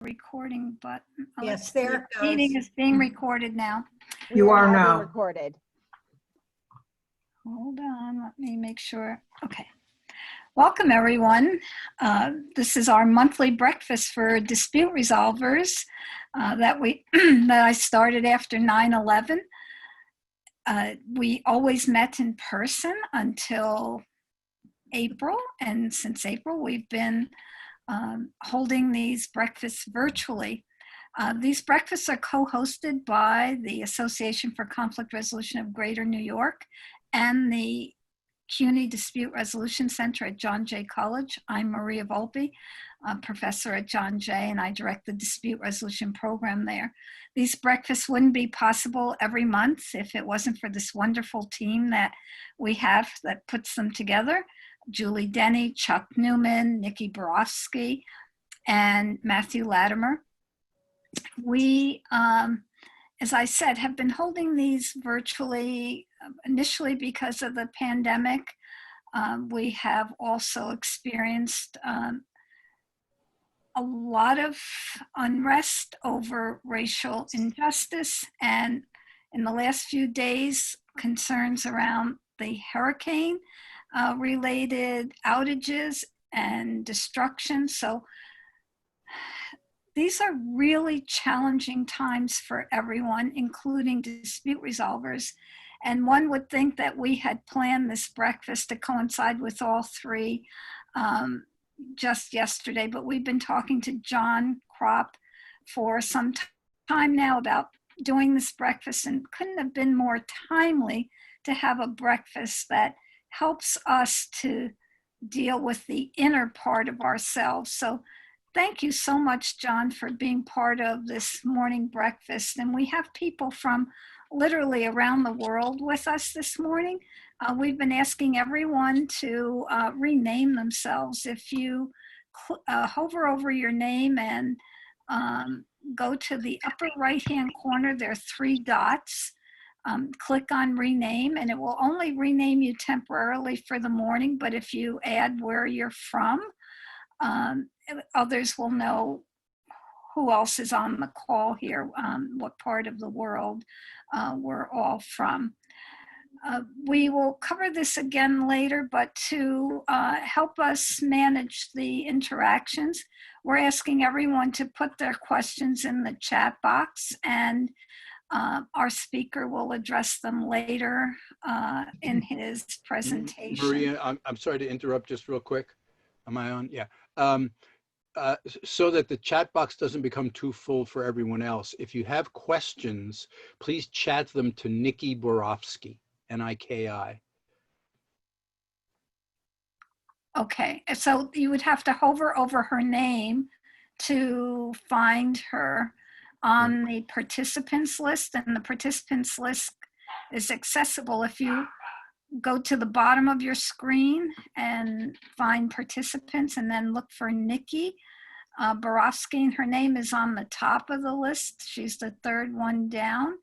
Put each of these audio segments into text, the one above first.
recording button. Oh, Yes, there it the meeting goes. is being recorded now. You are now. Recorded. Hold on, let me make sure. Okay. Welcome, everyone. This is our monthly breakfast for dispute resolvers that I started after 9/11. We always met in person until April, and since April, we've been holding these breakfasts virtually. These breakfasts are co-hosted by the Association for Conflict Resolution of Greater New York and the CUNY Dispute Resolution Center at John Jay College. I'm Maria Volpe, a professor at John Jay, and I direct the dispute resolution program there. These breakfasts wouldn't be possible every month if it wasn't for this wonderful team that we have that puts them together. Julie Denny, Chuck Newman, Nikki Borofsky, and Matthew Latimer. We, as I said, have been holding these virtually initially because of the pandemic. We have also experienced a lot of unrest over racial injustice, and in the last few days, concerns around the hurricane related outages and destruction. So these are really challenging times for everyone, including dispute resolvers. And one would think that we had planned this breakfast to coincide with all three just yesterday, but we've been talking to Jon Krop for some time now about doing this breakfast, and couldn't have been more timely to have a breakfast that helps us to deal with the inner part of ourselves. So thank you so much, Jon, for being part of this morning breakfast. And we have people from literally around the world with us this morning. We've been asking everyone to rename themselves. If you hover over your name and go to the upper right-hand corner, there are three dots. Click on rename, and it will only rename you temporarily for the morning, but if you add where you're from, others will know who else is on the call here, what part of the world we're all from. We will cover this again later, but to help us manage the interactions, we're asking everyone to put their questions in the chat box, and our speaker will address them later in his presentation. Maria, I'm sorry to interrupt just real quick. Am I on? Yeah. So that the chat box doesn't become too full for everyone else, if you have questions, please chat them to Nikki Borofsky, N-I-K-I. Okay, so you would have to hover over her name to find her on the participants list, and the participants list is accessible if you go to the bottom of your screen and find participants and then look for Nikki Borofsky, and her name is on the top of the list. She's the third one down.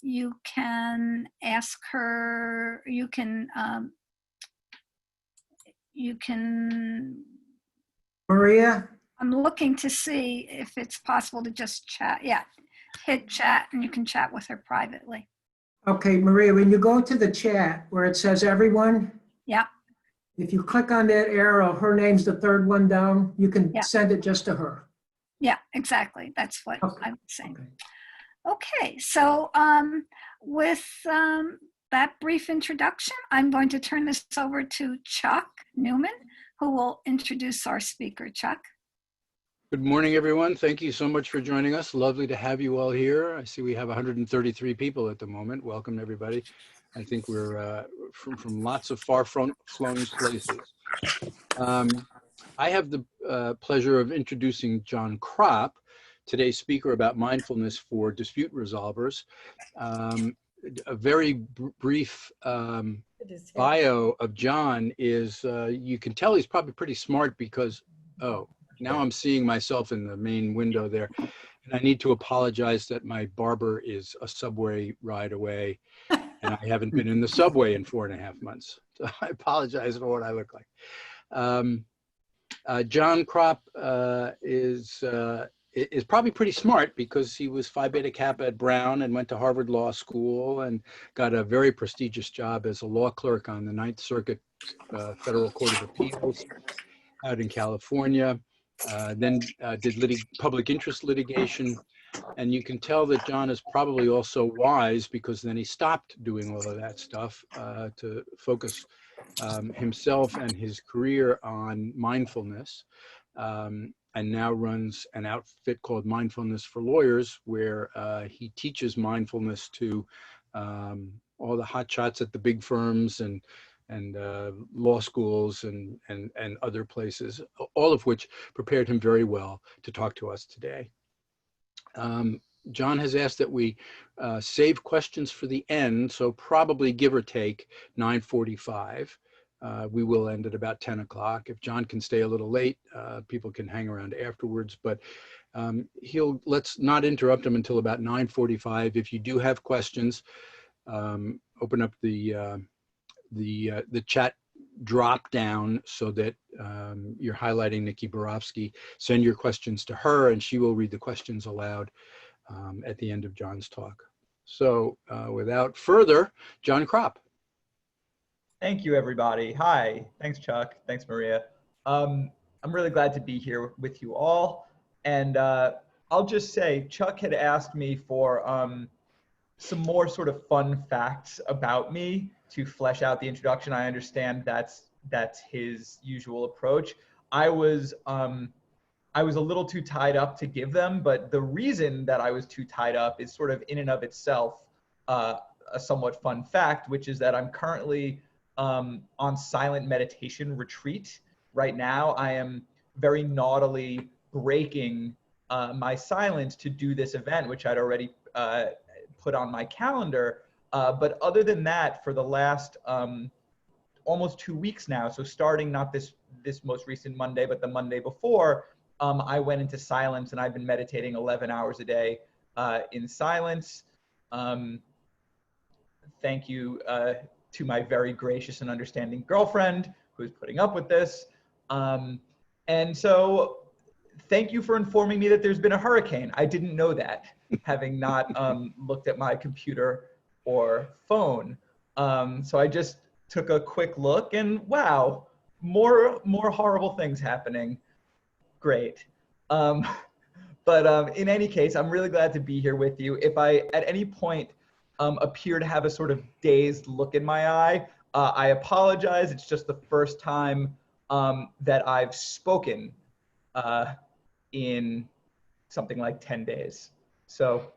You can ask her, you can Maria? I'm looking to see if it's possible to just chat. Yeah, hit chat and you can chat with her privately. Okay, Maria, when you go to the chat where it says everyone, Yeah. if you click on that arrow, her name's the third one down, you can send it just to her. Yeah, exactly. That's what Okay. I was saying. Okay. Okay, so with that brief introduction, I'm going to turn this over to Chuck Newman, who will introduce our speaker. Chuck. Good morning, everyone. Thank you so much for joining us. Lovely to have you all here. I see we have 133 people at the moment. Welcome, everybody. I think we're from lots of far-flung places. I have the pleasure of introducing Jon Krop, today's speaker about mindfulness for dispute resolvers. A very brief bio of Jon is, you can tell he's probably pretty smart because, oh, now I'm seeing myself in the main window there. And I need to apologize that my barber is a subway ride away and I haven't been in the subway in 4.5 months. So I apologize for what I look like. Jon Krop is probably pretty smart because he was Phi Beta Kappa at Brown and went to Harvard Law School and got a very prestigious job as a law clerk on the Ninth Circuit Federal Court of Appeals out in California. Then did public interest litigation. And you can tell that Jon is probably also wise because then he stopped doing all of that stuff to focus himself and his career on mindfulness, and now runs an outfit called Mindfulness for Lawyers, where he teaches mindfulness to all the hotshots at the big firms and law schools and other places, all of which prepared him very well to talk to us today. Jon has asked that we save questions for the end, so probably give or take 9:45. We will end at about 10 o'clock. If Jon can stay a little late, people can hang around afterwards, but let's not interrupt him until about 9:45. If you do have questions, open up the chat drop down so that you're highlighting Nikki Borofsky. Send your questions to her and she will read the questions aloud at the end of Jon's talk. So without further, Jon Krop. Thank you, everybody. Hi. Thanks, Chuck. Thanks, Maria. I'm really glad to be here with you all. And I'll just say, Chuck had asked me for some more sort of fun facts about me to flesh out the introduction. I understand that's his usual approach. I was a little too tied up to give them, but the reason that I was too tied up is sort of in and of itself a somewhat fun fact, which is that I'm currently on silent meditation retreat. Right now, I am very naughtily breaking my silence to do this event, which I'd already put on my calendar. But other than that, for the last almost 2 weeks now, so starting not this most recent Monday, but the Monday before, I went into silence and I've been meditating 11 hours a day in silence. Thank you to my very gracious and understanding girlfriend who's putting up with this. And so thank you for informing me that there's been a hurricane. I didn't know that, having not looked at my computer or phone. So I just took a quick look and wow, more horrible things happening. Great. But in any case, I'm really glad to be here with you. If I at any point appear to have a sort of dazed look in my eye, I apologize. It's just the first time that I've spoken in something like 10 days. So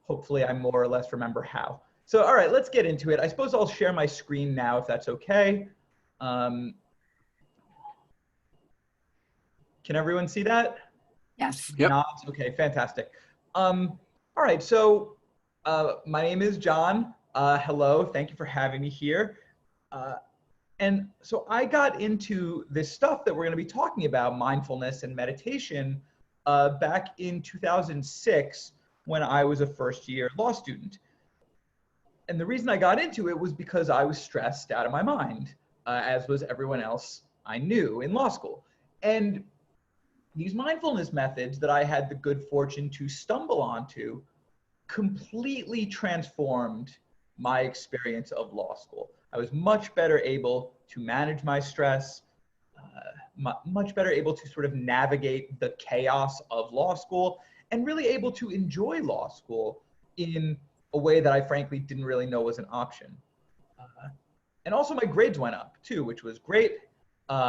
hopefully I more or less remember how. So, all right, let's get into it. I suppose I'll share my screen now if that's okay. Can everyone see that? Yes. Yep. Nods? Okay, fantastic. All right, so my name is Jon. Hello, thank you for having me here. And so I got into this stuff that we're going to be talking about, mindfulness and meditation, back in 2006 when I was a first-year law student. And the reason I got into it was because I was stressed out of my mind, as was everyone else I knew in law school. And these mindfulness methods that I had the good fortune to stumble onto completely transformed my experience of law school. I was much better able to manage my stress, much better able to sort of navigate the chaos of law school, and really able to enjoy law school in a way that I frankly didn't really know was an option. And also my grades went up too, which was great.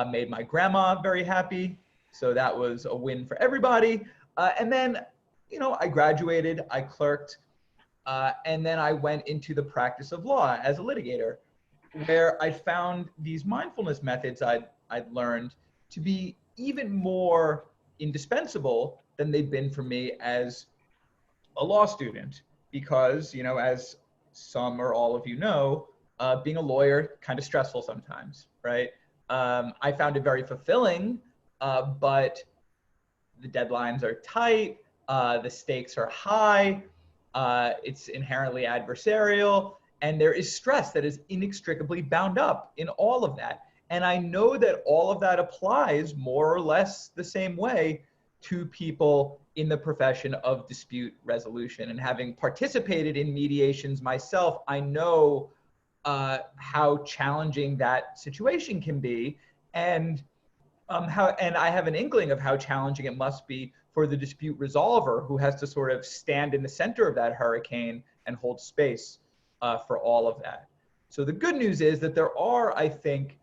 Made my grandma very happy. So that was a win for everybody. And then, you know, I graduated, I clerked, and then I went into the practice of law as a litigator, where I found these mindfulness methods I'd learned to be even more indispensable than they'd been for me as a law student. Because, you know, as some or all of you know, being a lawyer, kind of stressful sometimes, right? I found it very fulfilling, but the deadlines are tight, the stakes are high, it's inherently adversarial, and there is stress that is inextricably bound up in all of that. And I know that all of that applies more or less the same way to people in the profession of dispute resolution. And having participated in mediations myself, I know how challenging that situation can be, and I have an inkling of how challenging it must be for the dispute resolver, who has to sort of stand in the center of that hurricane and hold space for all of that. So the good news is that there are, I think,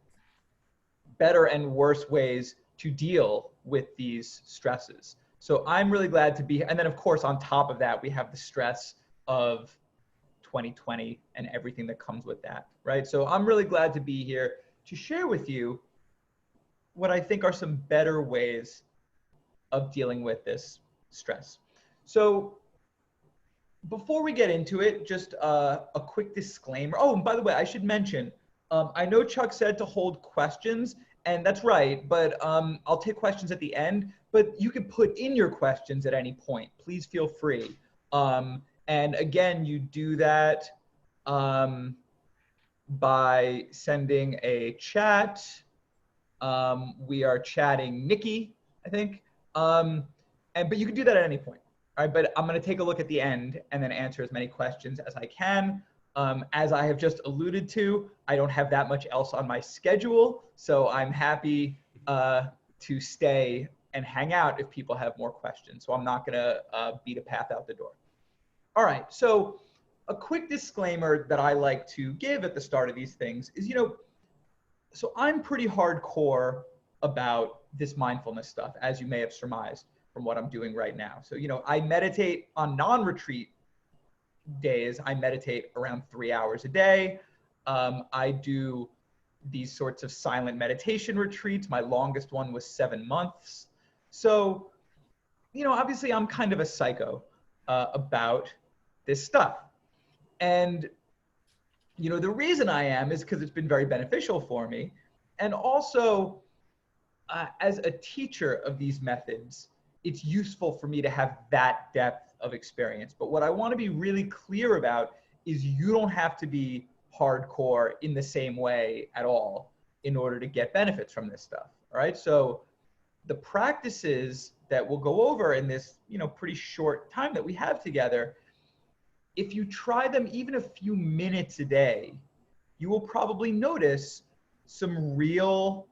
better and worse ways to deal with these stresses. So I'm really glad to be here. And then of course, on top of that, we have the stress of 2020 and everything that comes with that, right? So I'm really glad to be here to share with you what I think are some better ways of dealing with this stress. So before we get into it, just a quick disclaimer. Oh, and by the way, I should mention, I know Chuck said to hold questions, and that's right, but I'll take questions at the end, but you can put in your questions at any point. Please feel free. And again, you do that by sending a chat. We are chatting Nikki, I think. But you can do that at any point. All right, but I'm going to take a look at the end and then answer as many questions as I can. As I have just alluded to, I don't have that much else on my schedule, so I'm happy to stay and hang out if people have more questions. So I'm not going to beat a path out the door. All right, so a quick disclaimer that I like to give at the start of these things is, so I'm pretty hardcore about this mindfulness stuff, as you may have surmised from what I'm doing right now. So, I meditate on non-retreat days. I meditate around 3 hours a day. I do these sorts of silent meditation retreats. My longest one was 7 months. So, obviously I'm kind of a psycho about this stuff. And, the reason I am is because it's been very beneficial for me. And also, as a teacher of these methods, it's useful for me to have that depth of experience. But what I want to be really clear about is you don't have to be hardcore in the same way at all in order to get benefits from this stuff. All right. So the practices that we'll go over in this, pretty short time that we have together, if you try them even a few minutes a day, you will probably notice some real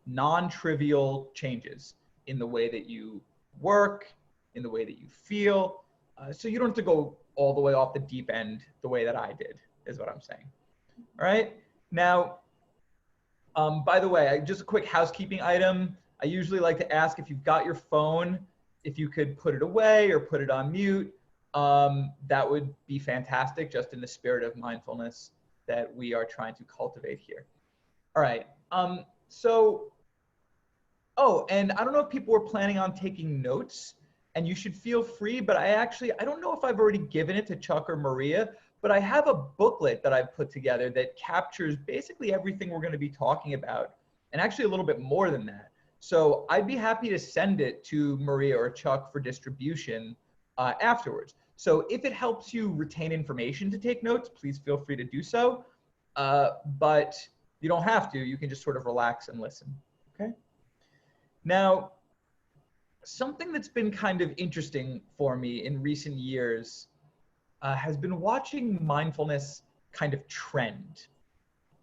non-trivial changes in the way that you work, in the way that you feel. So you don't have to go all the way off the deep end the way that I did, is what I'm saying. All right. Now, by the way, just a quick housekeeping item. I usually like to ask if you've got your phone, if you could put it away or put it on mute. That would be fantastic, just in the spirit of mindfulness that we are trying to cultivate here. All right. Oh, and I don't know if people were planning on taking notes, and you should feel free, but I don't know if I've already given it to Chuck or Maria, but I have a booklet that I've put together that captures basically everything we're going to be talking about, and actually a little bit more than that. So I'd be happy to send it to Maria or Chuck for distribution afterwards. So if it helps you retain information to take notes, please feel free to do so. But you don't have to. You can just sort of relax and listen. Okay. Now, something that's been kind of interesting for me in recent years has been watching mindfulness kind of trend.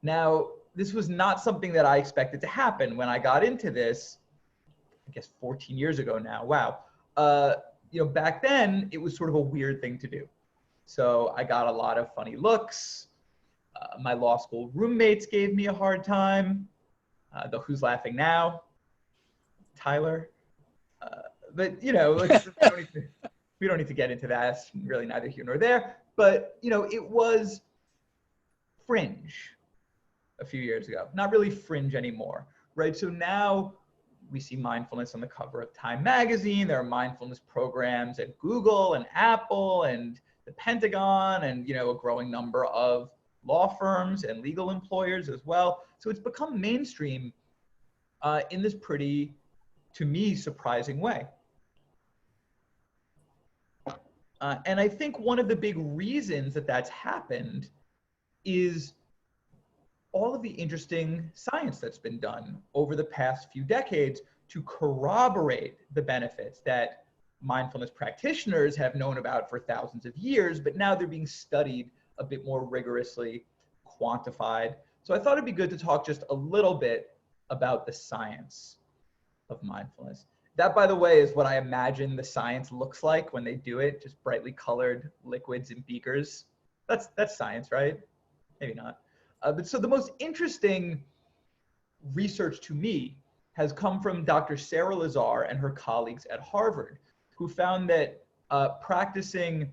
Now, this was not something that I expected to happen when I got into this, I guess 14 years ago now. Wow. Back then it was sort of a weird thing to do. So I got a lot of funny looks. My law school roommates gave me a hard time. Though who's laughing now? Tyler. But we don't need to get into that. It's really neither here nor there. But it was fringe a few years ago. Not really fringe anymore, right? So now we see mindfulness on the cover of Time magazine. There are mindfulness programs at Google and Apple and the Pentagon, and a growing number of law firms and legal employers as well. So it's become mainstream in this pretty, to me, surprising way. And I think one of the big reasons that that's happened is all of the interesting science that's been done over the past few decades to corroborate the benefits that mindfulness practitioners have known about for thousands of years, but now they're being studied a bit more rigorously, quantified. So I thought it'd be good to talk just a little bit about the science of mindfulness. That, by the way, is what I imagine the science looks like when they do it, just brightly colored liquids in beakers. That's science, right? Maybe not. But so the most interesting research to me has come from Dr. Sarah Lazar and her colleagues at Harvard, who found that practicing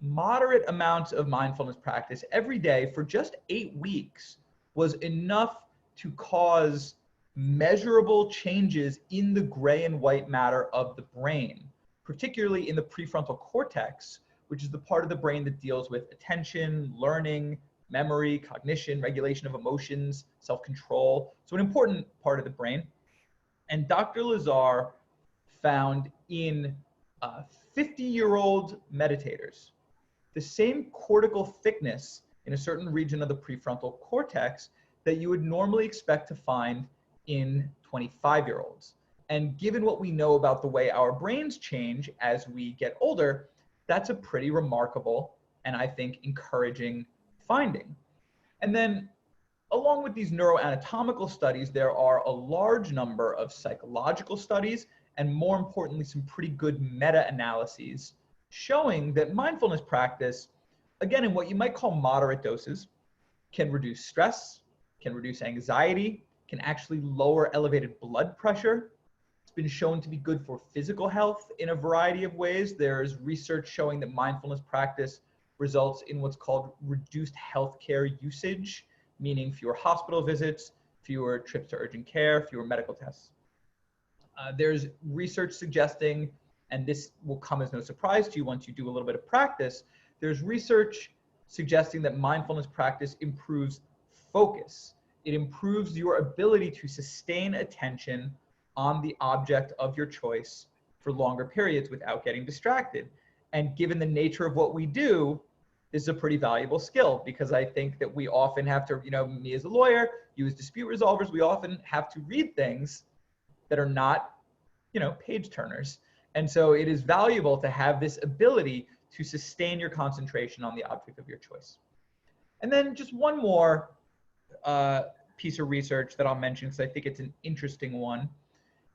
moderate amounts of mindfulness practice every day for just 8 weeks was enough to cause measurable changes in the gray and white matter of the brain, particularly in the prefrontal cortex, which is the part of the brain that deals with attention, learning, memory, cognition, regulation of emotions, self-control. So an important part of the brain. And Dr. Lazar found in 50-year-old meditators the same cortical thickness in a certain region of the prefrontal cortex that you would normally expect to find in 25-year-olds. And given what we know about the way our brains change as we get older, that's a pretty remarkable and I think encouraging finding. And then along with these neuroanatomical studies, there are a large number of psychological studies and, more importantly, some pretty good meta-analyses showing that mindfulness practice, again, in what you might call moderate doses, can reduce stress, can reduce anxiety, can actually lower elevated blood pressure. It's been shown to be good for physical health in a variety of ways. There's research showing that mindfulness practice results in what's called reduced healthcare usage, meaning fewer hospital visits, fewer trips to urgent care, fewer medical tests. There's research suggesting, and this will come as no surprise to you once you do a little bit of practice, there's research suggesting that mindfulness practice improves focus. It improves your ability to sustain attention on the object of your choice for longer periods without getting distracted. And given the nature of what we do, this is a pretty valuable skill, because I think that we often have to, me as a lawyer, you as dispute resolvers, we often have to read things that are not, page turners. And so it is valuable to have this ability to sustain your concentration on the object of your choice. And then just one more piece of research that I'll mention, because I think it's an interesting one,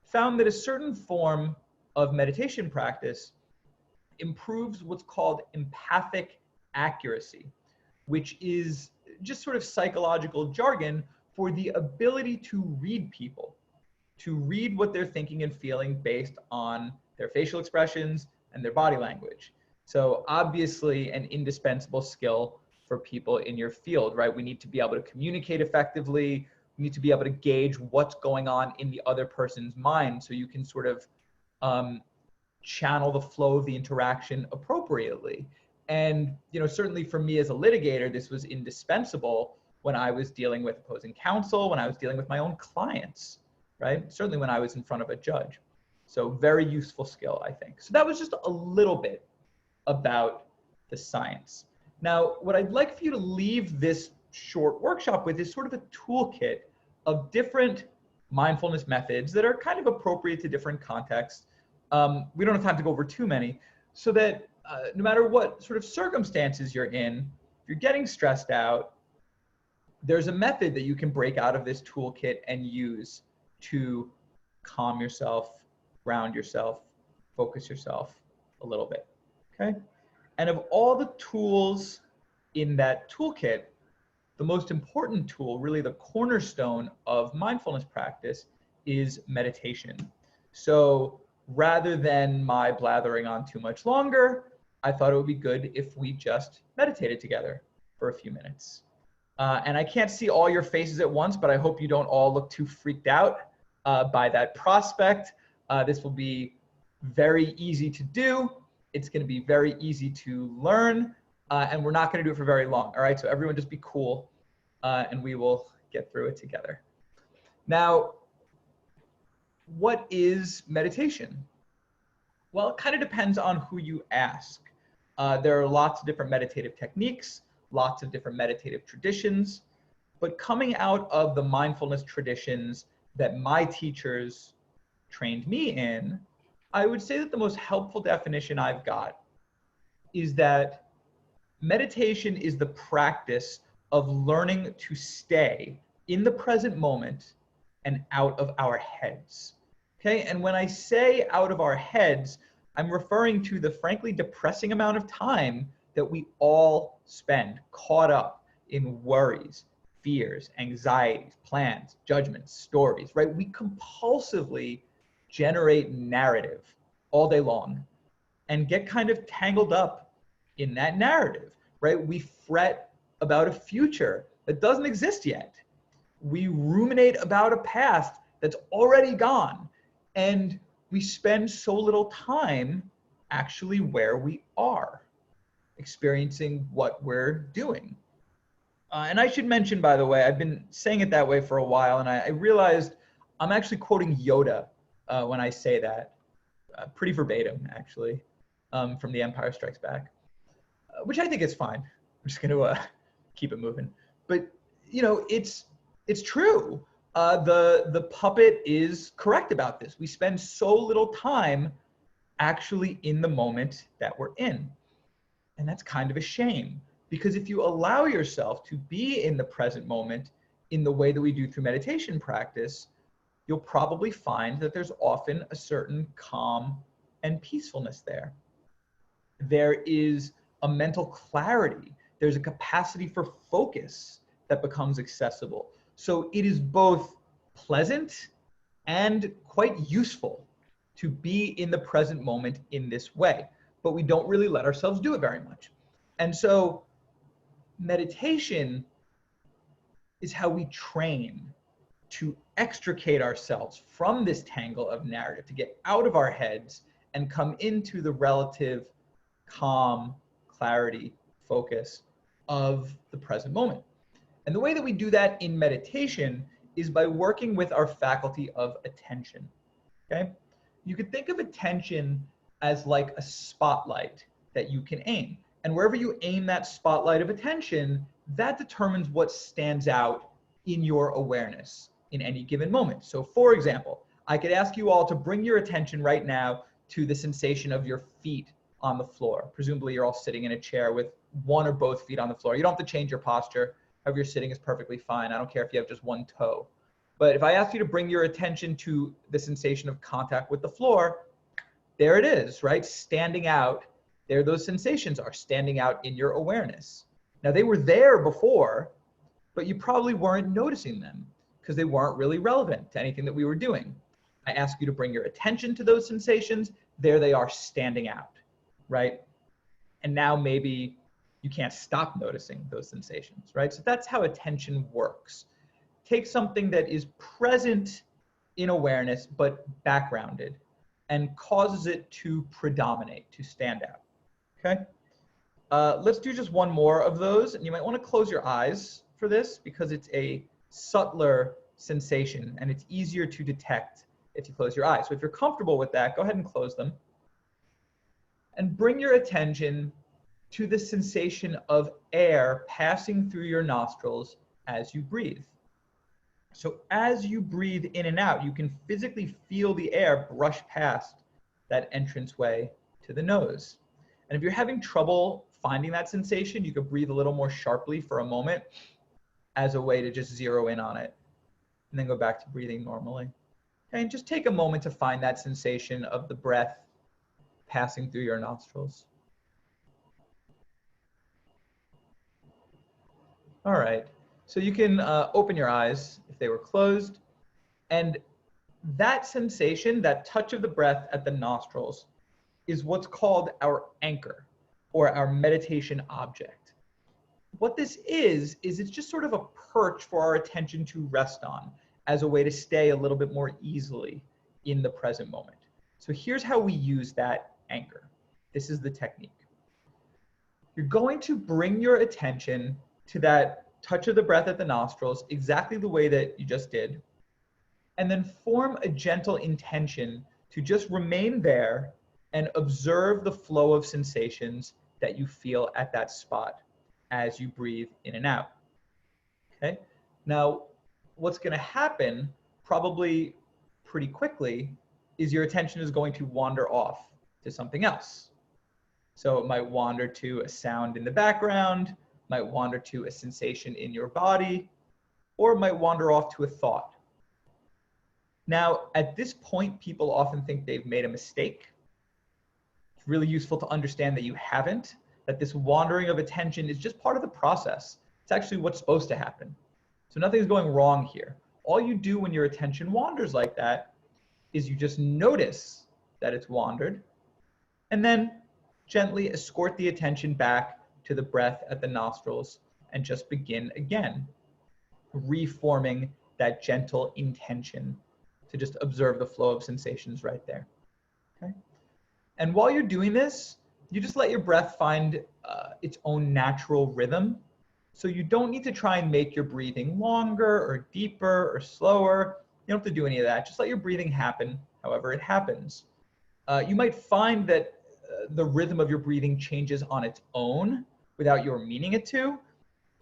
found that a certain form of meditation practice improves what's called empathic accuracy, which is just sort of psychological jargon for the ability to read people, to read what they're thinking and feeling based on their facial expressions and their body language. So obviously an indispensable skill for people in your field, right? We need to be able to communicate effectively. We need to be able to gauge what's going on in the other person's mind so you can sort of channel the flow of the interaction appropriately. And, certainly for me as a litigator, this was indispensable when I was dealing with opposing counsel, when I was dealing with my own clients, right? Certainly when I was in front of a judge. So very useful skill, I think. So that was just a little bit about the science. Now, what I'd like for you to leave this short workshop with is sort of a toolkit of different mindfulness methods that are kind of appropriate to different contexts. We don't have time to go over too many, so that no matter what sort of circumstances you're in, if you're getting stressed out, there's a method that you can break out of this toolkit and use to calm yourself, ground yourself, focus yourself a little bit, okay? And of all the tools in that toolkit, the most important tool, really the cornerstone of mindfulness practice, is meditation. So rather than my blathering on too much longer, I thought it would be good if we just meditated together for a few minutes. And I can't see all your faces at once, but I hope you don't all look too freaked out by that prospect. This will be very easy to do. It's going to be very easy to learn, and we're not going to do it for very long. All right, so everyone just be cool, and we will get through it together. Now, what is meditation? Well, it kind of depends on who you ask. There are lots of different meditative techniques, lots of different meditative traditions. But coming out of the mindfulness traditions that my teachers trained me in, I would say that the most helpful definition I've got is that meditation is the practice of learning to stay in the present moment and out of our heads. Okay, and when I say out of our heads, I'm referring to the frankly depressing amount of time that we all spend caught up in worries, fears, anxieties, plans, judgments, stories, right? We compulsively generate narrative all day long and get kind of tangled up in that narrative, right? We fret about a future that doesn't exist yet. We ruminate about a past that's already gone. And we spend so little time actually where we are, experiencing what we're doing. And I should mention, by the way, I've been saying it that way for a while, and I realized I'm actually quoting Yoda when I say that, pretty verbatim, actually, from The Empire Strikes Back, which I think is fine. I'm just going to keep it moving. But, you know, it's true. The puppet is correct about this. We spend so little time actually in the moment that we're in. And that's kind of a shame, because if you allow yourself to be in the present moment in the way that we do through meditation practice, you'll probably find that there's often a certain calm and peacefulness there. There is a mental clarity. There's a capacity for focus that becomes accessible. So it is both pleasant and quite useful to be in the present moment in this way, but we don't really let ourselves do it very much. And so meditation is how we train to extricate ourselves from this tangle of narrative, to get out of our heads and come into the relative calm, clarity, focus of the present moment. And the way that we do that in meditation is by working with our faculty of attention, okay? You could think of attention as like a spotlight that you can aim. And wherever you aim that spotlight of attention, that determines what stands out in your awareness in any given moment. So for example, I could ask you all to bring your attention right now to the sensation of your feet on the floor. Presumably you're all sitting in a chair with one or both feet on the floor. You don't have to change your posture. However you're sitting is perfectly fine. I don't care if you have just one toe. But if I ask you to bring your attention to the sensation of contact with the floor, there it is, right? Standing out. There those sensations are standing out in your awareness. Now they were there before, but you probably weren't noticing them because they weren't really relevant to anything that we were doing. I ask you to bring your attention to those sensations. There they are standing out, right? And now maybe you can't stop noticing those sensations, right? So that's how attention works. Take something that is present in awareness, but backgrounded, and causes it to predominate, to stand out, okay? Let's do just one more of those, and you might want to close your eyes for this because it's a subtler sensation and it's easier to detect if you close your eyes. So if you're comfortable with that, go ahead and close them. And bring your attention to the sensation of air passing through your nostrils as you breathe. So as you breathe in and out, you can physically feel the air brush past that entranceway to the nose. And if you're having trouble finding that sensation, you could breathe a little more sharply for a moment as a way to just zero in on it, and then go back to breathing normally. And just take a moment to find that sensation of the breath passing through your nostrils. All right, so you can open your eyes if they were closed, and that sensation, that touch of the breath at the nostrils, is what's called our anchor, or our meditation object. What this is it's just sort of a perch for our attention to rest on as a way to stay a little bit more easily in the present moment. So here's how we use that anchor. This is the technique. You're going to bring your attention to that touch of the breath at the nostrils, exactly the way that you just did, and then form a gentle intention to just remain there and observe the flow of sensations that you feel at that spot as you breathe in and out. Okay? Now, what's going to happen probably pretty quickly is your attention is going to wander off to something else. So it might wander to a sound in the background, might wander to a sensation in your body, or it might wander off to a thought. Now, at this point, people often think they've made a mistake. It's really useful to understand that you haven't, that this wandering of attention is just part of the process. It's actually what's supposed to happen. So nothing's going wrong here. All you do when your attention wanders like that is you just notice that it's wandered, and then gently escort the attention back to the breath at the nostrils and just begin again, reforming that gentle intention to just observe the flow of sensations right there. Okay? And while you're doing this, you just let your breath find its own natural rhythm. So you don't need to try and make your breathing longer or deeper or slower. You don't have to do any of that. Just let your breathing happen however it happens. You might find that the rhythm of your breathing changes on its own without your meaning it to.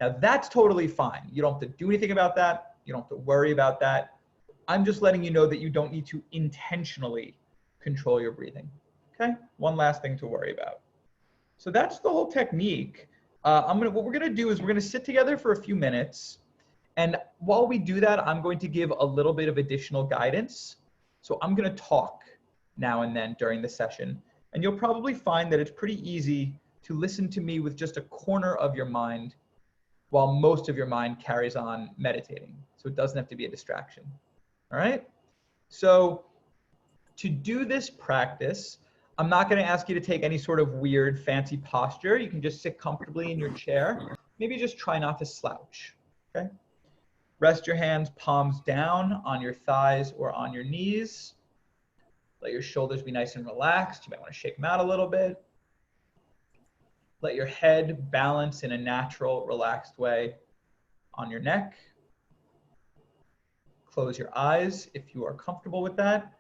Now that's totally fine. You don't have to do anything about that. You don't have to worry about that. I'm just letting you know that you don't need to intentionally control your breathing. Okay, one last thing to worry about. So that's the whole technique. What we're gonna do is we're gonna sit together for a few minutes. And while we do that, I'm going to give a little bit of additional guidance. So I'm gonna talk now and then during the session. And you'll probably find that it's pretty easy to listen to me with just a corner of your mind while most of your mind carries on meditating. So it doesn't have to be a distraction. All right? So to do this practice, I'm not going to ask you to take any sort of weird fancy posture. You can just sit comfortably in your chair. Maybe just try not to slouch. Okay? Rest your hands palms down on your thighs or on your knees. Let your shoulders be nice and relaxed. You might want to shake them out a little bit. Let your head balance in a natural, relaxed way on your neck. Close your eyes if you are comfortable with that.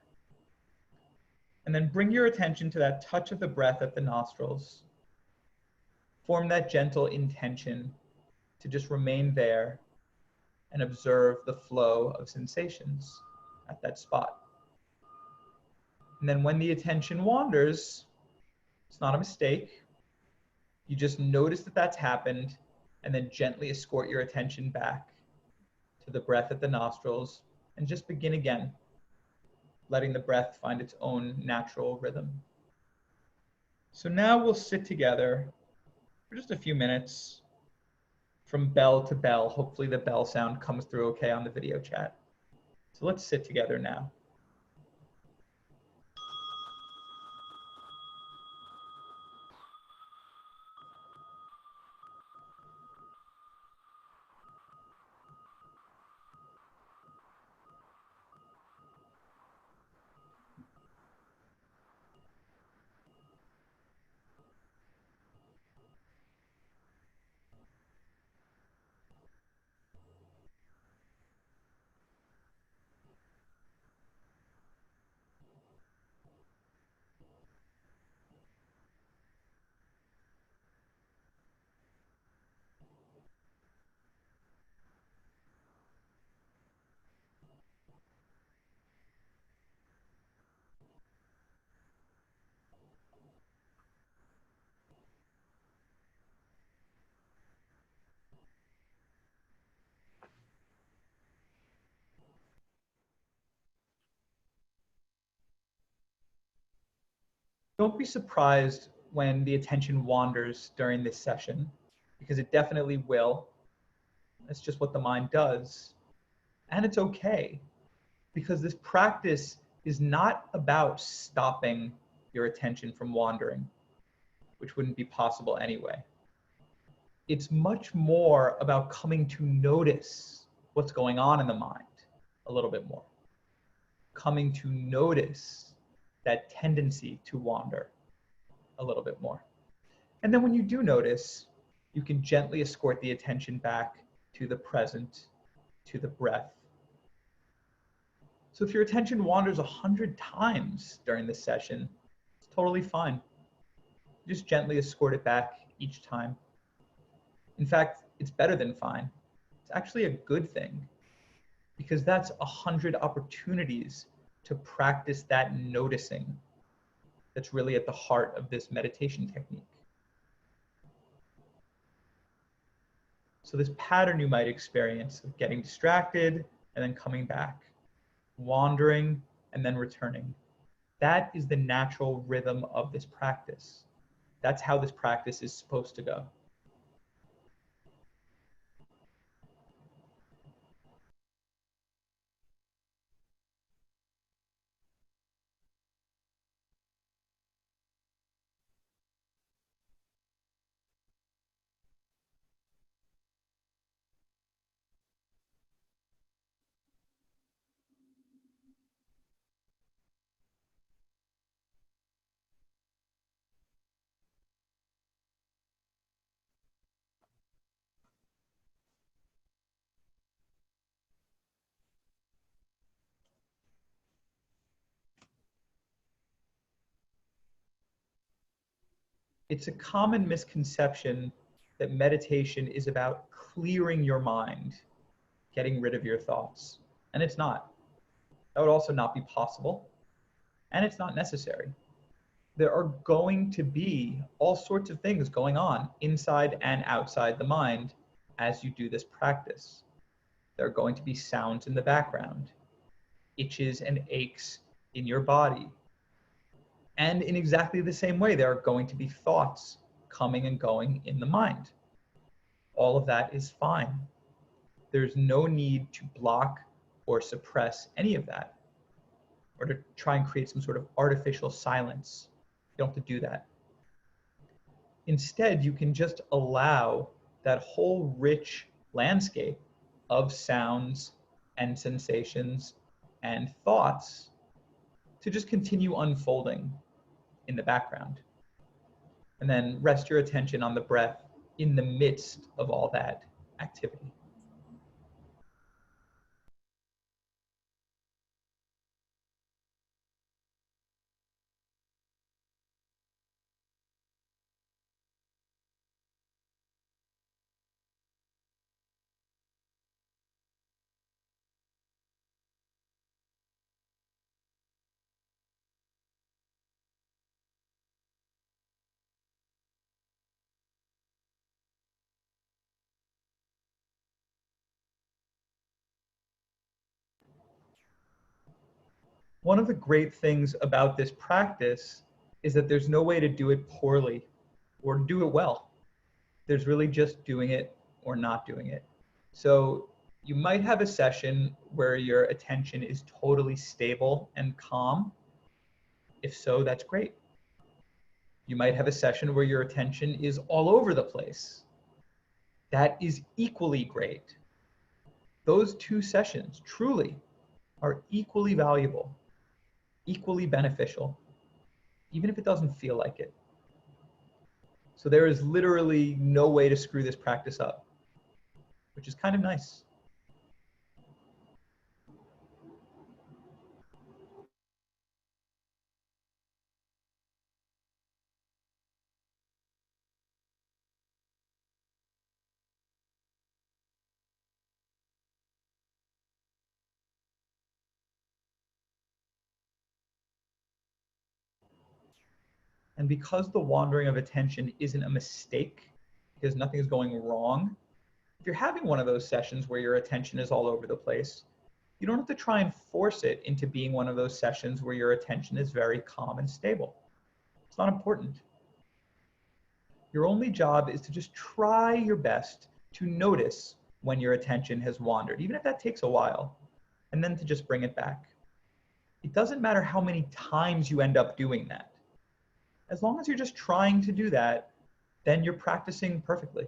And then bring your attention to that touch of the breath at the nostrils. Form that gentle intention to just remain there and observe the flow of sensations at that spot. And then when the attention wanders, it's not a mistake. You just notice that that's happened and then gently escort your attention back to the breath at the nostrils and just begin again, letting the breath find its own natural rhythm. So now we'll sit together for just a few minutes from bell to bell. Hopefully the bell sound comes through okay on the video chat. So let's sit together now. Don't be surprised when the attention wanders during this session, because it definitely will. It's just what the mind does. And it's okay, because this practice is not about stopping your attention from wandering, which wouldn't be possible anyway. It's much more about coming to notice what's going on in the mind a little bit more. Coming to notice that tendency to wander a little bit more. And then when you do notice, you can gently escort the attention back to the present, to the breath. So if your attention wanders 100 times during this session, it's totally fine. Just gently escort it back each time. In fact, it's better than fine. It's It's actually a good thing, because that's 100 opportunities to practice that noticing that's really at the heart of this meditation technique. So this pattern you might experience of getting distracted and then coming back, wandering and then returning, that is the natural rhythm of this practice. That's how this practice is supposed to go. It's a common misconception that meditation is about clearing your mind, getting rid of your thoughts. And it's not. That would also not be possible. And it's not necessary. There are going to be all sorts of things going on inside and outside the mind as you do this practice. There are going to be sounds in the background, itches and aches in your body. And in exactly the same way, there are going to be thoughts coming and going in the mind. All of that is fine. There's no need to block or suppress any of that, or to try and create some sort of artificial silence. You don't have to do that. Instead, you can just allow that whole rich landscape of sounds and sensations and thoughts to just continue unfolding in the background. And then rest your attention on the breath in the midst of all that activity. One of the great things about this practice is that there's no way to do it poorly or do it well. There's really just doing it or not doing it. So you might have a session where your attention is totally stable and calm. If so, that's great. You might have a session where your attention is all over the place. That is equally great. Those two sessions truly are equally valuable, equally beneficial, even if it doesn't feel like it. So there is literally no way to screw this practice up, which is kind of nice. And because the wandering of attention isn't a mistake, because nothing is going wrong, if you're having one of those sessions where your attention is all over the place, you don't have to try and force it into being one of those sessions where your attention is very calm and stable. It's not important. Your only job is to just try your best to notice when your attention has wandered, even if that takes a while, and then to just bring it back. It doesn't matter how many times you end up doing that. As long as you're just trying to do that, then you're practicing perfectly.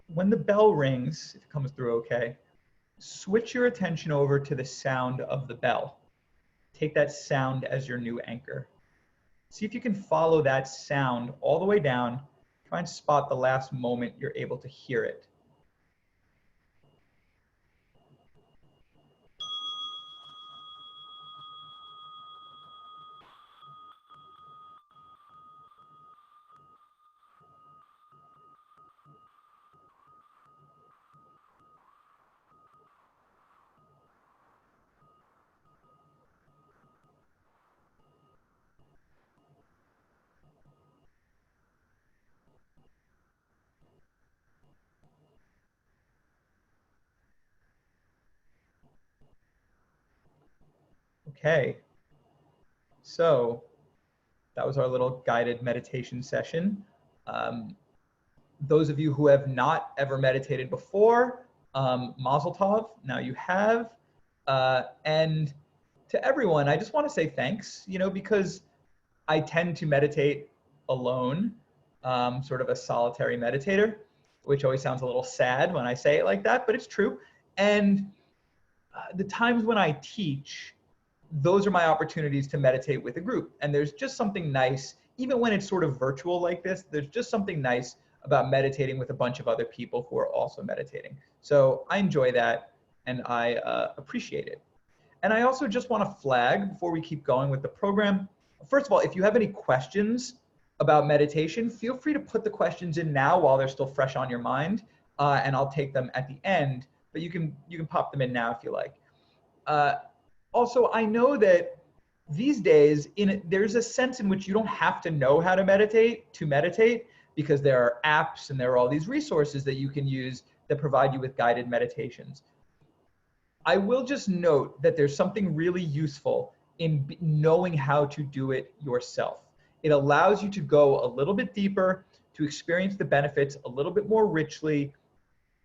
When the bell rings, if it comes through okay, switch your attention over to the sound of the bell. Take that sound as your new anchor. See if you can follow that sound all the way down. Try and spot the last moment you're able to hear it. Okay, so that was our little guided meditation session. Those of you who have not ever meditated before, Mazel Tov, now you have. And to everyone, I just want to say thanks, because I tend to meditate alone, sort of a solitary meditator, which always sounds a little sad when I say it like that, but it's true. And the times when I teach, those are my opportunities to meditate with a group. And there's just something nice, even when it's sort of virtual like this, there's just something nice about meditating with a bunch of other people who are also meditating. So I enjoy that and I appreciate it. And I also just want to flag before we keep going with the program. First of all, if you have any questions about meditation, feel free to put the questions in now while they're still fresh on your mind, and I'll take them at the end, but you can pop them in now if you like. Also, I know that these days, there's a sense in which you don't have to know how to meditate, because there are apps and there are all these resources that you can use that provide you with guided meditations. I will just note that there's something really useful in knowing how to do it yourself. It allows you to go a little bit deeper, to experience the benefits a little bit more richly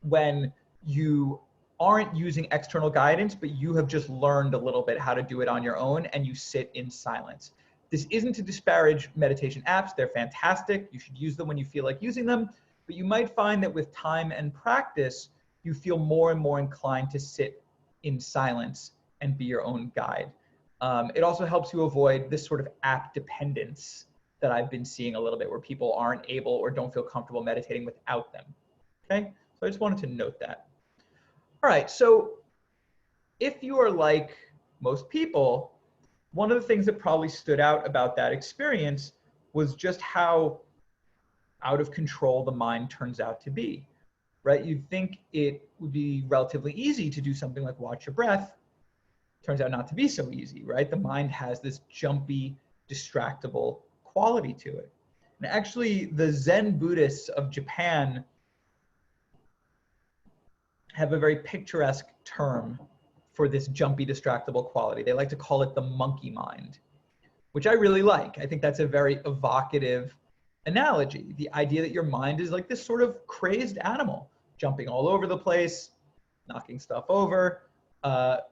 when you aren't using external guidance, but you have just learned a little bit how to do it on your own and you sit in silence. This isn't to disparage meditation apps. They're fantastic. You should use them when you feel like using them, but you might find that with time and practice, you feel more and more inclined to sit in silence and be your own guide. It also helps you avoid this sort of app dependence that I've been seeing a little bit, where people aren't able or don't feel comfortable meditating without them. Okay, so I just wanted to note that. All right, so if you are like most people, one of the things that probably stood out about that experience was just how out of control the mind turns out to be, right? You'd think it would be relatively easy to do something like watch your breath. Turns out not to be so easy, right? The mind has this jumpy, distractible quality to it. And actually, the Zen Buddhists of Japan have a very picturesque term for this jumpy, distractible quality. They like to call it the monkey mind, which I really like. I think that's a very evocative analogy. The idea that your mind is like this sort of crazed animal, jumping all over the place, knocking stuff over,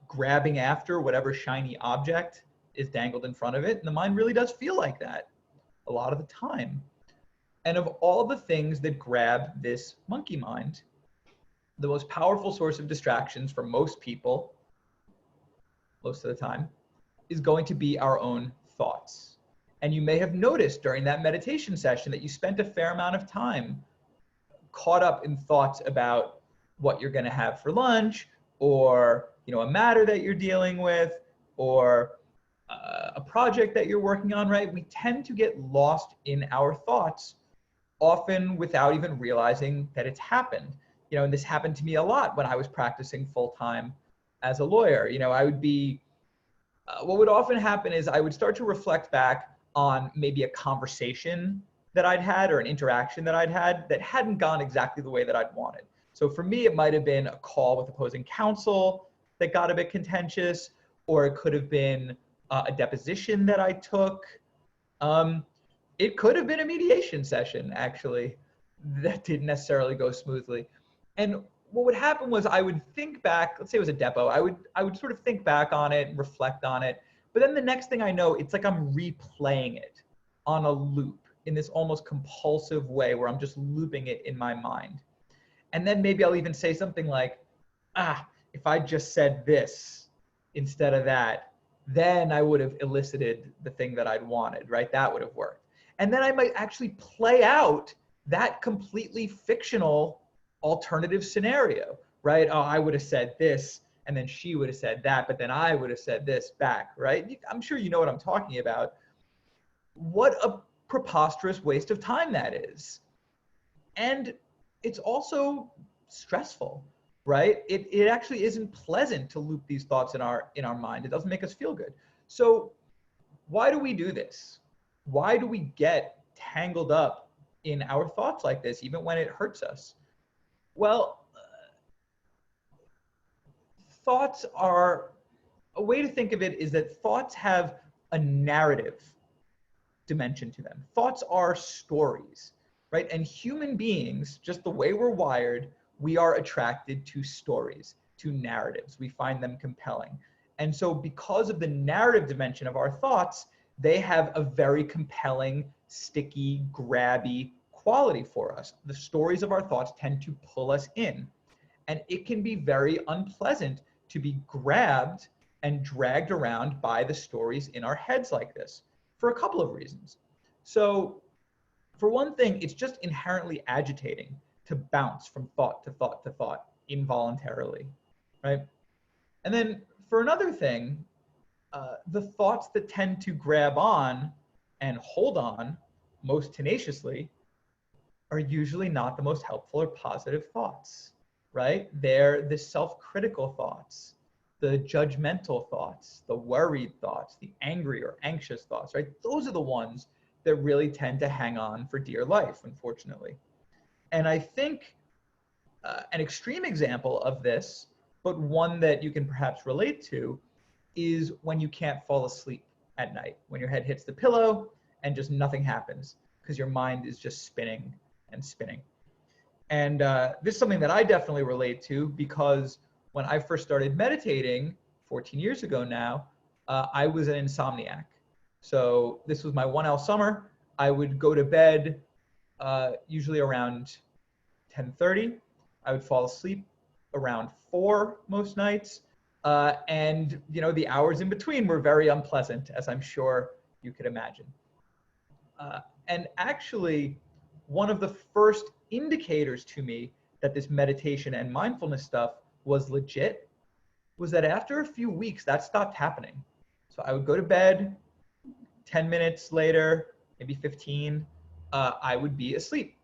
grabbing after whatever shiny object is dangled in front of it. And the mind really does feel like that a lot of the time. And of all the things that grab this monkey mind, the most powerful source of distractions for most people, most of the time, is going to be our own thoughts. And you may have noticed during that meditation session that you spent a fair amount of time caught up in thoughts about what you're going to have for lunch, or a matter that you're dealing with, or a project that you're working on, right? We tend to get lost in our thoughts, often without even realizing that it's happened. And this happened to me a lot when I was practicing full-time as a lawyer. I would be, what would often happen is I would start to reflect back on maybe a conversation that I'd had or an interaction that I'd had that hadn't gone exactly the way that I'd wanted. So for me, it might have been a call with opposing counsel that got a bit contentious, or it could have been a deposition that I took. It could have been a mediation session, actually, that didn't necessarily go smoothly. And what would happen was I would think back, let's say it was a depo, I would sort of think back on it and reflect on it. But then the next thing I know, it's like I'm replaying it on a loop in this almost compulsive way where I'm just looping it in my mind. And then maybe I'll even say something like, if I just said this instead of that, then I would have elicited the thing that I'd wanted, right? That would have worked. And then I might actually play out that completely fictional alternative scenario, right? Oh, I would have said this, and then she would have said that, but then I would have said this back, right? I'm sure you know what I'm talking about. What a preposterous waste of time that is. And it's also stressful, right? It actually isn't pleasant to loop these thoughts in our mind. It doesn't make us feel good. So why do we do this? Why do we get tangled up in our thoughts like this, even when it hurts us? Well, thoughts are, a way to think of it is that thoughts have a narrative dimension to them. Thoughts are stories, right? And human beings, just the way we're wired, we are attracted to stories, to narratives. We find them compelling. And so because of the narrative dimension of our thoughts, they have a very compelling, sticky, grabby quality for us. The stories of our thoughts tend to pull us in. And it can be very unpleasant to be grabbed and dragged around by the stories in our heads like this, for a couple of reasons. So for one thing, it's just inherently agitating to bounce from thought to thought to thought involuntarily, right? And then for another thing, the thoughts that tend to grab on and hold on most tenaciously are usually not the most helpful or positive thoughts, right? They're the self-critical thoughts, the judgmental thoughts, the worried thoughts, the angry or anxious thoughts, right? Those are the ones that really tend to hang on for dear life, unfortunately. And I think an extreme example of this, but one that you can perhaps relate to, is when you can't fall asleep at night, when your head hits the pillow and just nothing happens because your mind is just spinning and spinning. And this is something that I definitely relate to, because when I first started meditating 14 years ago now, I was an insomniac. So this was my 1L summer. I would go to bed usually around 10:30. I would fall asleep around 4 most nights. And you know, the hours in between were very unpleasant, as I'm sure you could imagine. And actually, one of the first indicators to me that this meditation and mindfulness stuff was legit was that after a few weeks, that stopped happening. So I would go to bed, 10 minutes later, maybe 15, I would be asleep.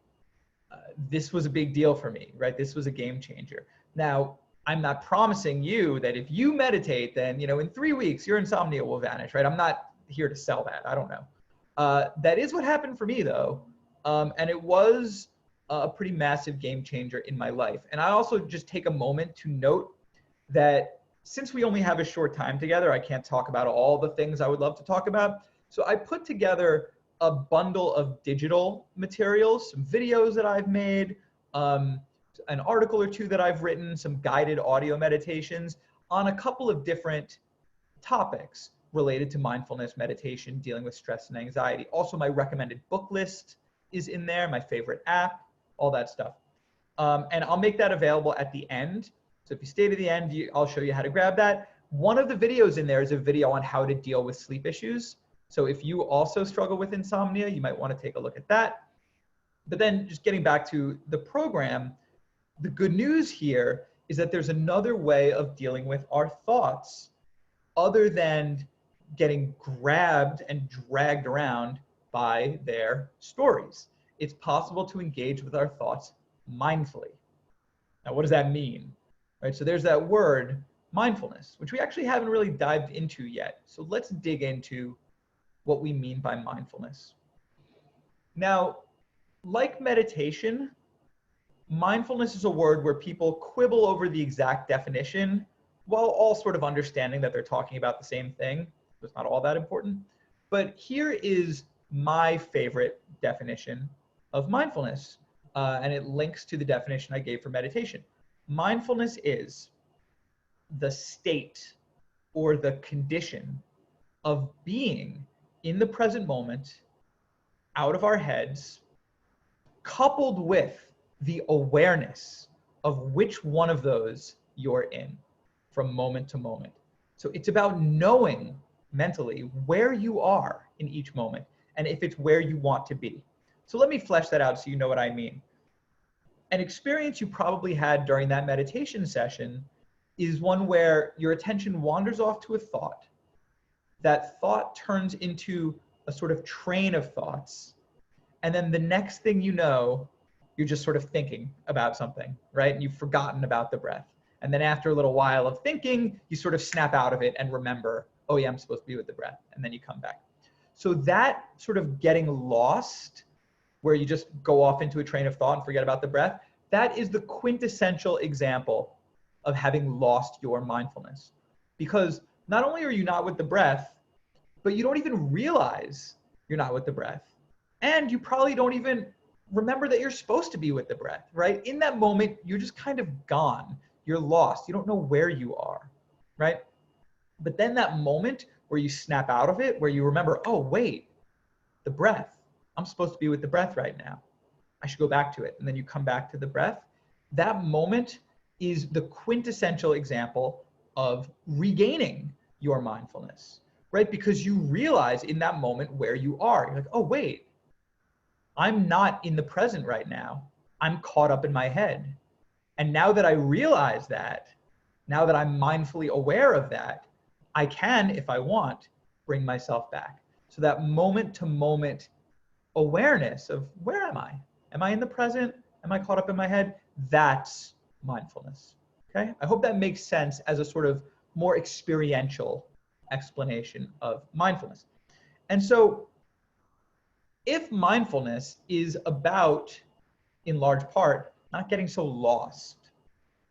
This was a big deal for me, right? This was a game changer. Now, I'm not promising you that if you meditate, then, you know, in 3 weeks, your insomnia will vanish, right? I'm not here to sell that. I don't know. That is what happened for me, though. And it was a pretty massive game changer in my life. And I also just take a moment to note that since we only have a short time together, I can't talk about all the things I would love to talk about. So I put together a bundle of digital materials, some videos that I've made, an article or two that I've written, some guided audio meditations on a couple of different topics related to mindfulness, meditation, dealing with stress and anxiety. Also, my recommended book list is in there, my favorite app, all that stuff. And I'll make that available at the end. So if you stay to the end, I'll show you how to grab that. One of the videos in there is a video on how to deal with sleep issues. So if you also struggle with insomnia, you might want to take a look at that. But then just getting back to the program, the good news here is that there's another way of dealing with our thoughts other than getting grabbed and dragged around by their stories. It's possible to engage with our thoughts mindfully. Now, what does that mean? Right, so there's that word, mindfulness, which we actually haven't really dived into yet. So let's dig into what we mean by mindfulness. Now, like meditation, mindfulness is a word where people quibble over the exact definition, while all sort of understanding that they're talking about the same thing. So it's not all that important. But here is my favorite definition of mindfulness, and it links to the definition I gave for meditation. Mindfulness is the state or the condition of being in the present moment, out of our heads, coupled with the awareness of which one of those you're in from moment to moment. So it's about knowing mentally where you are in each moment and if it's where you want to be. So let me flesh that out so you know what I mean. An experience you probably had during that meditation session is one where your attention wanders off to a thought. That thought turns into a sort of train of thoughts. And then the next thing you know, you're just sort of thinking about something, right? And you've forgotten about the breath. And then after a little while of thinking, you sort of snap out of it and remember, oh yeah, I'm supposed to be with the breath. And then you come back. So that sort of getting lost, where you just go off into a train of thought and forget about the breath, that is the quintessential example of having lost your mindfulness. Because not only are you not with the breath, but you don't even realize you're not with the breath. And you probably don't even remember that you're supposed to be with the breath, right? In that moment, you're just kind of gone. You're lost. You don't know where you are, right? But then that moment where you snap out of it, where you remember, oh, wait, the breath. I'm supposed to be with the breath right now. I should go back to it. And then you come back to the breath. That moment is the quintessential example of regaining your mindfulness, right? Because you realize in that moment where you are. You're like, oh, wait, I'm not in the present right now. I'm caught up in my head. And now that I realize that, now that I'm mindfully aware of that, I can, if I want, bring myself back. So that moment to moment awareness of where am I? Am I in the present? Am I caught up in my head? That's mindfulness. Okay? I hope that makes sense as a sort of more experiential explanation of mindfulness. And so if mindfulness is about, in large part, not getting so lost,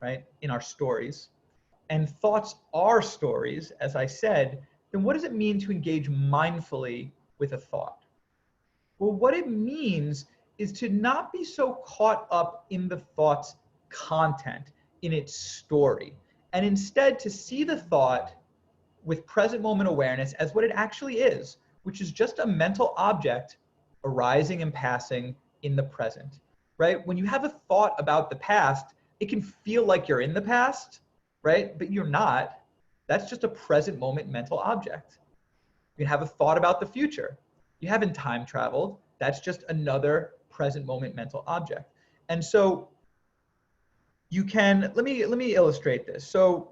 right, in our stories, and thoughts are stories, as I said, then what does it mean to engage mindfully with a thought? Well, what it means is to not be so caught up in the thought's content, in its story, and instead to see the thought with present moment awareness as what it actually is, which is just a mental object arising and passing in the present, right? When you have a thought about the past, it can feel like you're in the past, right? But you're not. That's just a present moment mental object. You can have a thought about the future. You haven't time traveled. That's just another present moment mental object. And so you can, let me illustrate this. So,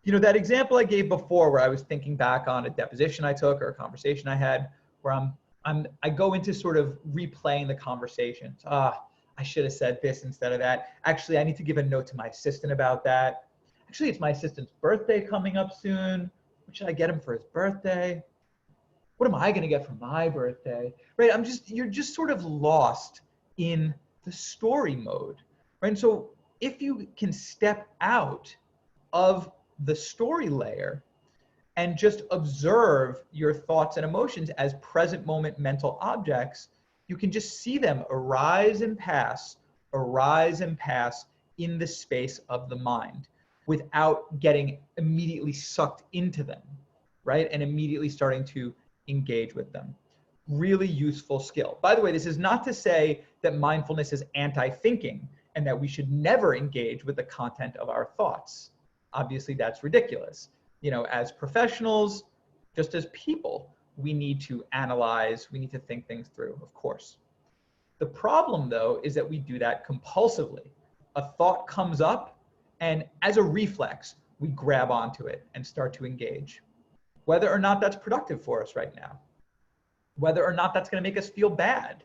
you know, that example I gave before where I was thinking back on a deposition I took or a conversation I had where I go into sort of replaying the conversation. I should have said this instead of that. Actually, I need to give a note to my assistant about that. Actually, it's my assistant's birthday coming up soon. What should I get him for his birthday? What am I going to get for my birthday? Right? You're just sort of lost in the story mode, right? And so if you can step out of the story layer and just observe your thoughts and emotions as present moment mental objects, you can just see them arise and pass in the space of the mind without getting immediately sucked into them, right? And immediately starting to engage with them. Really useful skill. By the way, this is not to say that mindfulness is anti-thinking and that we should never engage with the content of our thoughts. Obviously, that's ridiculous. You know, as professionals, just as people, we need to analyze, we need to think things through, of course. The problem, though, is that we do that compulsively. A thought comes up, and as a reflex, we grab onto it and start to engage. Whether or not that's productive for us right now, whether or not that's going to make us feel bad,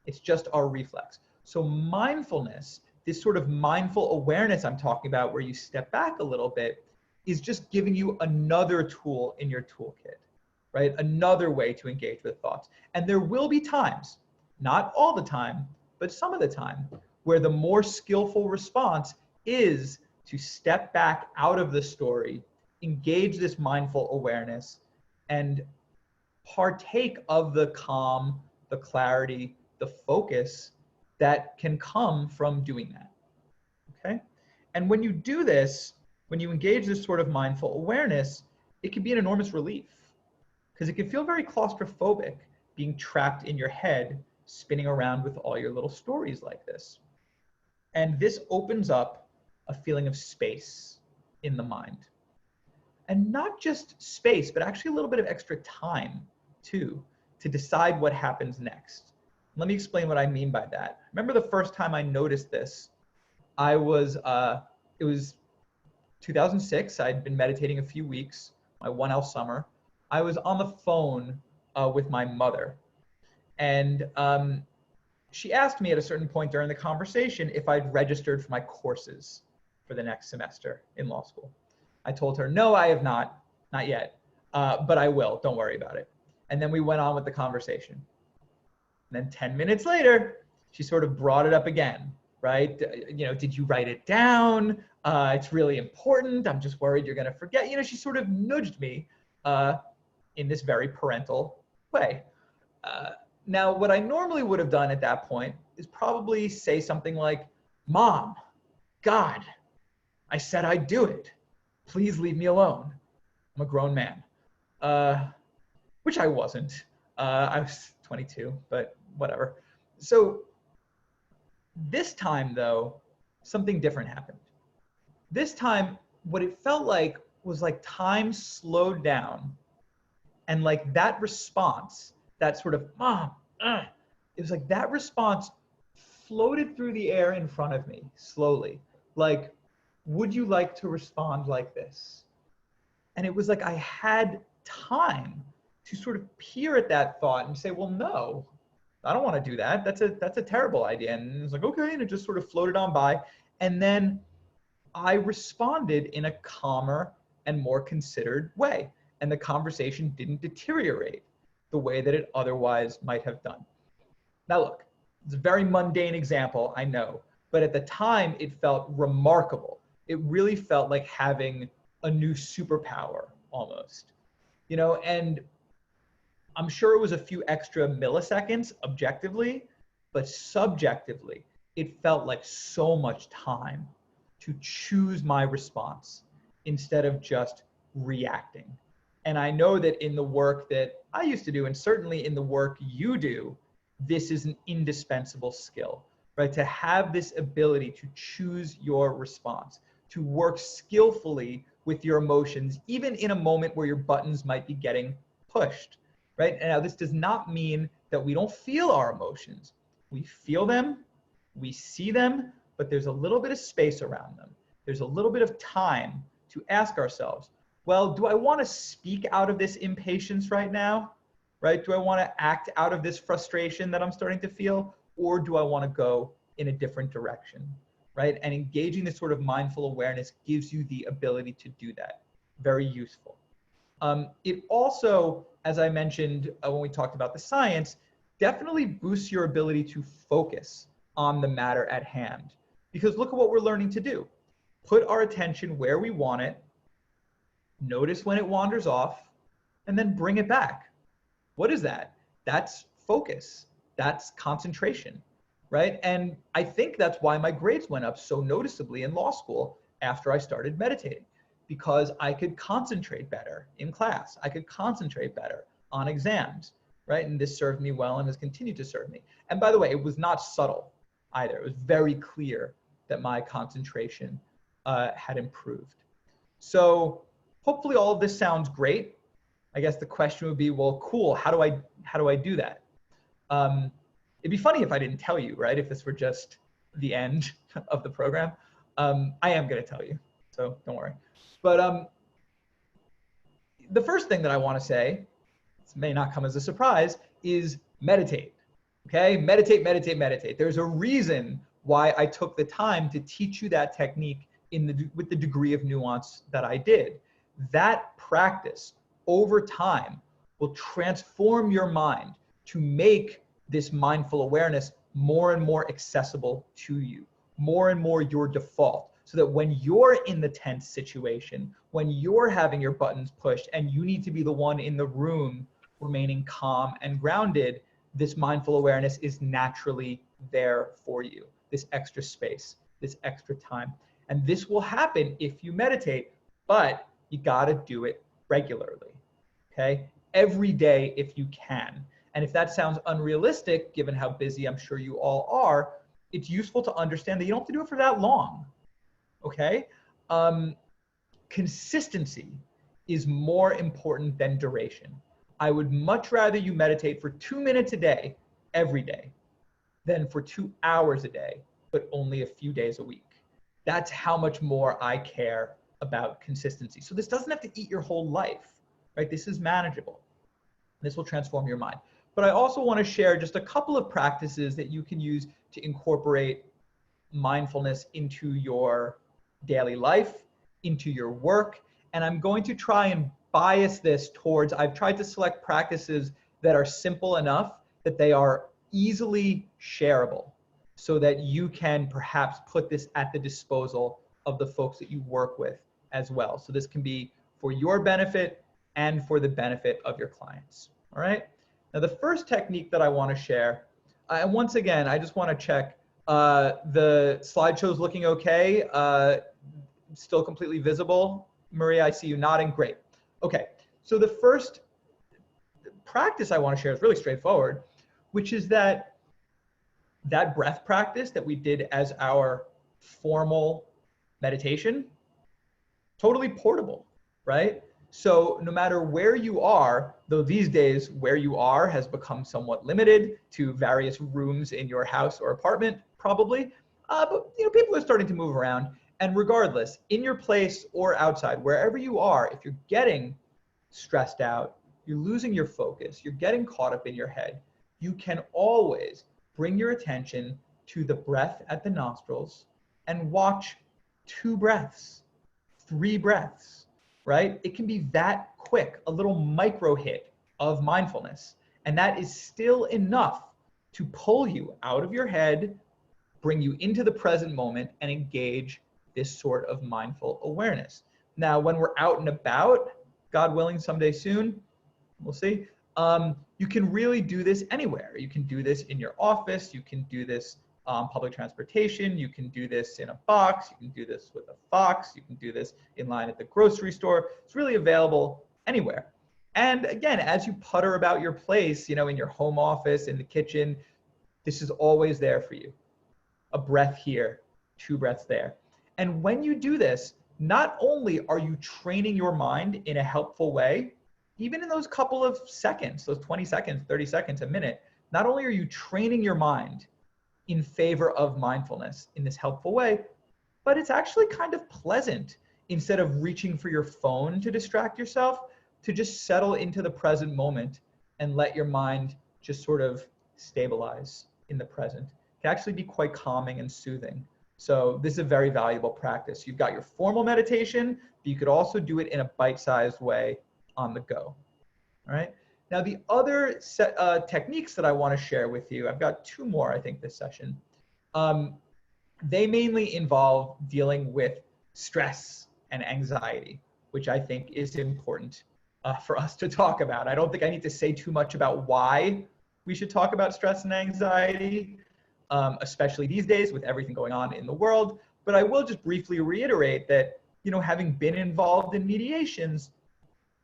it's just our reflex. So mindfulness, this sort of mindful awareness I'm talking about where you step back a little bit, is just giving you another tool in your toolkit, right? Another way to engage with thoughts. And there will be times, not all the time, but some of the time, where the more skillful response is to step back out of the story, engage this mindful awareness, and partake of the calm, the clarity, the focus that can come from doing that, okay? And when you do this, when you engage this sort of mindful awareness, it can be an enormous relief because it can feel very claustrophobic being trapped in your head, spinning around with all your little stories like this. And this opens up a feeling of space in the mind. and not just space, but actually a little bit of extra time too, to decide what happens next. Let me explain what I mean by that. Remember the first time I noticed this, it was 2006. I'd been meditating a few weeks, my 1L summer. I was on the phone with my mother, and she asked me at a certain point during the conversation if I'd registered for my courses for the next semester in law school. I told her, no, I have not yet, but I will, don't worry about it. And then we went on with the conversation. And then 10 minutes later, she sort of brought it up again, right? Did you write it down? It's really important. I'm just worried you're gonna forget. She sort of nudged me in this very parental way. Now, what I normally would have done at that point is probably say something like, Mom, God, I said I'd do it. Please leave me alone. I'm a grown man, which I wasn't. I was 22, but whatever. So this time, though, something different happened. This time, what it felt like was like time slowed down, and like that response, that sort of, Mom, it was like that response floated through the air in front of me slowly. Like, would you like to respond like this? And it was like I had time to sort of peer at that thought and say, well, no, I don't want to do that. That's a terrible idea. And it was like, okay, and it just sort of floated on by. And then I responded in a calmer and more considered way. And the conversation didn't deteriorate the way that it otherwise might have done. Now look, it's a very mundane example, I know, but at the time it felt remarkable. It really felt like having a new superpower almost, and I'm sure it was a few extra milliseconds objectively, but subjectively, it felt like so much time to choose my response instead of just reacting. And I know that in the work that I used to do, and certainly in the work you do, this is an indispensable skill, right? To have this ability to choose your response, to work skillfully with your emotions, even in a moment where your buttons might be getting pushed, right? And now this does not mean that we don't feel our emotions. We feel them, we see them, but there's a little bit of space around them. There's a little bit of time to ask ourselves, well, do I want to speak out of this impatience right now, right? Do I want to act out of this frustration that I'm starting to feel, or do I want to go in a different direction, right? And engaging this sort of mindful awareness gives you the ability to do that. Very useful. It also, as I mentioned when we talked about the science, definitely boosts your ability to focus on the matter at hand. Because look at what we're learning to do. Put our attention where we want it, notice when it wanders off, and then bring it back. What is that? That's focus. That's concentration, right? And I think that's why my grades went up so noticeably in law school after I started meditating, because I could concentrate better in class. I could concentrate better on exams, right? And this served me well and has continued to serve me. And by the way, it was not subtle either. It was very clear that my concentration had improved. So hopefully all of this sounds great. I guess the question would be, well, cool, how do I do that? It'd be funny if I didn't tell you, right? If this were just the end of the program. I am gonna tell you, so don't worry. But the first thing that I wanna say, this may not come as a surprise, is meditate, okay? Meditate, meditate, meditate. There's a reason why I took the time to teach you that technique with the degree of nuance that I did. That practice over time will transform your mind to make this mindful awareness more and more accessible to you, more and more your default, so that when you're in the tense situation, when you're having your buttons pushed and you need to be the one in the room remaining calm and grounded, this mindful awareness is naturally there for you, this extra space, this extra time. And this will happen if you meditate, but you gotta do it regularly, okay? Every day if you can. And if that sounds unrealistic, given how busy I'm sure you all are, it's useful to understand that you don't have to do it for that long, okay? Consistency is more important than duration. I would much rather you meditate for 2 minutes a day, every day, than for 2 hours a day, but only a few days a week. That's how much more I care about consistency. So this doesn't have to eat your whole life, right? This is manageable. This will transform your mind. But I also want to share just a couple of practices that you can use to incorporate mindfulness into your daily life, into your work. And I'm going to try and bias this towards, I've tried to select practices that are simple enough that they are easily shareable so that you can perhaps put this at the disposal of the folks that you work with as well. So this can be for your benefit and for the benefit of your clients. All right. Now, the first technique that I want to share, and once again, I just want to check the slideshow's looking okay. Still completely visible. Maria, I see you nodding. Great. Okay. So the first practice I want to share is really straightforward, which is that breath practice that we did as our formal meditation, totally portable, right? So no matter where you are, though these days where you are has become somewhat limited to various rooms in your house or apartment, probably, but people are starting to move around. And regardless, in your place or outside, wherever you are, if you're getting stressed out, you're losing your focus, you're getting caught up in your head, you can always bring your attention to the breath at the nostrils and watch 2 breaths, 3 breaths, right? It can be that quick, a little micro hit of mindfulness. And that is still enough to pull you out of your head, bring you into the present moment, and engage this sort of mindful awareness. Now, when we're out and about, God willing, someday soon, we'll see, you can really do this anywhere. You can do this in your office. You can do this public transportation. You can do this in a box. You can do this with a fox. You can do this in line at the grocery store. It's really available anywhere. And again, as you putter about your place, in your home office, in the kitchen, this is always there for you. A breath here, 2 breaths there. And when you do this, not only are you training your mind in a helpful way, even in those couple of seconds, those 20 seconds, 30 seconds, a minute, not only are you training your mind in favor of mindfulness in this helpful way, but it's actually kind of pleasant, instead of reaching for your phone to distract yourself, to just settle into the present moment and let your mind just sort of stabilize in the present. It can actually be quite calming and soothing. So this is a very valuable practice. You've got your formal meditation, but you could also do it in a bite-sized way on the go. All right. Now, the other techniques that I want to share with you, I've got 2 more, I think, this session. They mainly involve dealing with stress and anxiety, which I think is important for us to talk about. I don't think I need to say too much about why we should talk about stress and anxiety, especially these days with everything going on in the world. But I will just briefly reiterate that, having been involved in mediations,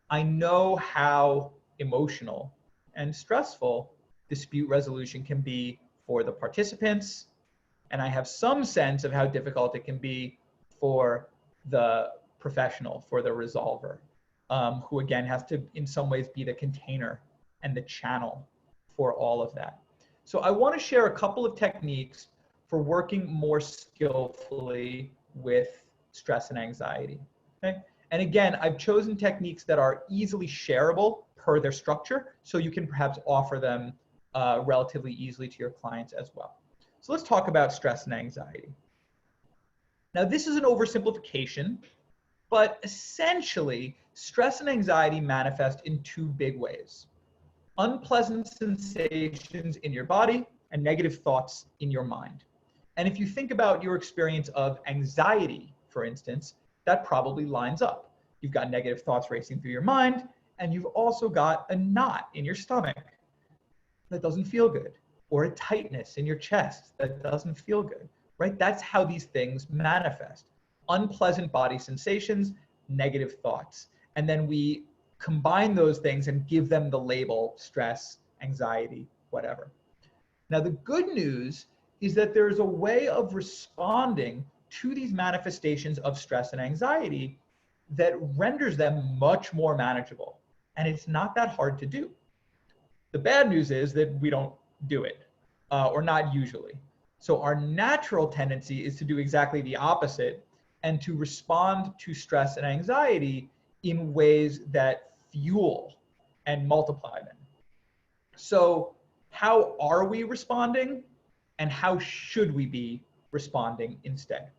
I know how emotional and stressful dispute resolution can be for the participants, and I have some sense of how difficult it can be for the professional, for the resolver, who again has to in some ways be the container and the channel for all of that. So I want to share a couple of techniques for working more skillfully with stress and anxiety. Okay? And again, I've chosen techniques that are easily shareable per their structure, so you can perhaps offer them relatively easily to your clients as well. So let's talk about stress and anxiety. Now, this is an oversimplification, but essentially, stress and anxiety manifest in 2 big ways: unpleasant sensations in your body and negative thoughts in your mind. And if you think about your experience of anxiety, for instance, that probably lines up. You've got negative thoughts racing through your mind, and you've also got a knot in your stomach that doesn't feel good, or a tightness in your chest that doesn't feel good, right? That's how these things manifest. Unpleasant body sensations, negative thoughts. And then we combine those things and give them the label stress, anxiety, whatever. Now, the good news is that there's a way of responding to these manifestations of stress and anxiety that renders them much more manageable. And it's not that hard to do. The bad news is that we don't do it, or not usually. So our natural tendency is to do exactly the opposite and to respond to stress and anxiety in ways that fuel and multiply them. So how are we responding, and how should we be responding instead?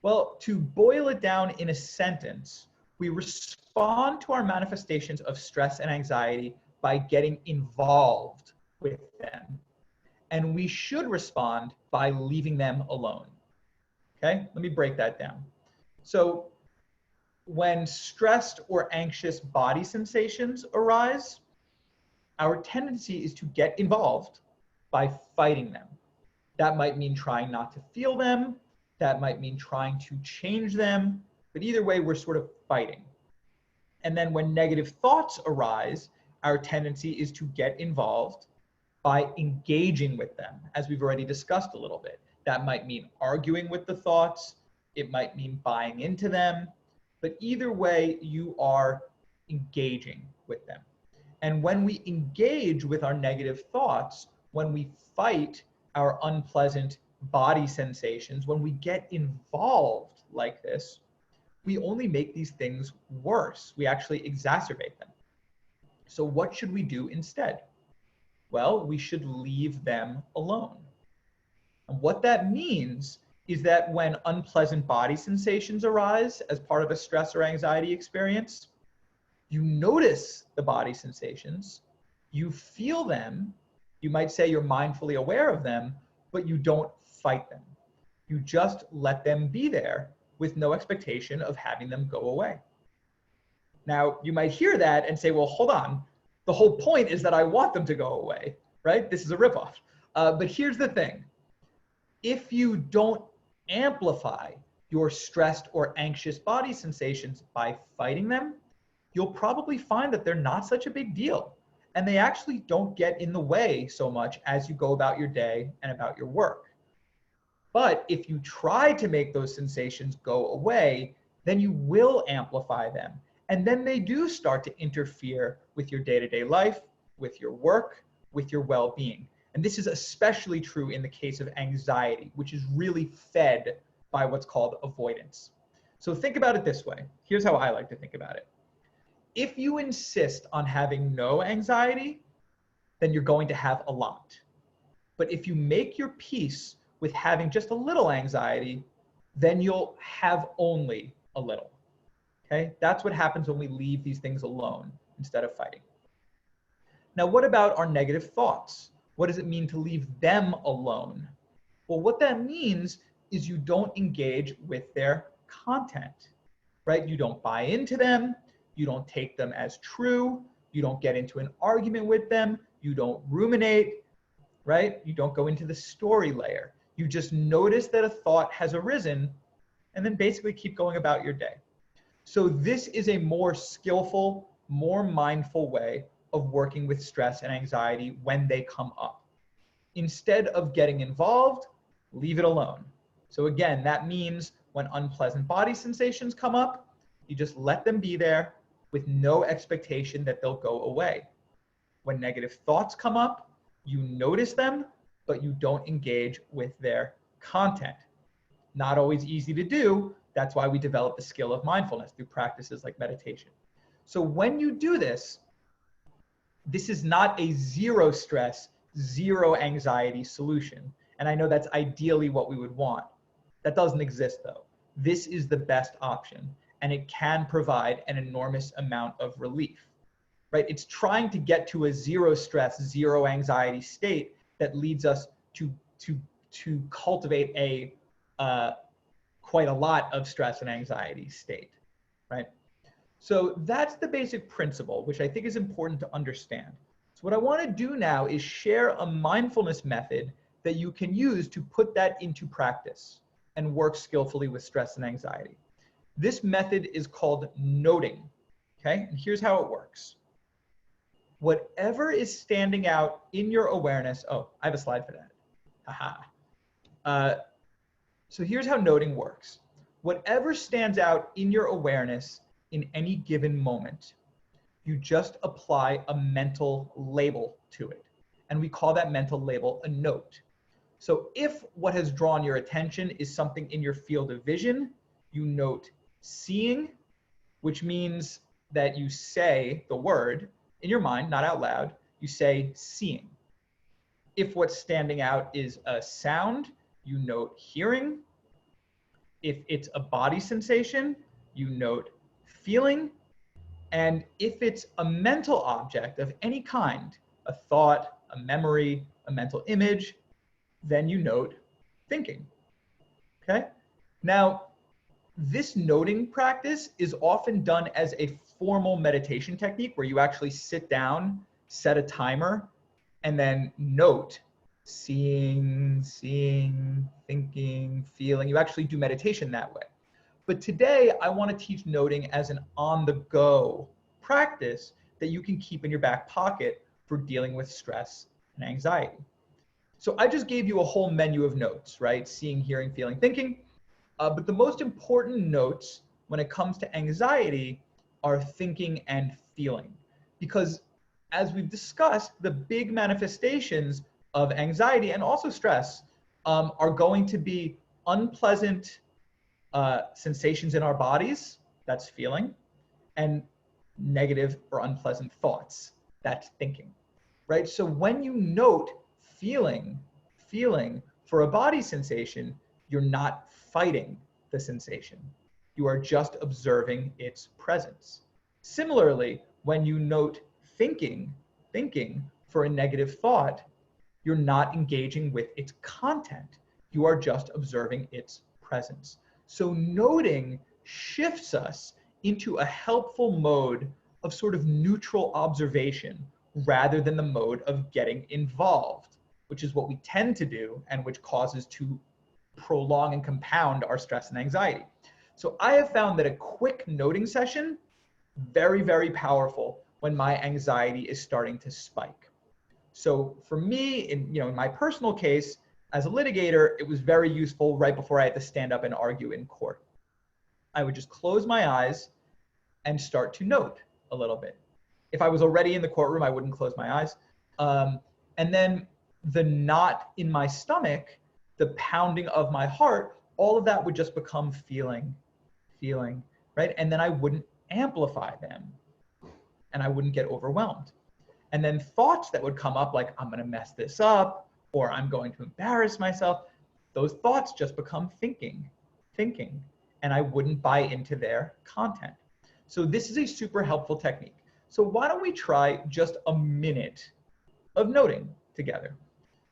Well, to boil it down in a sentence, we respond to our manifestations of stress and anxiety by getting involved with them. And we should respond by leaving them alone. Okay, let me break that down. So when stressed or anxious body sensations arise, our tendency is to get involved by fighting them. That might mean trying not to feel them. That might mean trying to change them. But either way, we're sort of fighting. And then when negative thoughts arise, our tendency is to get involved by engaging with them, as we've already discussed a little bit. That might mean arguing with the thoughts. It might mean buying into them. But either way, you are engaging with them. And when we engage with our negative thoughts, when we fight our unpleasant body sensations, when we get involved like this, we only make these things worse. We actually exacerbate them. So what should we do instead? Well, we should leave them alone. And what that means is that when unpleasant body sensations arise as part of a stress or anxiety experience, you notice the body sensations, you feel them, you might say you're mindfully aware of them, but you don't fight them. You just let them be there with no expectation of having them go away. Now, you might hear that and say, well, hold on. The whole point is that I want them to go away, right? This is a ripoff. But here's the thing. If you don't amplify your stressed or anxious body sensations by fighting them, you'll probably find that they're not such a big deal. And they actually don't get in the way so much as you go about your day and about your work. But if you try to make those sensations go away, then you will amplify them. And then they do start to interfere with your day-to-day life, with your work, with your well-being. And this is especially true in the case of anxiety, which is really fed by what's called avoidance. So think about it this way. Here's how I like to think about it. If you insist on having no anxiety, then you're going to have a lot. But if you make your peace with having just a little anxiety, then you'll have only a little. Okay? That's what happens when we leave these things alone instead of fighting. Now, what about our negative thoughts? What does it mean to leave them alone? Well, what that means is you don't engage with their content, right? You don't buy into them. You don't take them as true. You don't get into an argument with them. You don't ruminate, right? You don't go into the story layer. You just notice that a thought has arisen and then basically keep going about your day. So this is a more skillful, more mindful way of working with stress and anxiety when they come up. Instead of getting involved, leave it alone. So again, that means when unpleasant body sensations come up, you just let them be there with no expectation that they'll go away. When negative thoughts come up, you notice them, but you don't engage with their content. Not always easy to do. That's why we develop the skill of mindfulness through practices like meditation. So when you do this, this is not a zero stress, zero anxiety solution. And I know that's ideally what we would want. That doesn't exist though. This is the best option, and it can provide an enormous amount of relief, right? It's trying to get to a zero stress, zero anxiety state that leads us to cultivate a quite a lot of stress and anxiety state, right? So that's the basic principle, which I think is important to understand. So what I want to do now is share a mindfulness method that you can use to put that into practice and work skillfully with stress and anxiety. This method is called noting, okay? And here's how it works. Whatever is standing out in your awareness, oh, I have a slide for that. Haha. So here's how noting works. Whatever stands out in your awareness in any given moment, you just apply a mental label to it. And we call that mental label a note. So if what has drawn your attention is something in your field of vision, you note seeing, which means that you say the word in your mind, not out loud, you say seeing. If what's standing out is a sound, you note hearing. If it's a body sensation, you note feeling. And if it's a mental object of any kind, a thought, a memory, a mental image, then you note thinking. Okay? Now, this noting practice is often done as a formal meditation technique where you actually sit down, set a timer, and then note seeing, thinking, feeling. You actually do meditation that way. But today I want to teach noting as an on-the-go practice that you can keep in your back pocket for dealing with stress and anxiety. So I just gave you a whole menu of notes, right? Seeing, hearing, feeling, thinking. But the most important notes when it comes to anxiety are thinking and feeling. Because as we've discussed, the big manifestations of anxiety and also stress are going to be unpleasant sensations in our bodies, that's feeling, and negative or unpleasant thoughts, that's thinking, right? So when you note feeling for a body sensation, you're not fighting the sensation. You are just observing its presence. Similarly, when you note thinking for a negative thought, you're not engaging with its content. You are just observing its presence. So noting shifts us into a helpful mode of sort of neutral observation rather than the mode of getting involved, which is what we tend to do and which causes to prolong and compound our stress and anxiety. So I have found that a quick noting session, very, very powerful when my anxiety is starting to spike. So for me, in my personal case, as a litigator, it was very useful right before I had to stand up and argue in court. I would just close my eyes and start to note a little bit. If I was already in the courtroom, I wouldn't close my eyes. And then the knot in my stomach, the pounding of my heart, all of that would just become feeling, right? And then I wouldn't amplify them and I wouldn't get overwhelmed. And then thoughts that would come up like, I'm gonna mess this up, or I'm going to embarrass myself, those thoughts just become thinking, and I wouldn't buy into their content. So this is a super helpful technique. So why don't we try just a minute of noting together?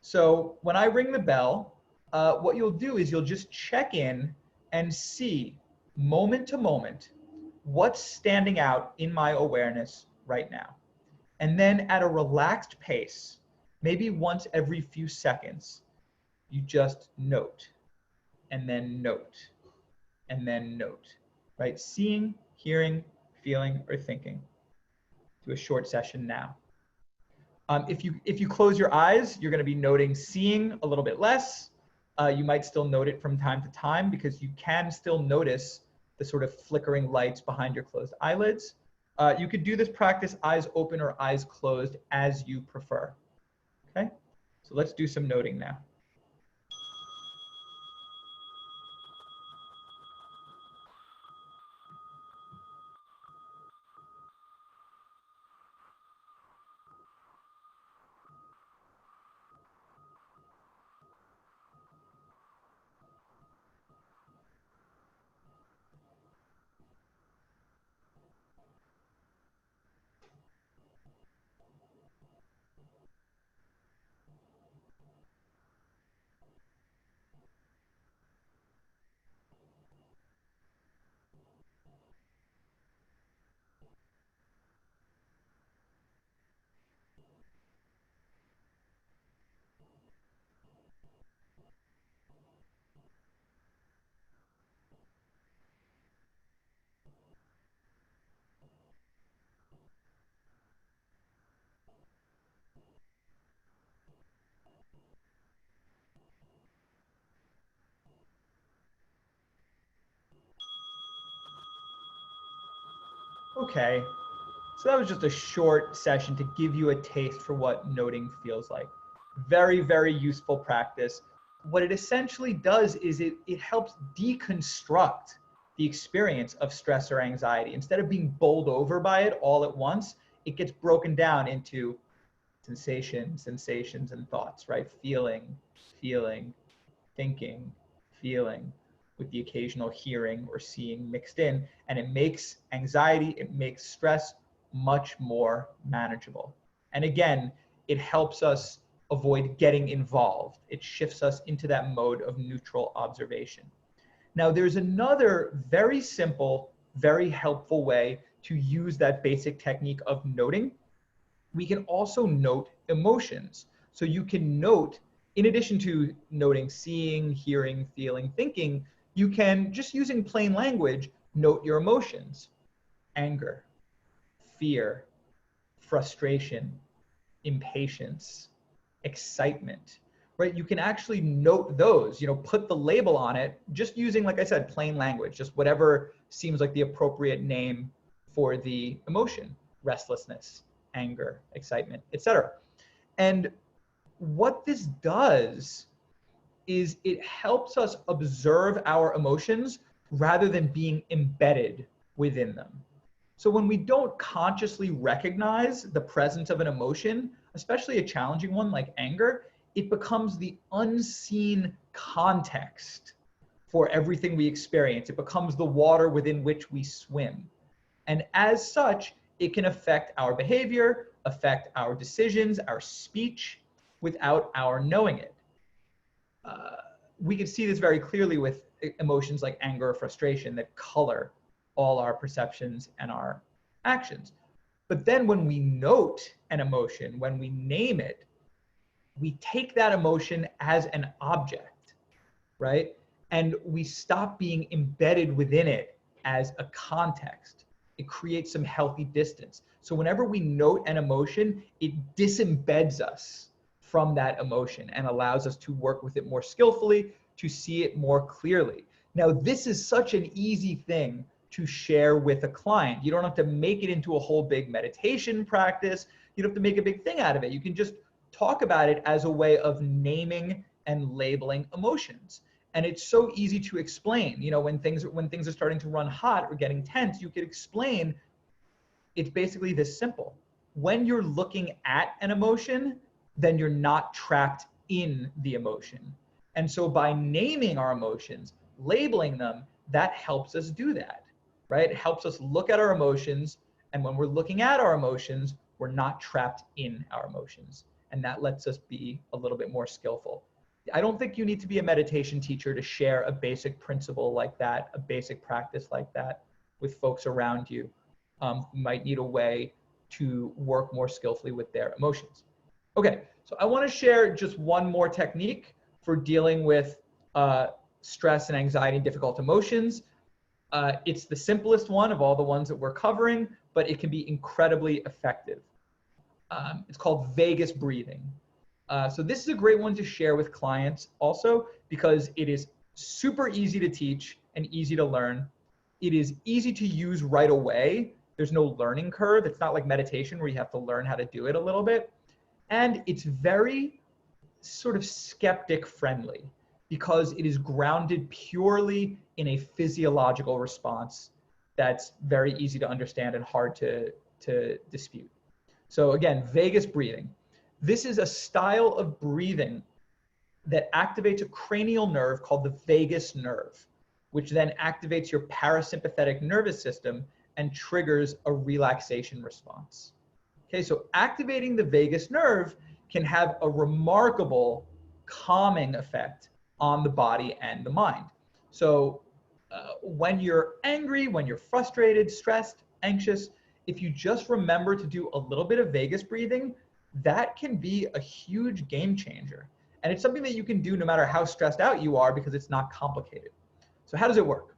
So when I ring the bell, what you'll do is you'll just check in and see moment to moment what's standing out in my awareness right now. And then at a relaxed pace, maybe once every few seconds, you just note, and then note, and then note, right? Seeing, hearing, feeling, or thinking. Do a short session now. If you close your eyes, you're going to be noting seeing a little bit less. You might still note it from time to time because you can still notice the sort of flickering lights behind your closed eyelids. You could do this practice eyes open or eyes closed as you prefer. Okay, so let's do some noting now. Okay. So that was just a short session to give you a taste for what noting feels like. Very, very useful practice. What it essentially does is it helps deconstruct the experience of stress or anxiety. Instead of being bowled over by it all at once, it gets broken down into sensations, and thoughts, right? Feeling, thinking, feeling, with the occasional hearing or seeing mixed in. And it makes anxiety, it makes stress much more manageable. And again, it helps us avoid getting involved. It shifts us into that mode of neutral observation. Now, there's another very simple, very helpful way to use that basic technique of noting. We can also note emotions. So you can note, in addition to noting seeing, hearing, feeling, thinking, you can, just using plain language, note your emotions: anger, fear, frustration, impatience, excitement, right? You can actually note those, put the label on it, just using, like I said, plain language, just whatever seems like the appropriate name for the emotion: restlessness, anger, excitement, etc. And what this does is it helps us observe our emotions rather than being embedded within them. So when we don't consciously recognize the presence of an emotion, especially a challenging one like anger, it becomes the unseen context for everything we experience. It becomes the water within which we swim. And as such, it can affect our behavior, affect our decisions, our speech, without our knowing it. We can see this very clearly with emotions like anger or frustration that color all our perceptions and our actions. But then when we note an emotion, when we name it, we take that emotion as an object, right? And we stop being embedded within it as a context. It creates some healthy distance. So whenever we note an emotion, it disembeds us from that emotion and allows us to work with it more skillfully, to see it more clearly. Now, this is such an easy thing to share with a client. You don't have to make it into a whole big meditation practice. You don't have to make a big thing out of it. You can just talk about it as a way of naming and labeling emotions. And it's so easy to explain. When things are starting to run hot or getting tense, you could explain. It's basically this simple. When you're looking at an emotion, then you're not trapped in the emotion. And so by naming our emotions, labeling them, that helps us do that, right? It helps us look at our emotions. And when we're looking at our emotions, we're not trapped in our emotions. And that lets us be a little bit more skillful. I don't think you need to be a meditation teacher to share a basic principle like that, a basic practice like that with folks around you who might need a way to work more skillfully with their emotions. Okay, so I want to share just one more technique for dealing with stress and anxiety and difficult emotions. It's the simplest one of all the ones that we're covering, but it can be incredibly effective. It's called vagus breathing. So this is a great one to share with clients also because it is super easy to teach and easy to learn. It is easy to use right away. There's no learning curve. It's not like meditation where you have to learn how to do it a little bit. And it's very sort of skeptic friendly because it is grounded purely in a physiological response that's very easy to understand and hard to dispute. So again, vagus breathing. This is a style of breathing that activates a cranial nerve called the vagus nerve, which then activates your parasympathetic nervous system and triggers a relaxation response. Okay, so activating the vagus nerve can have a remarkable calming effect on the body and the mind. So when you're angry, when you're frustrated, stressed, anxious, if you just remember to do a little bit of vagus breathing, that can be a huge game changer. And it's something that you can do no matter how stressed out you are because it's not complicated. So how does it work?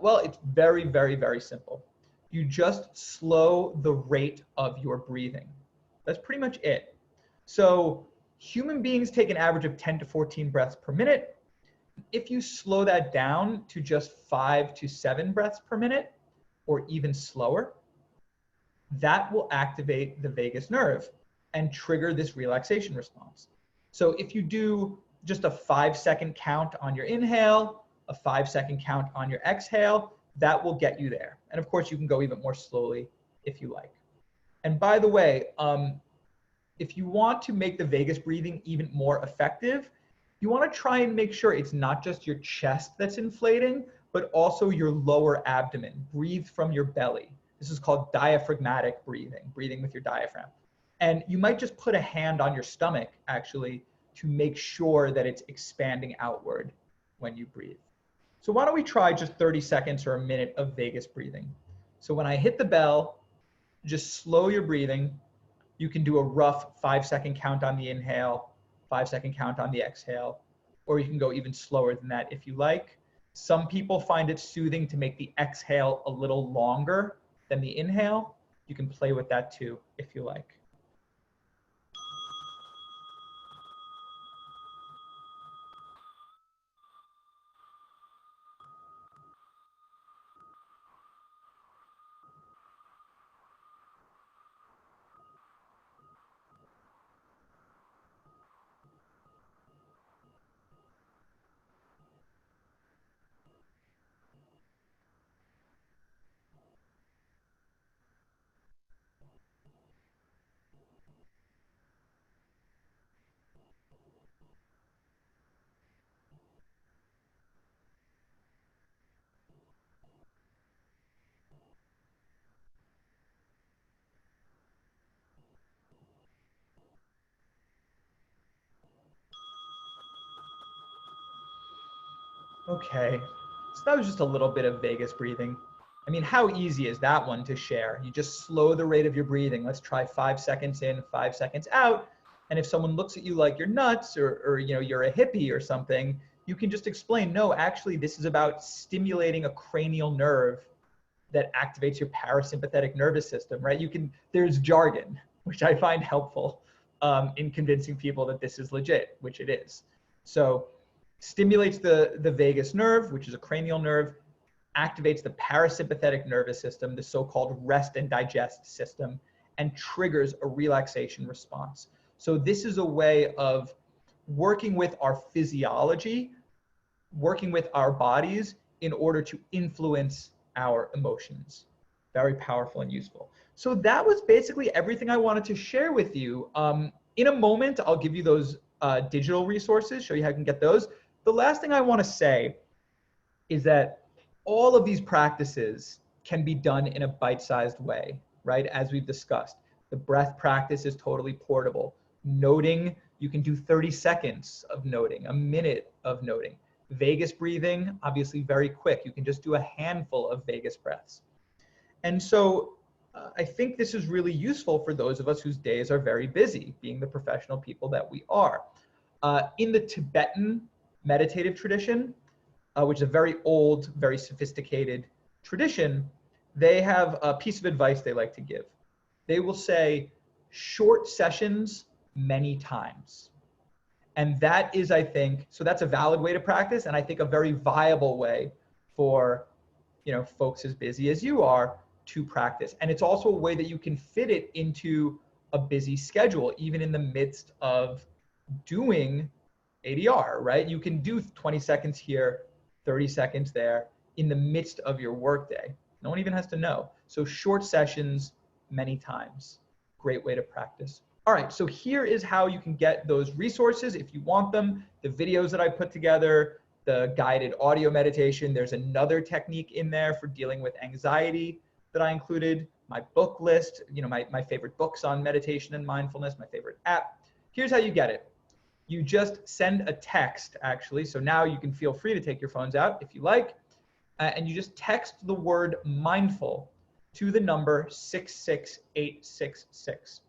Well, it's very, very, very simple. You just slow the rate of your breathing. That's pretty much it. So human beings take an average of 10 to 14 breaths per minute. If you slow that down to just 5 to 7 breaths per minute, or even slower, that will activate the vagus nerve and trigger this relaxation response. So if you do just a 5-second count on your inhale, a 5-second count on your exhale, that will get you there. And of course, you can go even more slowly if you like. And by the way, if you want to make the vagus breathing even more effective, you want to try and make sure it's not just your chest that's inflating, but also your lower abdomen. Breathe from your belly. This is called diaphragmatic breathing, breathing with your diaphragm. And you might just put a hand on your stomach, actually, to make sure that it's expanding outward when you breathe. So why don't we try just 30 seconds or a minute of vagus breathing. So when I hit the bell, just slow your breathing. You can do a rough 5-second count on the inhale, 5-second count on the exhale, or you can go even slower than that if you like. Some people find it soothing to make the exhale a little longer than the inhale. You can play with that too if you like. Okay, so that was just a little bit of vagus breathing. I mean, how easy is that one to share? You just slow the rate of your breathing. Let's try 5 seconds in, 5 seconds out. And if someone looks at you like you're nuts or you're a hippie or something, you can just explain, no, actually, this is about stimulating a cranial nerve that activates your parasympathetic nervous system, right? There's jargon, which I find helpful in convincing people that this is legit, which it is. So stimulates the vagus nerve, which is a cranial nerve, activates the parasympathetic nervous system, the so-called rest and digest system, and triggers a relaxation response. So this is a way of working with our physiology, working with our bodies in order to influence our emotions. Very powerful and useful. So that was basically everything I wanted to share with you. In a moment, I'll give you those digital resources, show you how you can get those. The last thing I want to say is that all of these practices can be done in a bite-sized way, right? As we've discussed, the breath practice is totally portable. Noting, you can do 30 seconds of noting, a minute of noting. Vagus breathing, obviously very quick. You can just do a handful of vagus breaths. And so I think this is really useful for those of us whose days are very busy, being the professional people that we are. In the Tibetan meditative tradition, which is a very old, very sophisticated tradition, they have a piece of advice they like to give. They will say, short sessions many times. And that is, I think, so that's a valid way to practice, and I think a very viable way for folks as busy as you are to practice. And it's also a way that you can fit it into a busy schedule, even in the midst of doing ADR, right? You can do 20 seconds here, 30 seconds there in the midst of your workday. No one even has to know. So short sessions many times. Great way to practice. All right, so here is how you can get those resources if you want them. The videos that I put together, the guided audio meditation. There's another technique in there for dealing with anxiety that I included. My book list, my favorite books on meditation and mindfulness, my favorite app. Here's how you get it. You just send a text, actually. So now you can feel free to take your phones out if you like. And you just text the word mindful to the number 66866.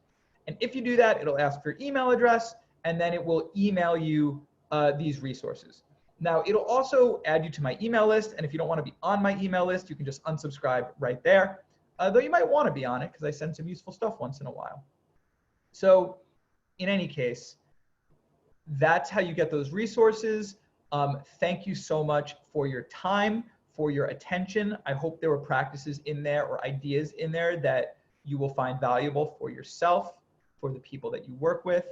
And if you do that, it'll ask for your email address, and then it will email you these resources. Now, it'll also add you to my email list. And if you don't want to be on my email list, you can just unsubscribe right there. Though you might want to be on it because I send some useful stuff once in a while. So in any case, that's how you get those resources. Thank you so much for your time, for your attention. I hope there were practices in there or ideas in there that you will find valuable for yourself, for the people that you work with.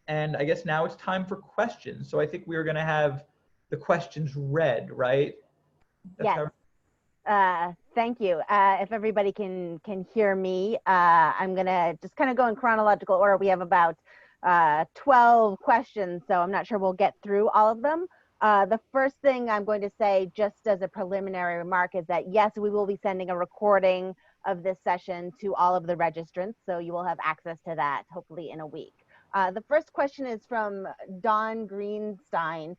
And I guess now it's time for questions. So I think we're going to have the questions read, right? Yes. Thank you. If everybody can hear me, I'm going to just kind of go in chronological order. We have about 12 questions, so I'm not sure we'll get through all of them. The first thing I'm going to say, just as a preliminary remark, is that yes, we will be sending a recording of this session to all of the registrants, so you will have access to that hopefully in a week. The first question is from Don Greenstein,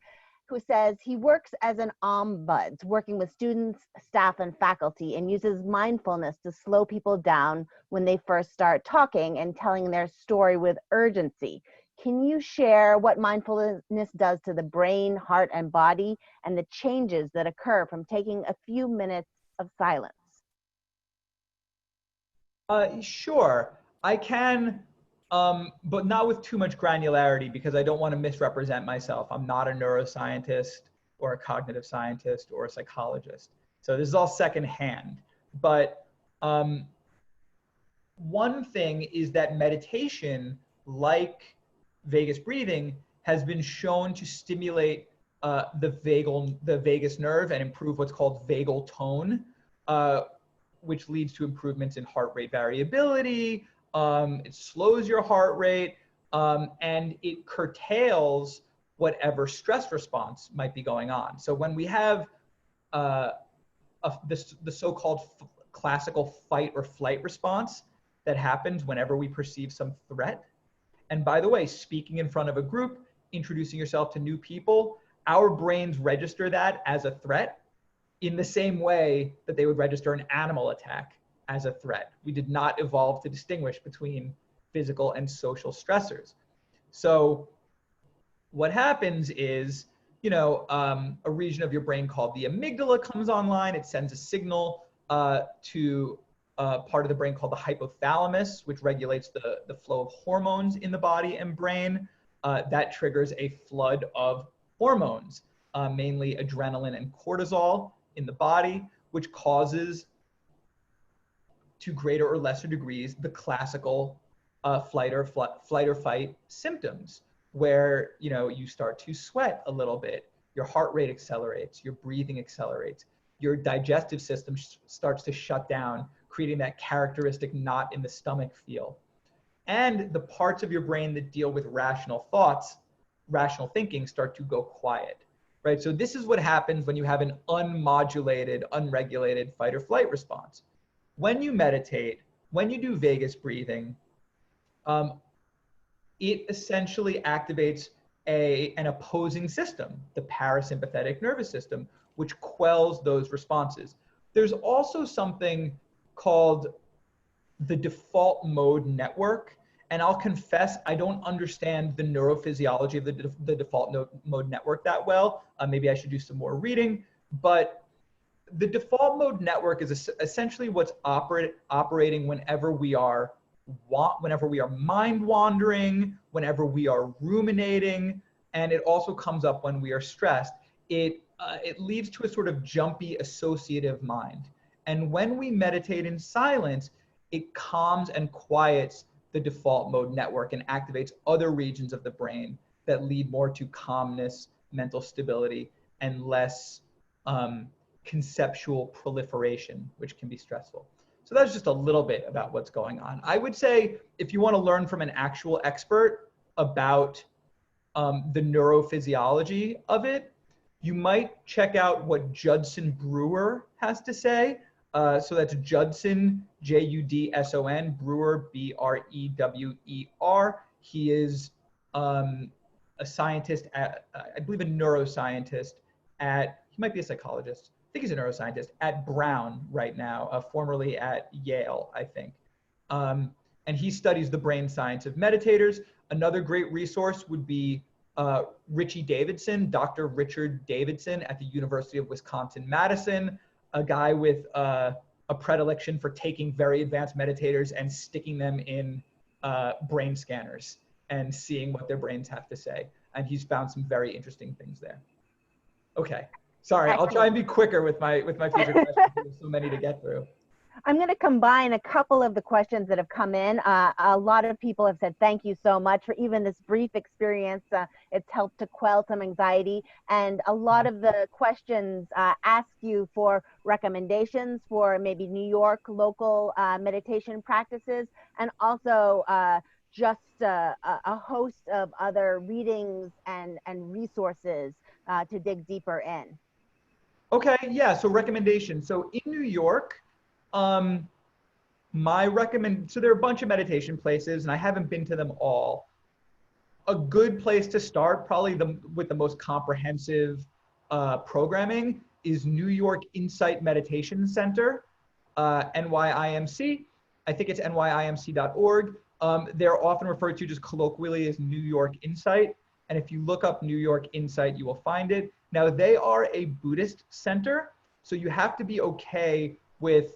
who says he works as an ombuds, working with students, staff, and faculty, and uses mindfulness to slow people down when they first start talking and telling their story with urgency. Can you share what mindfulness does to the brain, heart, and body, and the changes that occur from taking a few minutes of silence? Sure, I can, but not with too much granularity because I don't want to misrepresent myself. I'm not a neuroscientist or a cognitive scientist or a psychologist. So this is all secondhand. But one thing is that meditation, like vagus breathing, has been shown to stimulate the vagus nerve and improve what's called vagal tone, which leads to improvements in heart rate variability. It slows your heart rate, and it curtails whatever stress response might be going on. So when we have the so-called classical fight or flight response that happens whenever we perceive some threat, and by the way, speaking in front of a group, introducing yourself to new people, our brains register that as a threat in the same way that they would register an animal attack as a threat. We did not evolve to distinguish between physical and social stressors. So what happens is, a region of your brain called the amygdala comes online. It sends a signal to part of the brain called the hypothalamus, which regulates the flow of hormones in the body and brain. That triggers a flood of hormones, mainly adrenaline and cortisol in the body, which causes, to greater or lesser degrees, the classical flight or fight symptoms, where you start to sweat a little bit, your heart rate accelerates, your breathing accelerates, your digestive system starts to shut down, creating that characteristic knot in the stomach feel. And the parts of your brain that deal with rational thoughts, rational thinking, start to go quiet. Right? So this is what happens when you have an unmodulated, unregulated fight or flight response. When you meditate, when you do vagus breathing, it essentially activates an opposing system, the parasympathetic nervous system, which quells those responses. There's also something called the default mode network. And I'll confess, I don't understand the neurophysiology of the default mode network that well. Maybe I should do some more reading, but the default mode network is essentially what's operating whenever we are mind wandering, whenever we are ruminating, and it also comes up when we are stressed. It leads to a sort of jumpy associative mind. And when we meditate in silence, it calms and quiets the default mode network and activates other regions of the brain that lead more to calmness, mental stability, and less conceptual proliferation, which can be stressful. So that's just a little bit about what's going on. I would say if you want to learn from an actual expert about the neurophysiology of it, you might check out what Judson Brewer has to say. So that's Judson, Judson, Brewer, Brewer. He is a scientist at, I believe a neuroscientist at, he might be a psychologist. I think he's a neuroscientist at Brown right now, formerly at Yale, I think. And he studies the brain science of meditators. Another great resource would be Richie Davidson, Dr. Richard Davidson at the University of Wisconsin-Madison, a guy with a predilection for taking very advanced meditators and sticking them in brain scanners and seeing what their brains have to say. And he's found some very interesting things there. Okay, Sorry, I'll try and be quicker with my future questions. There's so many to get through. I'm going to combine a couple of the questions that have come in. A lot of people have said thank you so much for even this brief experience. It's helped to quell some anxiety. And a lot of the questions ask you for recommendations for maybe New York local meditation practices, and also just a host of other readings and resources to dig deeper in. Okay, yeah, so recommendations. So in New York, so there are a bunch of meditation places, and I haven't been to them all. A good place to start, probably with the most comprehensive programming, is New York Insight Meditation Center, NYIMC. I think it's nyimc.org. They're often referred to just colloquially as New York Insight. And if you look up New York Insight, you will find it. Now, they are a Buddhist center, so you have to be okay with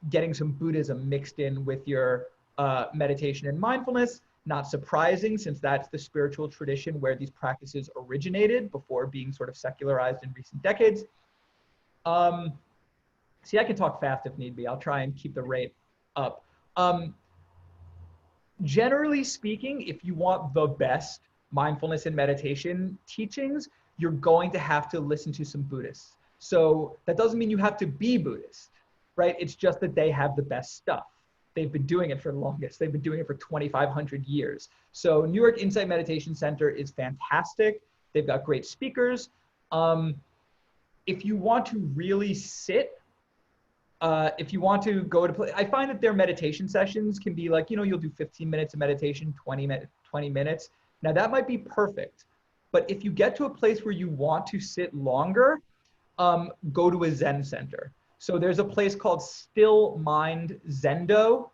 getting some Buddhism mixed in with your meditation and mindfulness. Not surprising, since that's the spiritual tradition where these practices originated before being sort of secularized in recent decades. See, I can talk fast if need be. I'll try and keep the rate up. Generally speaking, if you want the best mindfulness and meditation teachings, you're going to have to listen to some Buddhists. So that doesn't mean you have to be Buddhist, right? It's just that they have the best stuff. They've been doing it for the longest. They've been doing it for 2,500 years. So New York Insight Meditation Center is fantastic. They've got great speakers. If you want to really sit, if you want to go to play, I find that their meditation sessions can be like, you'll do 15 minutes of meditation, 20 minutes. Now that might be perfect. But if you get to a place where you want to sit longer, go to a Zen center. So there's a place called Still Mind Zendo,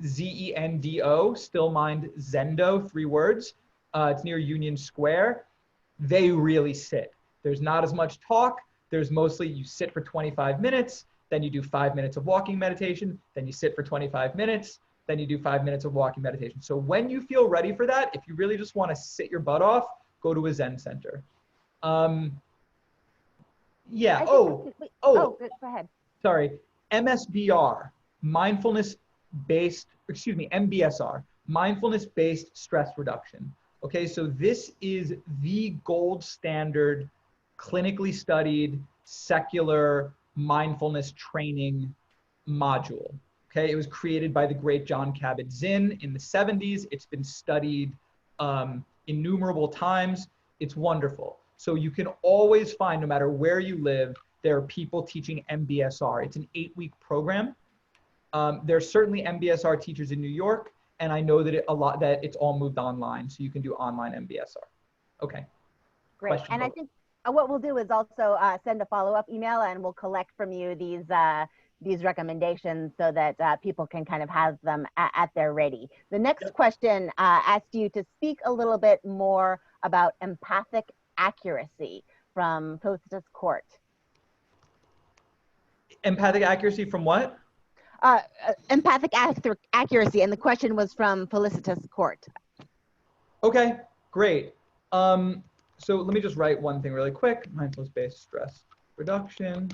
Z-E-N-D-O, Still Mind Zendo, 3 words. It's near Union Square. They really sit. There's not as much talk. There's mostly you sit for 25 minutes, then you do 5 minutes of walking meditation, then you sit for 25 minutes, then you do 5 minutes of walking meditation. So when you feel ready for that, if you really just want to sit your butt off, go to a Zen center. Yeah. Go ahead. Sorry. MSBR, MBSR, mindfulness-based stress reduction. Okay, so this is the gold standard, clinically studied, secular mindfulness training module. Okay, it was created by the great Jon Kabat-Zinn in the 70s. It's been studied innumerable times. It's wonderful. So you can always find, no matter where you live, there are people teaching MBSR. It's an 8-week program. There are certainly MBSR teachers in New York, and I know that it's all moved online, so you can do online MBSR. Okay. Great. Question And I think what we'll do is also send a follow-up email, and we'll collect from you these recommendations so that people can kind of have them at their ready. The next question asks you to speak a little bit more about empathic accuracy from Felicitas Court. Empathic accuracy from what? Empathic accuracy, and the question was from Felicitas Court. Okay, great. So let me just write one thing really quick. Mindfulness-based stress reduction,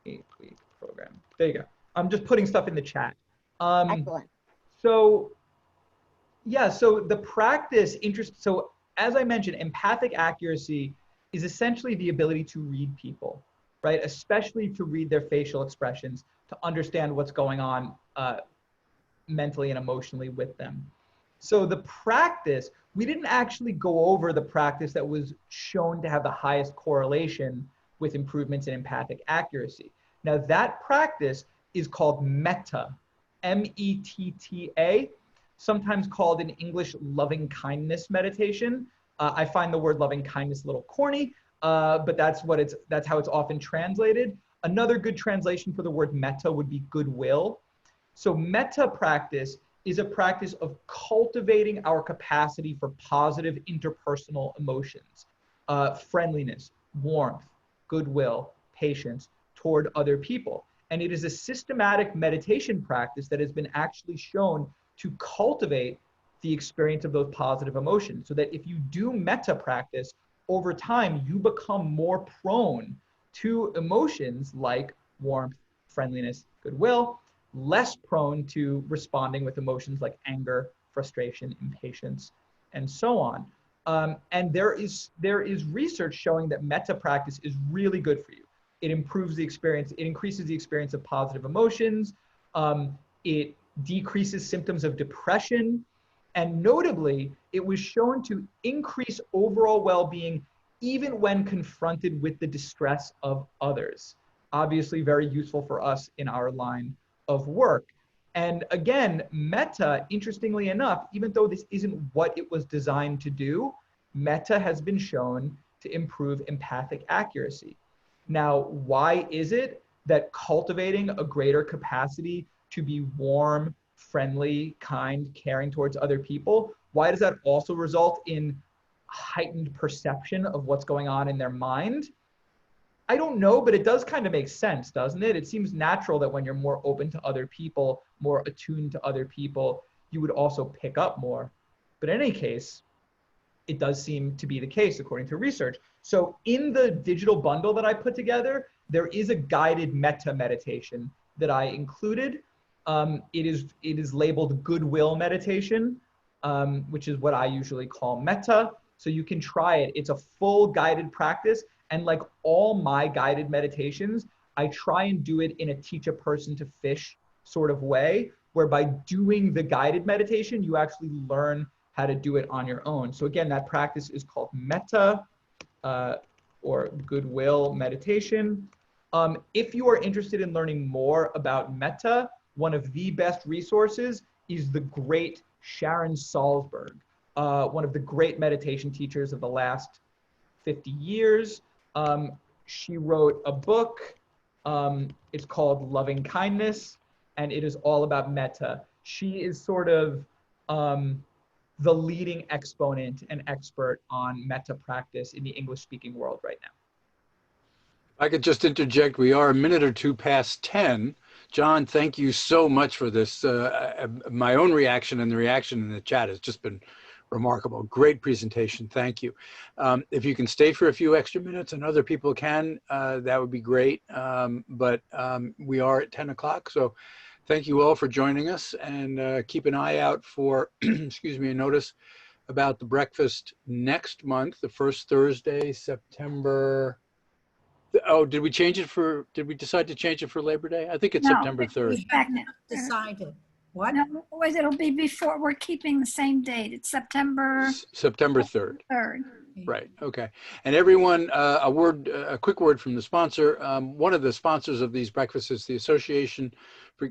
8-week program. There you go. I'm just putting stuff in the chat. Excellent. So yeah, so the practice so as I mentioned, empathic accuracy is essentially the ability to read people, right? Especially to read their facial expressions, to understand what's going on mentally and emotionally with them. So the practice, we didn't actually go over the practice that was shown to have the highest correlation with improvements in empathic accuracy. Now that practice is called metta, M-E-T-T-A, sometimes called in English loving kindness meditation. I find the word loving kindness a little corny, but that's how it's often translated. Another good translation for the word metta would be goodwill. So metta practice is a practice of cultivating our capacity for positive interpersonal emotions, friendliness, warmth, goodwill, patience toward other people. And it is a systematic meditation practice that has been actually shown to cultivate the experience of those positive emotions, so that if you do metta practice over time, you become more prone to emotions like warmth, friendliness, goodwill, less prone to responding with emotions like anger, frustration, impatience, and so on. And there is research showing that metta practice is really good for you. It improves the experience, it increases the experience of positive emotions, it decreases symptoms of depression, and notably, it was shown to increase overall well-being even when confronted with the distress of others. Obviously very useful for us in our line of work. And again, metta, interestingly enough, even though this isn't what it was designed to do, metta has been shown to improve empathic accuracy. Now, why is it that cultivating a greater capacity to be warm, friendly, kind, caring towards other people, why does that also result in heightened perception of what's going on in their mind? I don't know, but it does kind of make sense, doesn't it? It seems natural that when you're more open to other people, more attuned to other people, you would also pick up more. But in any case, it does seem to be the case according to research. So in the digital bundle that I put together, there is a guided metta meditation that I included. It is labeled goodwill meditation, which is what I usually call metta. So you can try it. It's a full guided practice. And like all my guided meditations, I try and do it in a teach a person to fish sort of way, where by doing the guided meditation, you actually learn how to do it on your own. So again, that practice is called metta or goodwill meditation. If you are interested in learning more about metta, one of the best resources is the great Sharon Salzberg, one of the great meditation teachers of the last 50 years. She wrote a book. It's called Loving Kindness, and it is all about metta. She is sort of the leading exponent and expert on metta practice in the English-speaking world right now. I could just interject, we are a minute or two past 10. John, thank you so much for this. My own reaction and the reaction in the chat has just been remarkable. Great presentation. Thank you. If you can stay for a few extra minutes and other people can, that would be great. But we are at 10 o'clock. So thank you all for joining us, and keep an eye out for, excuse me, a notice about the breakfast next month, the first Thursday, September. Oh, did we change it for, did we decide to change it for Labor Day? I think it's September 3rd. We haven't decided. What? No, it'll be before. We're keeping the same date. It's September September 3rd. 3rd. Right. Okay. And everyone, a quick word from the sponsor. One of the sponsors of these breakfasts is the Association for,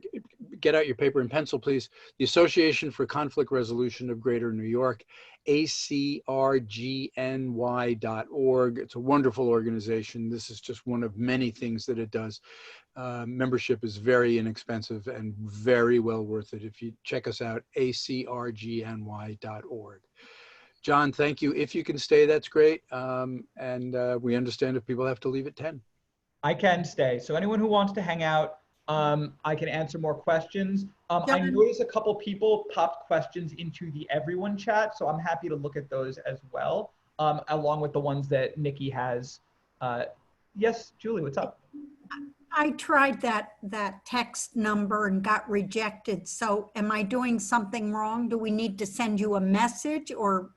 get out your paper and pencil, please. The Association for Conflict Resolution of Greater New York, ACR-GNY.org. It's a wonderful organization. This is just one of many things that it does. Membership is very inexpensive and very well worth it. If you check us out, ACR-GNY.org. John, thank you. If you can stay, that's great. And we understand if people have to leave at 10. I can stay. So anyone who wants to hang out, I can answer more questions. I noticed a couple people popped questions into the everyone chat, so I'm happy to look at those as well, along with the ones that Nikki has. Yes, Julie, what's up? I tried that text number and got rejected. So am I doing something wrong? Do we need to send you a message or?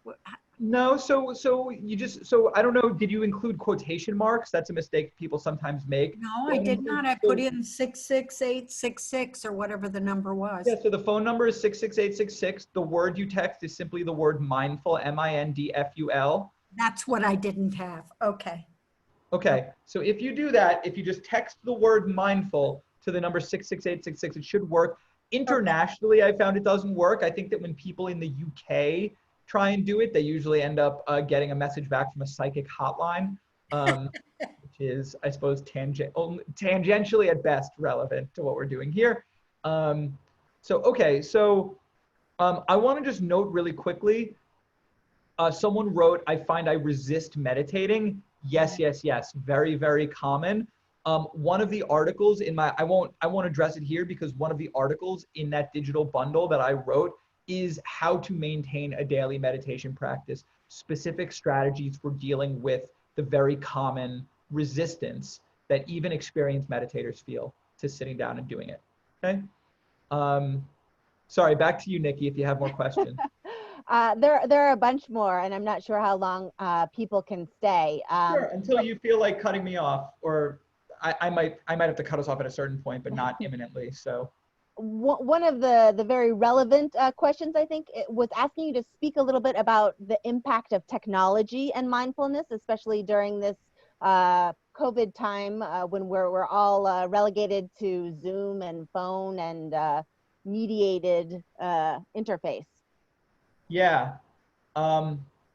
No, so you just, so I don't know, did you include quotation marks? That's a mistake people sometimes make. No, I did not. I put in 66866 or whatever the number was. Yeah, so the phone number is 66866. The word you text is simply the word mindful, M-I-N-D-F-U-L. That's what I didn't have. Okay. Okay, so if you do that, if you just text the word mindful to the number 66866, it should work. Internationally, I found it doesn't work. I think that when people in the UK try and do it, they usually end up getting a message back from a psychic hotline, which is, I suppose, tangentially at best relevant to what we're doing here. Okay, so I want to just note really quickly, someone wrote, I find I resist meditating. Yes, yes, yes. Very, very common. One of the articles in my, I won't address it here because one of the articles in that digital bundle that I wrote is how to maintain a daily meditation practice, specific strategies for dealing with the very common resistance that even experienced meditators feel to sitting down and doing it. Okay. Sorry, back to you, Nikki, if you have more questions. There are a bunch more, and I'm not sure how long people can stay. Sure, until you feel like cutting me off, or I might have to cut us off at a certain point, but not imminently. So one of the very relevant questions, I think, was asking you to speak a little bit about the impact of technology and mindfulness, especially during this COVID time when we're all relegated to Zoom and phone and mediated interface. yeah,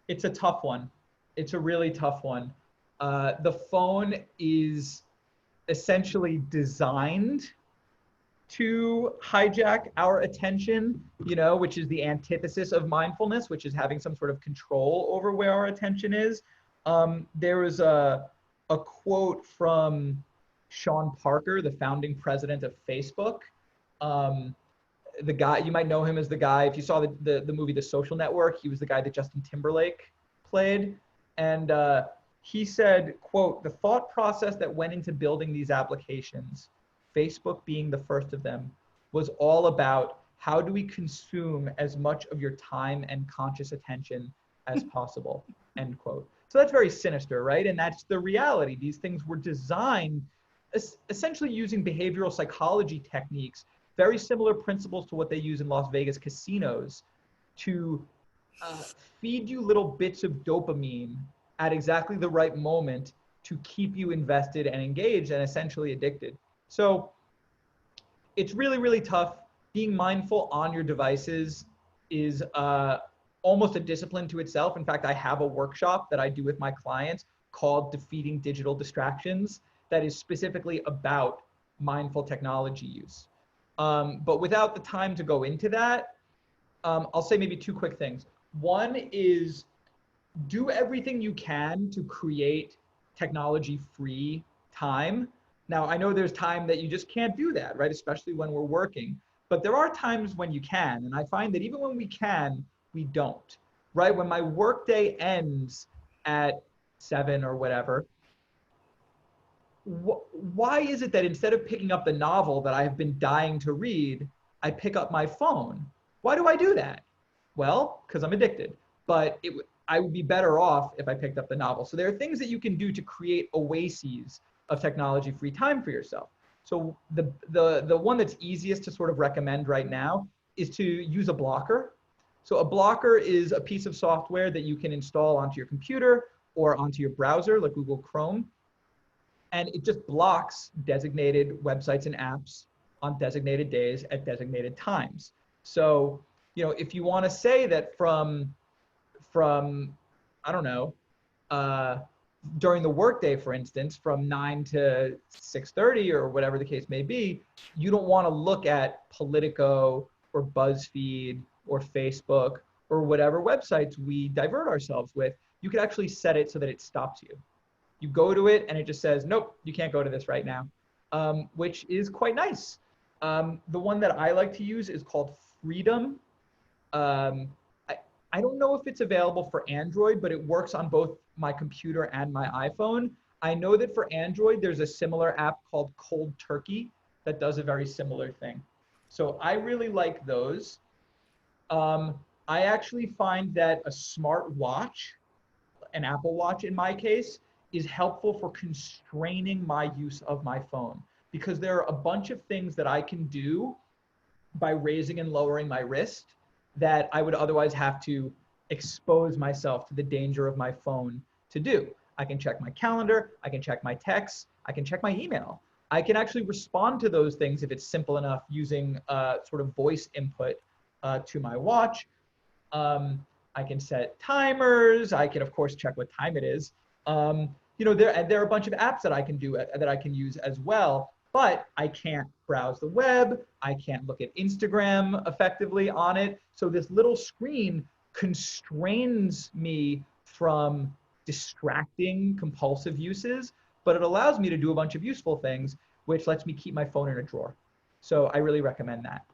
it's a tough one. It's a really tough one. The phone is essentially designed to hijack our attention, you know, which is the antithesis of mindfulness, which is having some sort of control over where our attention is. There was a quote from Sean Parker, the founding president of Facebook. The guy, you might know him as the guy, if you saw the movie The Social Network, he was the guy that Justin Timberlake played. And he said, quote, "The thought process that went into building these applications, Facebook being the first of them, was all about how do we consume as much of your time and conscious attention as possible," end quote. So that's very sinister, right? And that's the reality. These things were designed essentially using behavioral psychology techniques, very similar principles to what they use in Las Vegas casinos, to feed you little bits of dopamine at exactly the right moment to keep you invested and engaged and essentially addicted. So it's really, really tough. Being mindful on your devices is almost a discipline to itself. In fact, I have a workshop that I do with my clients called Defeating Digital Distractions that is specifically about mindful technology use. But without the time to go into that, I'll say maybe two quick things. One is do everything you can to create technology-free time. Now, I know there's time that you just can't do that, right? Especially when we're working. But there are times when you can. And I find that even when we can, we don't, right? When my workday ends at 7 or whatever, why is it that instead of picking up the novel that I've been dying to read, I pick up my phone? Why do I do that? Well, because I'm addicted. But I would be better off if I picked up the novel. So there are things that you can do to create oases of technology-free time for yourself. So the one that's easiest to sort of recommend right now is to use a blocker. So a blocker is a piece of software that you can install onto your computer or onto your browser, like Google Chrome. And it just blocks designated websites and apps on designated days at designated times. So, you know, if you want to say that from I don't know, during the workday, for instance, from 9 to 6:30 or whatever the case may be, you don't want to look at Politico or BuzzFeed or Facebook or whatever websites we divert ourselves with. You could actually set it so that it stops you. You go to it and it just says, nope, you can't go to this right now, which is quite nice. The one that I like to use is called Freedom. I don't know if it's available for Android, but it works on both my computer and my iPhone. I know that for Android, there's a similar app called Cold Turkey that does a very similar thing. So I really like those. I actually find that a smart watch, an Apple Watch in my case, is helpful for constraining my use of my phone, because there are a bunch of things that I can do by raising and lowering my wrist that I would otherwise have to expose myself to the danger of my phone to do. I can check my calendar, I can check my texts, I can check my email. I can actually respond to those things if it's simple enough using sort of voice input to my watch. I can set timers. I can, of course, check what time it is. You know, there are a bunch of apps that I can do that I can use as well, but I can't browse the web. I can't look at Instagram effectively on it. So this little screen constrains me from distracting compulsive uses, but it allows me to do a bunch of useful things, which lets me keep my phone in a drawer. So I really recommend that.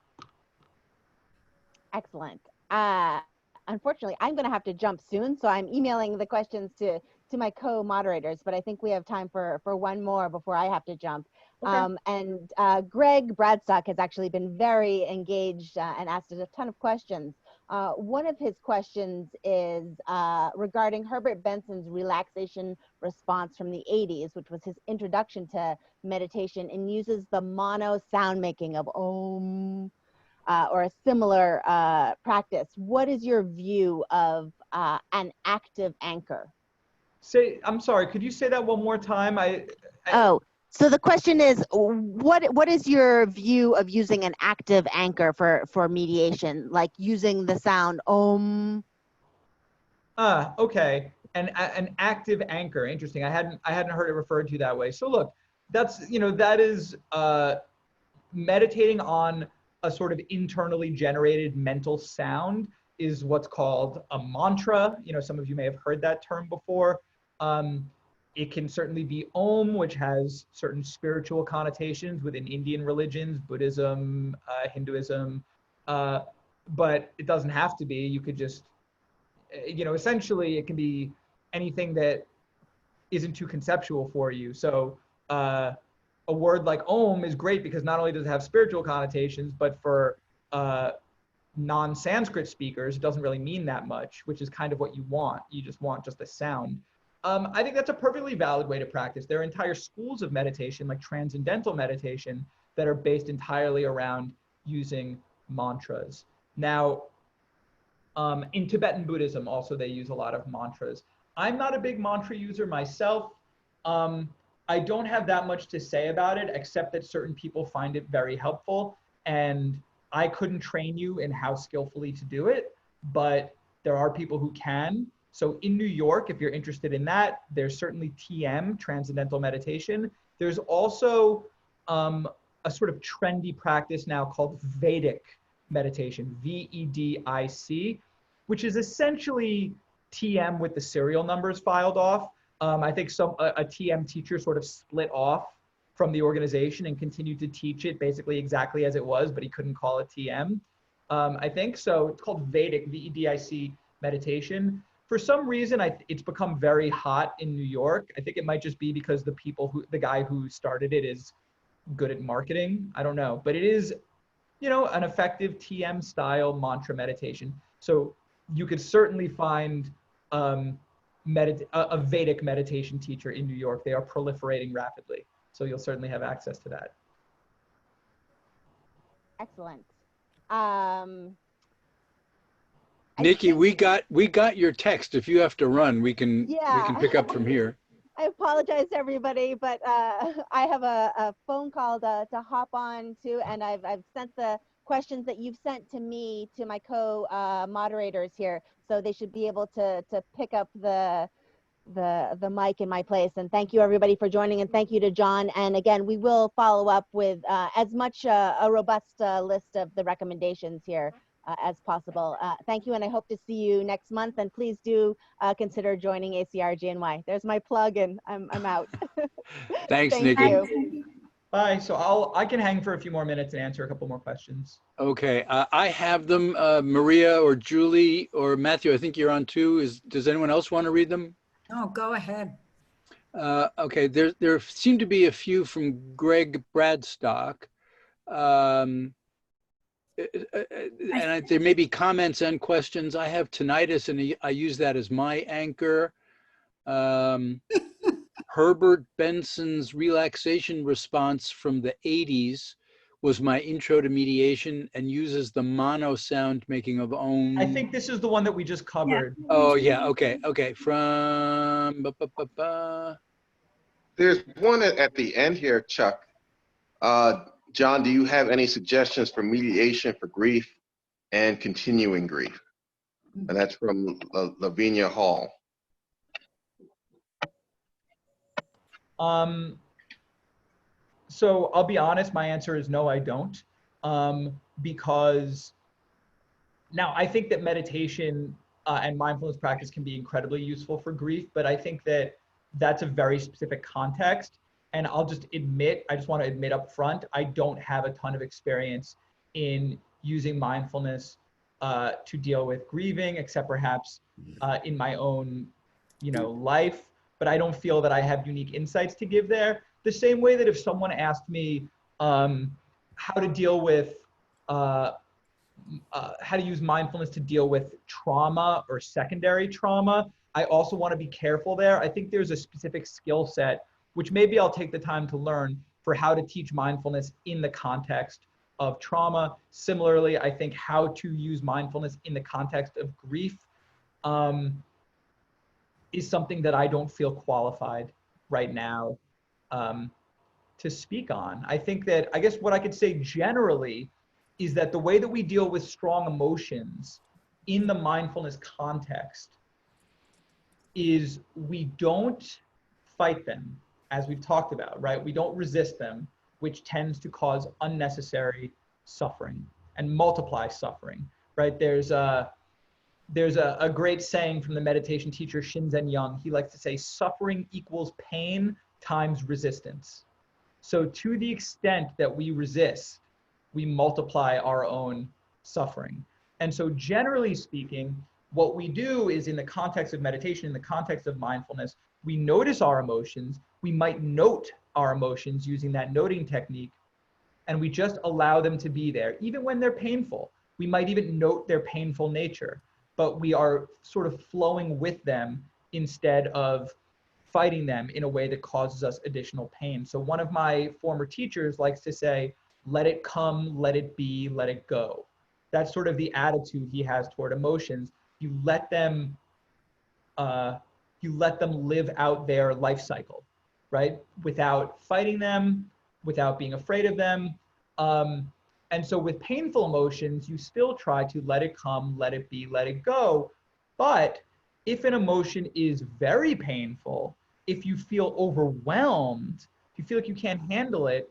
Excellent. Unfortunately, I'm going to have to jump soon, so I'm emailing the questions to my co-moderators, but I think we have time for one more before I have to jump. Okay. Greg Bradstock has actually been very engaged and asked us a ton of questions. One of his questions is regarding Herbert Benson's relaxation response from the 80s, which was his introduction to meditation, and uses the mono sound making of Om or a similar practice. What is your view of an active anchor? I'm sorry, could you say that one more time? So the question is, what is your view of using an active anchor for mediation, like using the sound Om? Okay. An active anchor. Interesting. I hadn't heard it referred to that way. So look, that's, that is meditating on a sort of internally generated mental sound is what's called a mantra. Some of you may have heard that term before. It can certainly be Om, which has certain spiritual connotations within Indian religions, Buddhism, Hinduism, but it doesn't have to be. You could just, essentially it can be anything that isn't too conceptual for you. So a word like Om is great because not only does it have spiritual connotations, but for non-Sanskrit speakers, it doesn't really mean that much, which is kind of what you want. You just want just a sound. I think that's a perfectly valid way to practice. There are entire schools of meditation, like transcendental meditation, that are based entirely around using mantras. Now, in Tibetan Buddhism, also, they use a lot of mantras. I'm not a big mantra user myself. I don't have that much to say about it, except that certain people find it very helpful. And I couldn't train you in how skillfully to do it, but there are people who can. So in New York, if you're interested in that, there's certainly TM, Transcendental Meditation. There's also a sort of trendy practice now called Vedic meditation, VEDIC, which is essentially TM with the serial numbers filed off. I think a TM teacher sort of split off from the organization and continued to teach it basically exactly as it was, but he couldn't call it TM, I think. So it's called Vedic, VEDIC meditation. For some reason, it's become very hot in New York. I think it might just be because the guy who started it is good at marketing. I don't know, but it is, an effective TM style mantra meditation. So you could certainly find a Vedic meditation teacher in New York. They are proliferating rapidly. So you'll certainly have access to that. Excellent. Nikki, we got your text. If you have to run, we can pick up from here. I apologize to everybody, but I have a phone call to hop on to, and I've sent the questions that you've sent to me to my co-moderators here, so they should be able to pick up the mic in my place. And thank you everybody for joining, and thank you to John. And again, we will follow up with as much a robust list of the recommendations here as possible. Thank you, and I hope to see you next month. And please do consider joining ACR-GNY. There's my plug, and I'm out. Thanks, Thank Nikki. you. Bye. So I can hang for a few more minutes and answer a couple more questions. Okay, I have them. Maria or Julie or Matthew, I think you're on too. Does anyone else want to read them? Oh, go ahead. Okay, there seem to be a few from Greg Bradstock. And there may be comments and questions. I have tinnitus, and I use that as my anchor. Herbert Benson's relaxation response from the 80s was my intro to mediation and uses the mono sound making of Om. I think this is the one that we just covered. Yeah. Oh, yeah. Okay. From... There's one at the end here, Chuck. John, do you have any suggestions for mediation for grief and continuing grief? And that's from Lavinia Hall. So I'll be honest, my answer is no, I don't. Because now I think that meditation and mindfulness practice can be incredibly useful for grief, but I think that that's a very specific context. And I just want to admit up front, I don't have a ton of experience in using mindfulness to deal with grieving, except perhaps in my own, life. but I don't feel that I have unique insights to give there. The same way that if someone asked me how to deal with, how to use mindfulness to deal with trauma or secondary trauma, I also want to be careful there. I think there's a specific skill set, which maybe I'll take the time to learn, for how to teach mindfulness in the context of trauma. Similarly, I think how to use mindfulness in the context of grief is something that I don't feel qualified right now to speak on. I think that, I guess what I could say generally is that the way that we deal with strong emotions in the mindfulness context is we don't fight them, as we've talked about, right? We don't resist them, which tends to cause unnecessary suffering and multiply suffering, right? There's a great saying from the meditation teacher Shinzen Young. He likes to say, suffering equals pain times resistance. So to the extent that we resist, we multiply our own suffering. And so generally speaking, what we do is, in the context of meditation, in the context of mindfulness, we notice our emotions. We might note our emotions using that noting technique, and we just allow them to be there, even when they're painful. We might even note their painful nature, but we are sort of flowing with them instead of fighting them in a way that causes us additional pain. So one of my former teachers likes to say, let it come, let it be, let it go. That's sort of the attitude he has toward emotions. You let them live out their life cycle, right? Without fighting them, without being afraid of them. And so with painful emotions, you still try to let it come, let it be, let it go. But if an emotion is very painful, if you feel overwhelmed, if you feel like you can't handle it,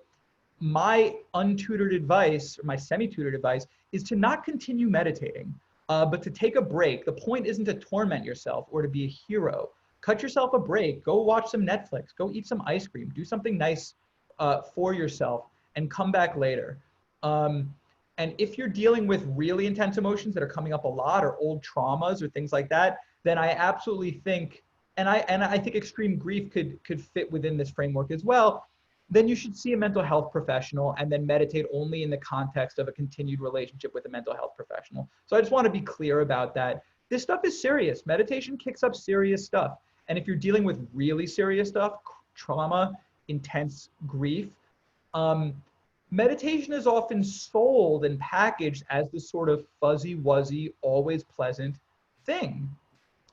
my untutored advice, or my semi-tutored advice, is to not continue meditating, but to take a break. The point isn't to torment yourself or to be a hero. Cut yourself a break, go watch some Netflix, go eat some ice cream, do something nice for yourself, and come back later. And if you're dealing with really intense emotions that are coming up a lot, or old traumas or things like that, then I absolutely think, and I think extreme grief could fit within this framework as well, then you should see a mental health professional and then meditate only in the context of a continued relationship with a mental health professional. So I just want to be clear about that. This stuff is serious. Meditation kicks up serious stuff. And if you're dealing with really serious stuff, trauma, intense grief, meditation is often sold and packaged as this sort of fuzzy wuzzy, always pleasant thing.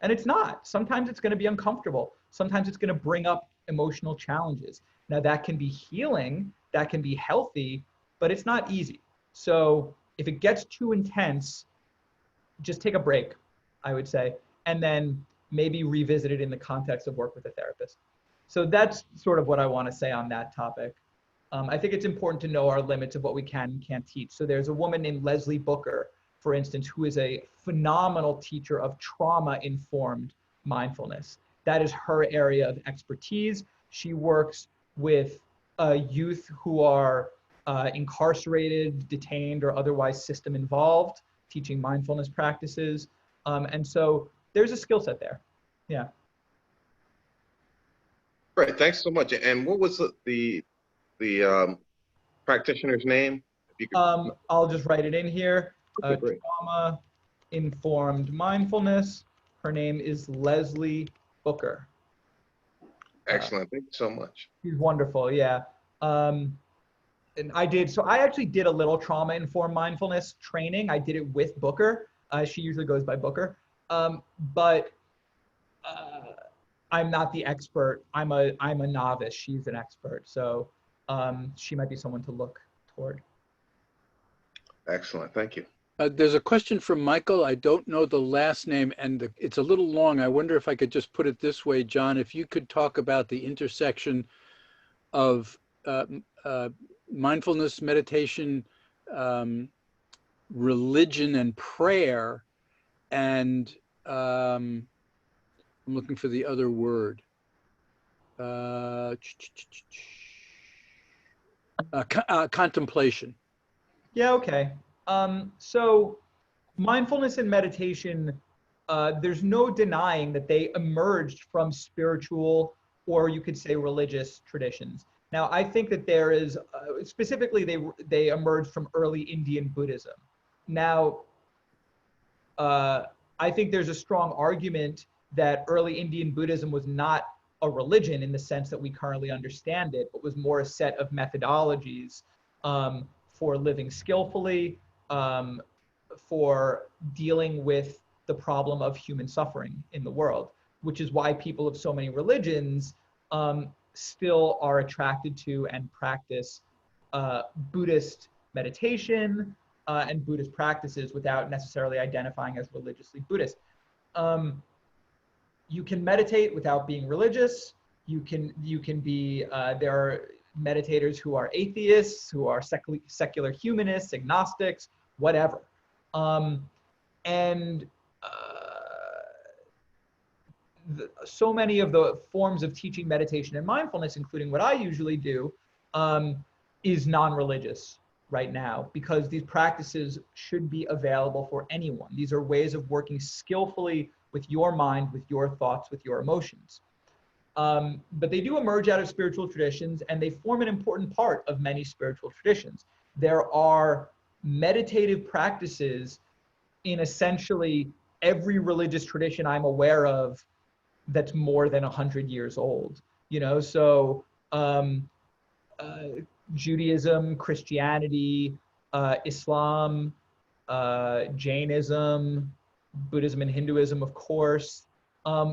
And it's not. Sometimes it's going to be uncomfortable. Sometimes it's going to bring up emotional challenges. Now that can be healing, that can be healthy, but it's not easy. So if it gets too intense, just take a break, I would say, and then maybe revisit it in the context of work with a therapist. So that's sort of what I want to say on that topic. I think it's important to know our limits of what we can and can't teach. So there's a woman named Leslie Booker, for instance, who is a phenomenal teacher of trauma-informed mindfulness. That is her area of expertise. She works with youth who are incarcerated, detained, or otherwise system involved, teaching mindfulness practices. And so there's a skill set there. Yeah. Great, thanks so much. And what was the practitioner's name? If you could... I'll just write it in here. Okay, great. Trauma-informed mindfulness. Her name is Leslie Booker. Excellent, thank you so much. She's wonderful, yeah. And I actually did a little trauma-informed mindfulness training. I did it with Booker. She usually goes by Booker. But I'm not the expert. I'm a novice. She's an expert. So she might be someone to look toward. Excellent, thank you. There's a question from Michael. I don't know the last name, and it's a little long. I wonder if I could just put it this way, John, if you could talk about the intersection of mindfulness, meditation, religion, and prayer, and I'm looking for the other word. Contemplation. Yeah, okay. So mindfulness and meditation there's no denying that they emerged from spiritual, or you could say religious traditions. Now, I think that there is, specifically, they emerged from early Indian Buddhism. Now, I think there's a strong argument that early Indian Buddhism was not a religion in the sense that we currently understand it, but was more a set of methodologies for living skillfully, for dealing with the problem of human suffering in the world, which is why people of so many religions still are attracted to and practice Buddhist meditation and Buddhist practices without necessarily identifying as religiously Buddhist. You can meditate without being religious. You can be, there are meditators who are atheists, who are secular humanists, agnostics, whatever. So many of the forms of teaching meditation and mindfulness, including what I usually do, is non-religious right now, because these practices should be available for anyone. These are ways of working skillfully with your mind, with your thoughts, with your emotions. But they do emerge out of spiritual traditions, and they form an important part of many spiritual traditions. There are meditative practices in essentially every religious tradition I'm aware of that's more than 100 years old. You know, so Judaism, Christianity, Islam, Jainism, Buddhism and Hinduism, of course.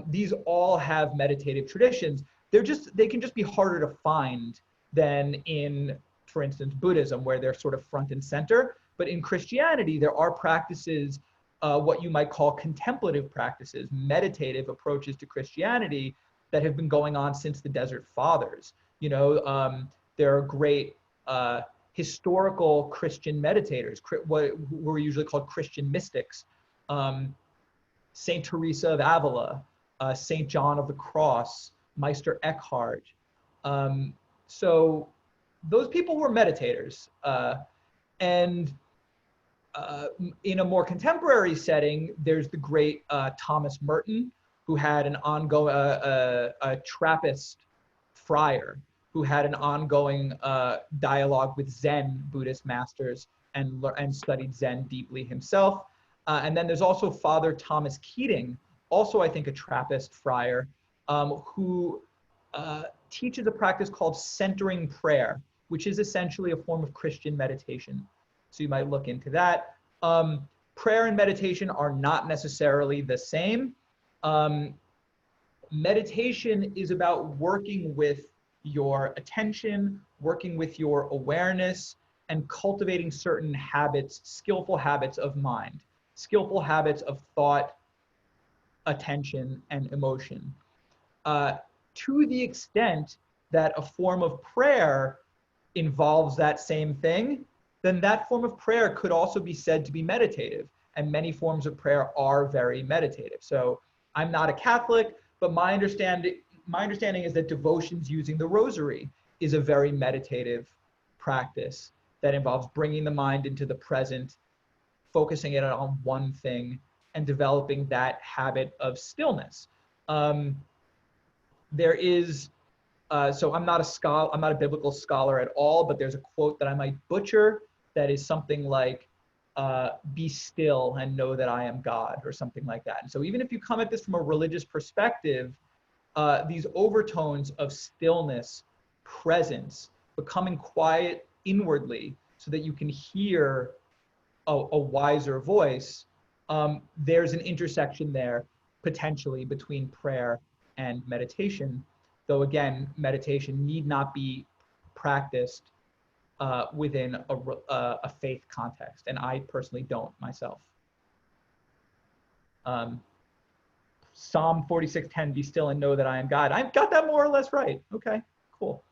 These all have meditative traditions. They can just be harder to find than in, for instance, Buddhism, where they're sort of front and center. But in Christianity, there are practices, what you might call contemplative practices, meditative approaches to Christianity that have been going on since the Desert Fathers. You know, there are great historical Christian meditators, who are usually called Christian mystics. Saint Teresa of Avila, Saint John of the Cross, Meister Eckhart. So those people were meditators. In a more contemporary setting, there's the great Thomas Merton, who had an ongoing, a Trappist friar, who had an ongoing dialogue with Zen Buddhist masters and studied Zen deeply himself. And then there's also Father Thomas Keating, also I think a Trappist friar, who teaches a practice called centering prayer, which is essentially a form of Christian meditation. So you might look into that. Prayer and meditation are not necessarily the same. Meditation is about working with your attention, working with your awareness, and cultivating certain habits, skillful habits of mind, skillful habits of thought, attention, and emotion. To the extent that a form of prayer involves that same thing, then that form of prayer could also be said to be meditative. And many forms of prayer are very meditative. So I'm not a Catholic, but my understanding is that devotions using the rosary is a very meditative practice that involves bringing the mind into the present, focusing it on one thing, and developing that habit of stillness. There is, so I'm not a scholar, I'm not a biblical scholar at all, but there's a quote that I might butcher that is something like, be still and know that I am God, or something like that. And so even if you come at this from a religious perspective, these overtones of stillness, presence, becoming quiet inwardly so that you can hear a wiser voice, there's an intersection there potentially between prayer and meditation, though again, meditation need not be practiced within a faith context, and I personally don't myself. Psalm 46:10, be still and know that I am God. I've got that more or less right. Okay, cool.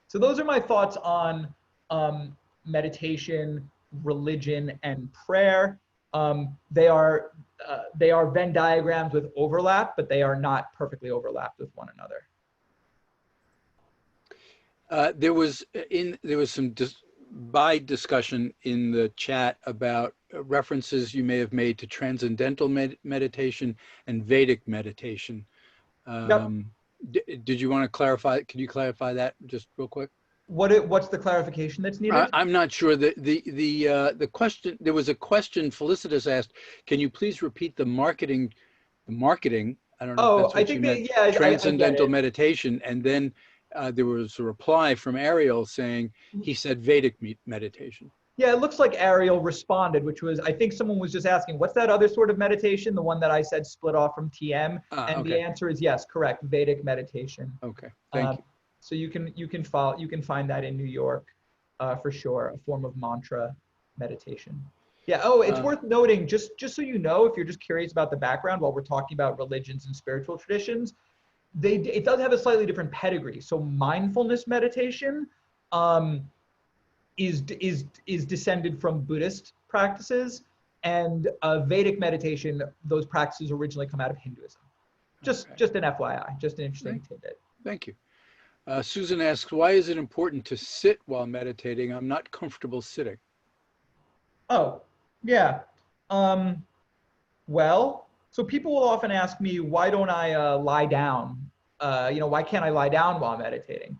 So those are my thoughts on meditation, religion, and prayer. They are Venn diagrams with overlap, but they are not perfectly overlapped with one another. There was some discussion in the chat about references you may have made to transcendental meditation and Vedic meditation. Did you want to clarify? Can you clarify that just real quick? What's the clarification that's needed? I'm not sure. The question, there was a question Felicitas asked, can you please repeat the marketing? I don't know if that's what you meant. Transcendental meditation. And then there was a reply from Ariel saying he said Vedic meditation. Yeah, it looks like Ariel responded, which was, I think someone was just asking, what's that other sort of meditation? The one that I said split off from TM. And Okay. the answer is yes, correct, Vedic meditation. Okay, thank you. So you can find that in New York for sure, a form of mantra meditation. Yeah. Oh, it's worth noting, just so you know, if you're just curious about the background while we're talking about religions and spiritual traditions, it does have a slightly different pedigree. So mindfulness meditation is descended from Buddhist practices, and Vedic meditation, those practices originally come out of Hinduism. Just an FYI, just an interesting tidbit. Thank you. Susan asks, why is it important to sit while meditating? I'm not comfortable sitting. Oh, yeah. Well, so people will often ask me, why don't I lie down? Why can't I lie down while meditating?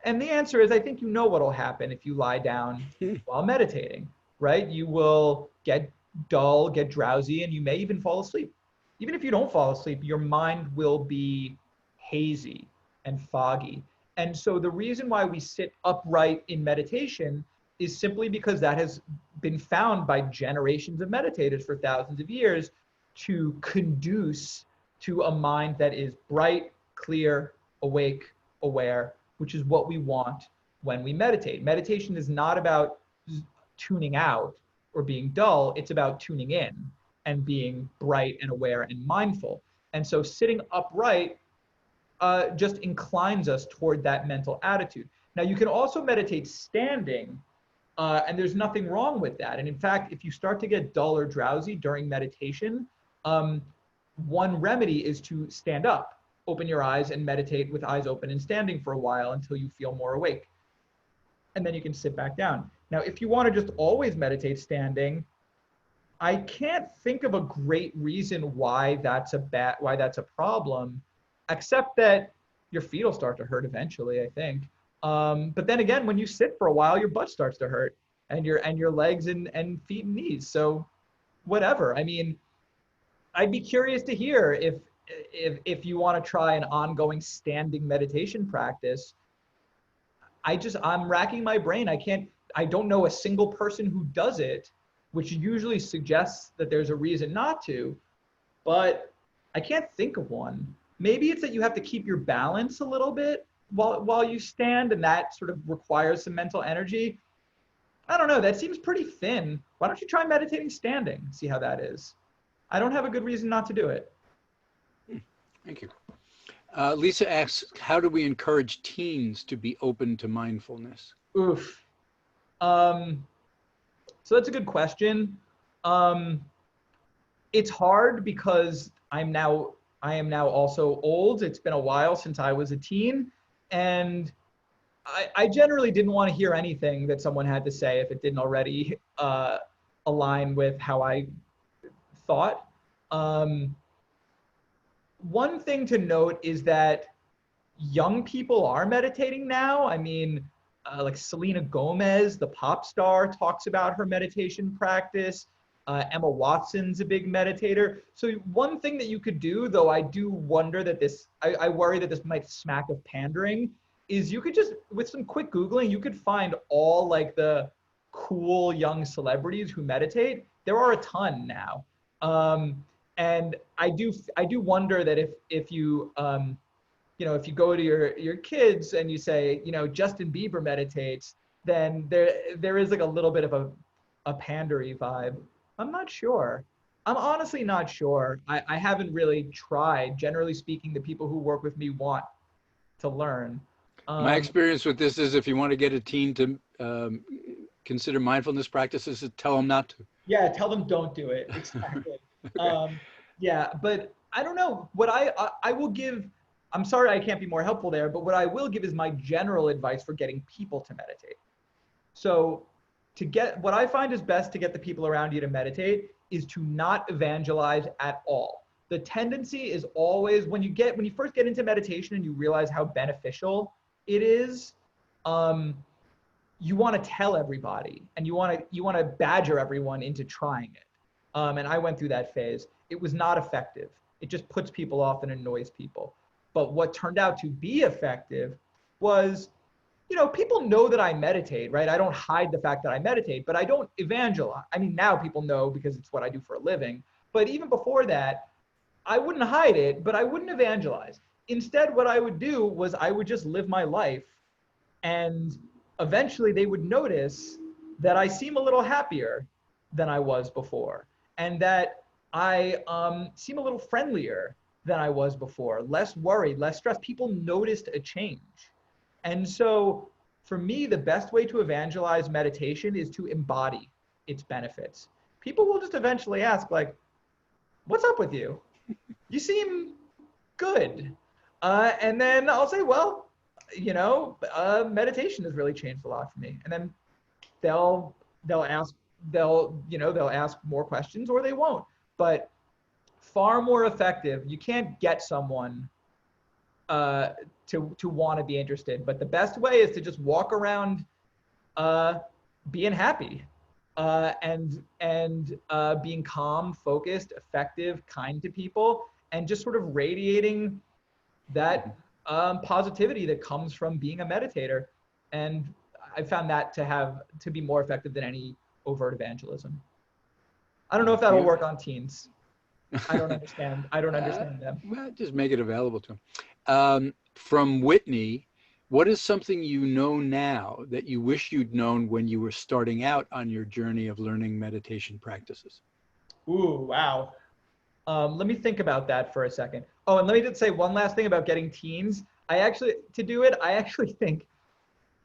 And the answer is, I think you know what'll happen if you lie down while meditating, right? You will get dull, get drowsy, and you may even fall asleep. Even if you don't fall asleep, your mind will be hazy and foggy. And so the reason why we sit upright in meditation is simply because that has been found by generations of meditators for thousands of years to conduce to a mind that is bright, clear, awake, aware, which is what we want when we meditate. Meditation is not about tuning out or being dull. It's about tuning in and being bright and aware and mindful. And so sitting upright just inclines us toward that mental attitude. Now, you can also meditate standing, and there's nothing wrong with that. And in fact, if you start to get dull or drowsy during meditation, one remedy is to stand up, open your eyes, and meditate with eyes open and standing for a while until you feel more awake. And then you can sit back down. Now, if you want to just always meditate standing, I can't think of a great reason why that's a problem, except that your feet will start to hurt eventually, I think. But then again, when you sit for a while, your butt starts to hurt, and your legs and feet and knees. So whatever. I mean, I'd be curious to hear if you want to try an ongoing standing meditation practice. I'm racking my brain. I don't know a single person who does it, which usually suggests that there's a reason not to, but I can't think of one. Maybe it's that you have to keep your balance a little bit while you stand, and that sort of requires some mental energy. I don't know, that seems pretty thin. Why don't you try meditating standing, see how that is? I don't have a good reason not to do it. Thank you. Lisa asks, how do we encourage teens to be open to mindfulness? Oof. So that's a good question. It's hard because I am now also old. It's been a while since I was a teen, and I generally didn't want to hear anything that someone had to say if it didn't already align with how I thought. One thing to note is that young people are meditating now. I mean, like Selena Gomez, the pop star, talks about her meditation practice. Emma Watson's a big meditator. So one thing that you could do, though I do wonder that I worry that this might smack of pandering, is you could just, with some quick Googling, you could find all like the cool young celebrities who meditate. There are a ton now. And I do wonder that if you, if you go to your kids and you say, Justin Bieber meditates, then there is like a little bit of a pandery vibe. I'm not sure. I'm honestly not sure. I haven't really tried. Generally speaking, the people who work with me want to learn. My experience with this is if you want to get a teen to consider mindfulness practices, tell them not to. Yeah, tell them don't do it. Exactly. Okay. Yeah, but I don't know. What I will give, I'm sorry I can't be more helpful there, but what I will give is my general advice for getting people to meditate. So what I find is best to get the people around you to meditate is to not evangelize at all. The tendency is always when you first get into meditation and you realize how beneficial it is, you want to tell everybody and you want to badger everyone into trying it. And I went through that phase. It was not effective. It just puts people off and annoys people. But what turned out to be effective was, people know that I meditate, right? I don't hide the fact that I meditate, but I don't evangelize. I mean, now people know because it's what I do for a living. But even before that, I wouldn't hide it, but I wouldn't evangelize. Instead, what I would do was I would just live my life, and eventually they would notice that I seem a little happier than I was before, and that I seem a little friendlier than I was before, less worried, less stressed. People noticed a change. And so for me, the best way to evangelize meditation is to embody its benefits. People will just eventually ask, like, what's up with you? You seem good. And then I'll say, well, meditation has really changed a lot for me. And then they'll ask more questions, or they won't. But far more effective. You can't get someone to want to be interested, but the best way is to just walk around being happy and being calm, focused, effective, kind to people, and just sort of radiating that positivity that comes from being a meditator. And I found that to be more effective than any overt evangelism. I don't know if that'll work on teens. I don't understand. I don't understand them. Well, just make it available to them. From Whitney, what is something you know now that you wish you'd known when you were starting out on your journey of learning meditation practices? Ooh, wow. Let me think about that for a second. Oh, and let me just say one last thing about getting teens. I actually think,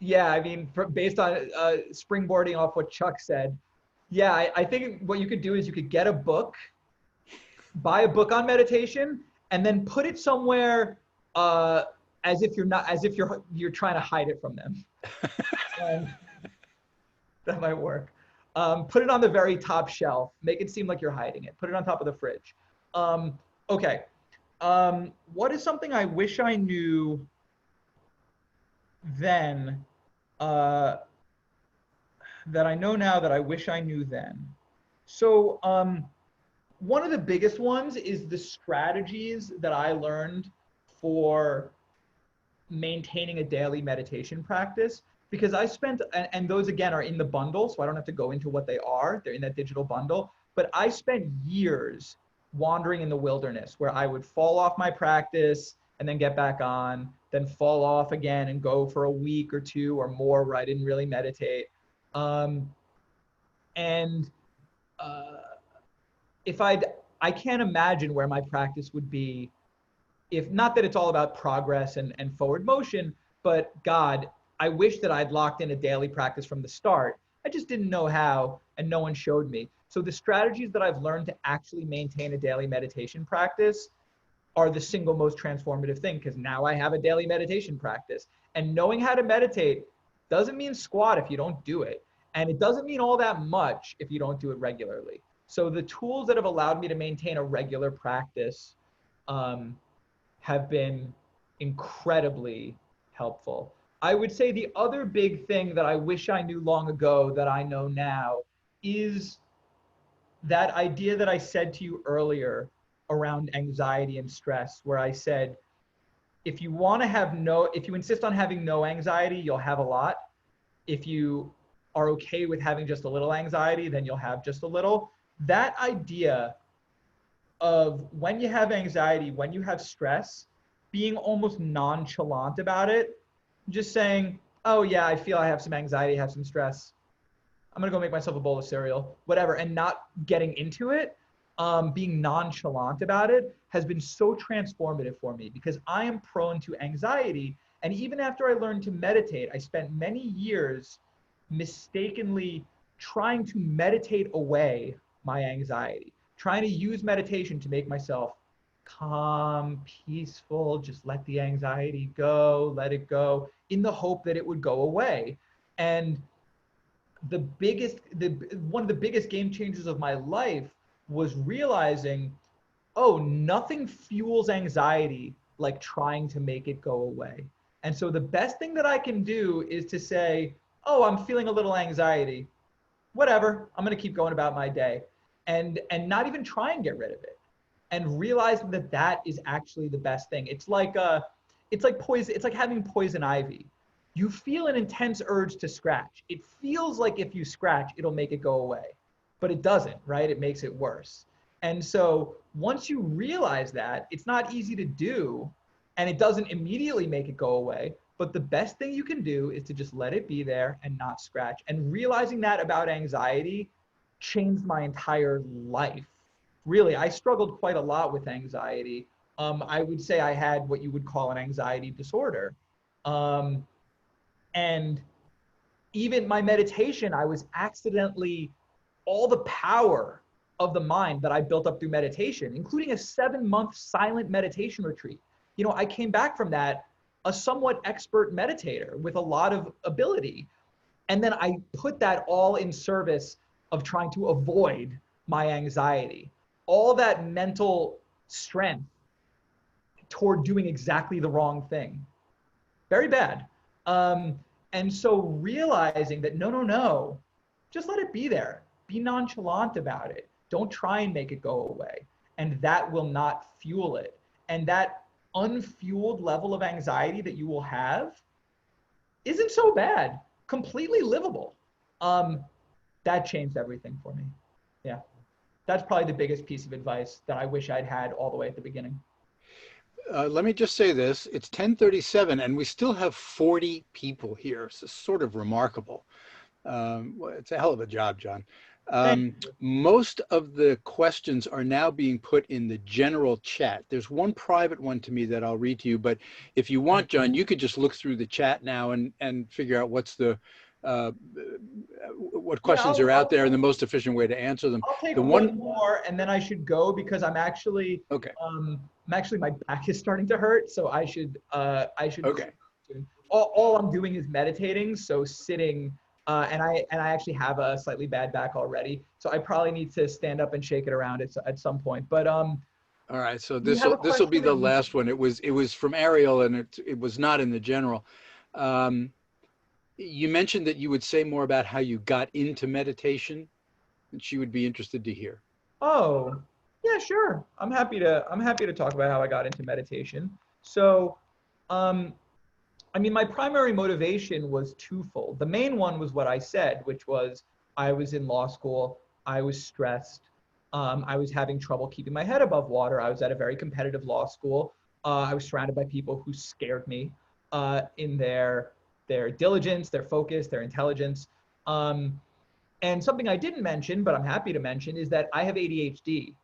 yeah, I mean, based on springboarding off what Chuck said, yeah, I think what you could do is you could get a book, buy a book on meditation, and then put it somewhere as if you're trying to hide it from them. That might work. Put it on the very top shelf. Make it seem like you're hiding it. Put it on top of the fridge. Okay. What is something I wish I knew then that I know now that I wish I knew then? So one of the biggest ones is the strategies that I learned for maintaining a daily meditation practice, because I spent, and those again are in the bundle, so I don't have to go into what they are. They're in that digital bundle, but I spent years wandering in the wilderness where I would fall off my practice and then get back on, then fall off again and go for a week or two or more where I didn't really meditate. I can't imagine where my practice would be if, not that it's all about progress and forward motion, but God, I wish that I'd locked in a daily practice from the start. I just didn't know how, and no one showed me. So the strategies that I've learned to actually maintain a daily meditation practice are the single most transformative thing, because now I have a daily meditation practice. And knowing how to meditate doesn't mean squat if you don't do it. And it doesn't mean all that much if you don't do it regularly. So the tools that have allowed me to maintain a regular practice have been incredibly helpful. I would say the other big thing that I wish I knew long ago that I know now is that idea that I said to you earlier around anxiety and stress, where I said, if you insist on having no anxiety, you'll have a lot. If you are okay with having just a little anxiety, then you'll have just a little. That idea of when you have anxiety, when you have stress, being almost nonchalant about it, just saying, oh yeah, I feel I have some anxiety, have some stress. I'm gonna go make myself a bowl of cereal, whatever, and not getting into it, being nonchalant about it has been so transformative for me, because I am prone to anxiety. And even after I learned to meditate, I spent many years mistakenly trying to meditate away my anxiety, trying to use meditation to make myself calm, peaceful, just let the anxiety go, let it go, in the hope that it would go away. And one of the biggest game changers of my life was realizing, oh, nothing fuels anxiety like trying to make it go away. And so the best thing that I can do is to say, oh, I'm feeling a little anxiety. Whatever, I'm gonna keep going about my day. And not even try and get rid of it. And realizing that that is actually the best thing. It's like poison, it's like having poison ivy. You feel an intense urge to scratch. It feels like if you scratch, it'll make it go away, but it doesn't, right? It makes it worse. And so once you realize that, it's not easy to do, and it doesn't immediately make it go away, but the best thing you can do is to just let it be there and not scratch. And realizing that about anxiety changed my entire life. Really, I struggled quite a lot with anxiety. I would say I had what you would call an anxiety disorder. And even my meditation, I was accidentally, all the power of the mind that I built up through meditation, including a 7-month silent meditation retreat. You know, I came back from that a somewhat expert meditator with a lot of ability. And then I put that all in service of trying to avoid my anxiety. All that mental strength toward doing exactly the wrong thing. Very bad. And so realizing that, no, just let it be there. Be nonchalant about it. Don't try and make it go away. And that will not fuel it. And that unfueled level of anxiety that you will have isn't so bad, completely livable. That changed everything for me. Yeah. That's probably the biggest piece of advice that I wish I'd had all the way at the beginning. Let me just say this, it's 10:37 and we still have 40 people here. So it's sort of remarkable. Well, it's a hell of a job, John. Most of the questions are now being put in the general chat. There's one private one to me that I'll read to you, but if you want, John, you could just look through the chat now and figure out what's the what questions are out there and the most efficient way to answer them. I'll take one more and then I should go because I'm actually okay. My back is starting to hurt, so I should okay. All I'm doing is meditating, so sitting, and I actually have a slightly bad back already, so I probably need to stand up and shake it around at some point. But all right, so this will be the last one. It was from Ariel, and it was not in the general. You mentioned that you would say more about how you got into meditation, and she would be interested to hear. Oh, yeah, sure. I'm happy to talk about how I got into meditation. So, I mean, my primary motivation was twofold. The main one was what I said, which was I was in law school, I was stressed, I was having trouble keeping my head above water. I was at a very competitive law school. I was surrounded by people who scared me in their diligence, their focus, their intelligence. And something I didn't mention, but I'm happy to mention, is that I have ADHD,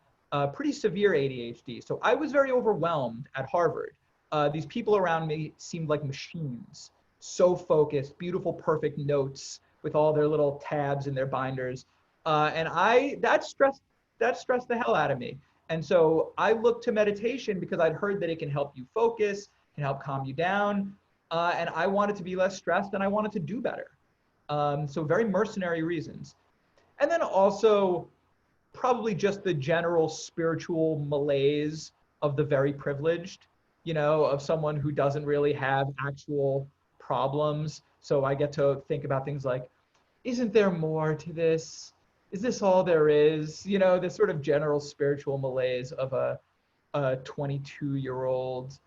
pretty severe ADHD. So I was very overwhelmed at Harvard. These people around me seemed like machines, so focused, beautiful, perfect notes with all their little tabs in their binders. And that stressed the hell out of me. And so I looked to meditation because I'd heard that it can help you focus, can help calm you down. And I wanted to be less stressed and I wanted to do better. So very mercenary reasons. And then also probably just the general spiritual malaise of the very privileged, you know, of someone who doesn't really have actual problems. So I get to think about things like, isn't there more to this? Is this all there is? You know, this sort of general spiritual malaise of a 22-year-old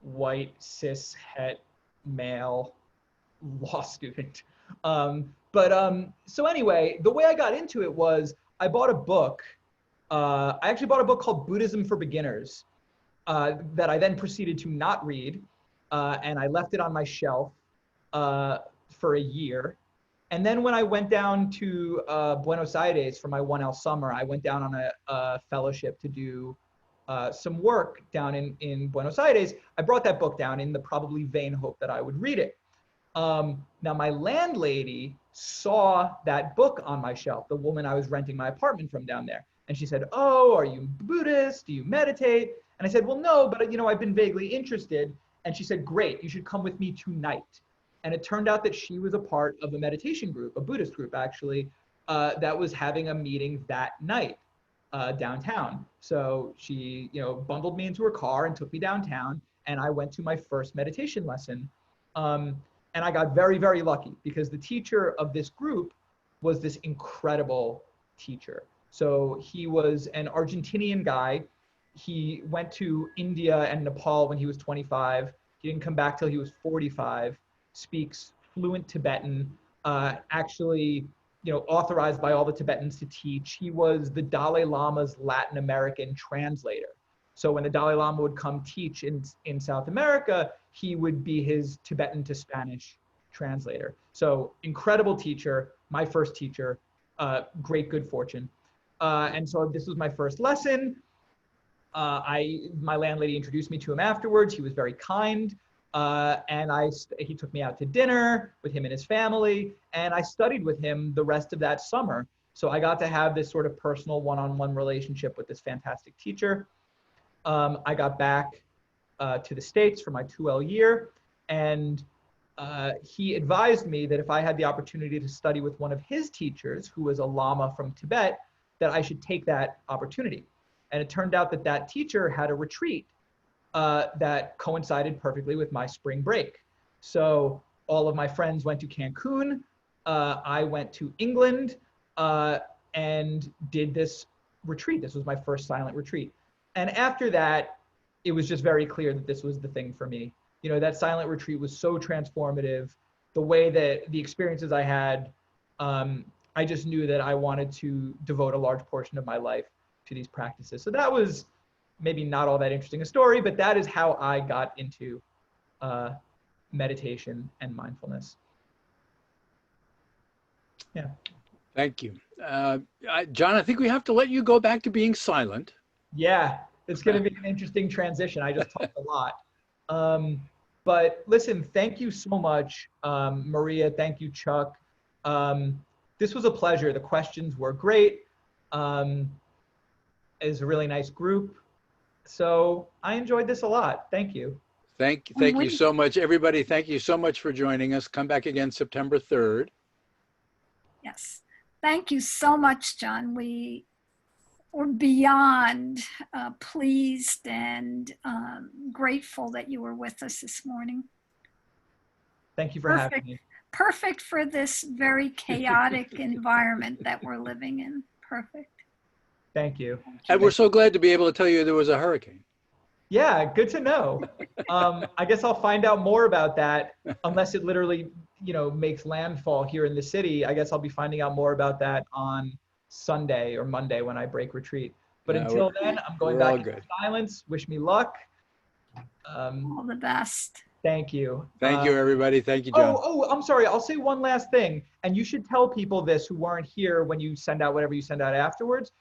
white cis het male law student. So anyway, the way I got into it was I bought a book. I actually bought a book called Buddhism for Beginners that I then proceeded to not read. And I left it on my shelf for a year. And then when I went down to Buenos Aires for my 1L summer, I went down on a fellowship to do some work down in Buenos Aires. I brought that book down in the probably vain hope that I would read it. Now my landlady saw that book on my shelf, the woman I was renting my apartment from down there. And she said, oh, are you Buddhist? Do you meditate? And I said, well, no, but you know, I've been vaguely interested. And she said, great, you should come with me tonight. And it turned out that she was a part of a meditation group, a Buddhist group actually, that was having a meeting that night downtown. So she, bundled me into her car and took me downtown, and I went to my first meditation lesson. And I got very, very lucky because the teacher of this group was this incredible teacher. So he was an Argentinian guy. He went to India and Nepal when he was 25. He didn't come back till he was 45. Speaks fluent Tibetan, actually, authorized by all the Tibetans to teach. He was the Dalai Lama's Latin American translator. So when the Dalai Lama would come teach in South America, he would be his Tibetan to Spanish translator. So incredible teacher, my first teacher, great good fortune. And so this was my first lesson. My landlady introduced me to him afterwards. He was very kind. And he took me out to dinner with him and his family, and I studied with him the rest of that summer. So I got to have this sort of personal one-on-one relationship with this fantastic teacher. I got back to the States for my 2L year, and he advised me that if I had the opportunity to study with one of his teachers, who was a Lama from Tibet, that I should take that opportunity. And it turned out that that teacher had a retreat that coincided perfectly with my spring break. So all of my friends went to Cancun. I went to England and did this retreat. This was my first silent retreat. And after that, it was just very clear that this was the thing for me. That silent retreat was so transformative. The way that the experiences I had, I just knew that I wanted to devote a large portion of my life to these practices. So that was maybe not all that interesting a story, but that is how I got into meditation and mindfulness. Yeah. Thank you. John, I think we have to let you go back to being silent. Yeah, it's going to be an interesting transition. I just talked a lot. But listen, thank you so much, Maria. Thank you, Chuck. This was a pleasure. The questions were great. It's a really nice group. So I enjoyed this a lot. Thank you. Thank you so much, everybody. Thank you so much for joining us. Come back again September 3rd. Yes. Thank you so much, John. We were beyond pleased and grateful that you were with us this morning. Thank you for having me. Perfect for this very chaotic environment that we're living in. Perfect. Thank you. And we're so glad to be able to tell you there was a hurricane. Yeah, good to know. I guess I'll find out more about that unless it literally, makes landfall here in the city. I guess I'll be finding out more about that on Sunday or Monday when I break retreat. But until then, I'm going back into silence. Wish me luck. All the best. Thank you. Thank you, everybody. Thank you, John. Oh, I'm sorry. I'll say one last thing. And you should tell people this who weren't here when you send out whatever you send out afterwards.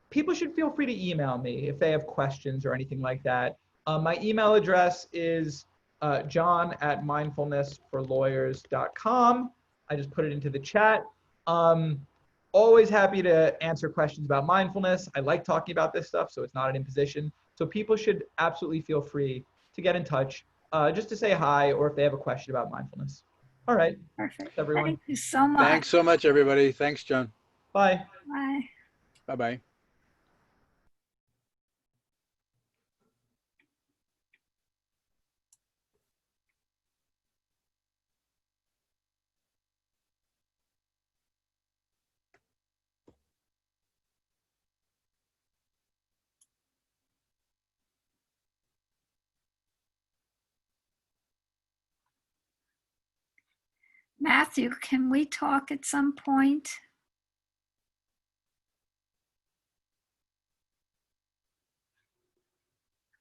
People should feel free to email me if they have questions or anything like that. My email address is john@mindfulnessforlawyers.com. I just put it into the chat. Always happy to answer questions about mindfulness. I like talking about this stuff, so it's not an imposition. So people should absolutely feel free to get in touch just to say hi or if they have a question about mindfulness. All right. Perfect. Everyone. Thank you so much. Thanks so much, everybody. Thanks, John. Bye. Bye. Bye-bye. Matthew, can we talk at some point?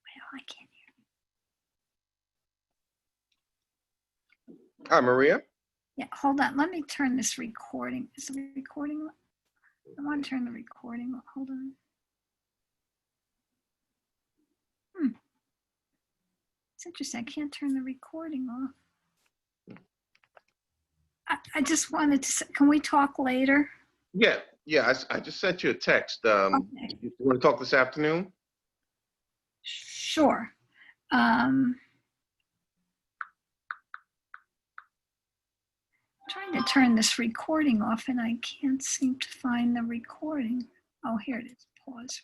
Well, I can't hear. Hi, Maria. Yeah, hold on. Let me turn this recording. Is the recording? I want to turn the recording. Hold on. It's interesting. I can't turn the recording off. I just wanted to say, can we talk later? Yeah. I just sent you a text. Okay. You want to talk this afternoon? 'Sure. trying to turn this recording off and I can't seem to find the recording. Oh, here it is. Pause.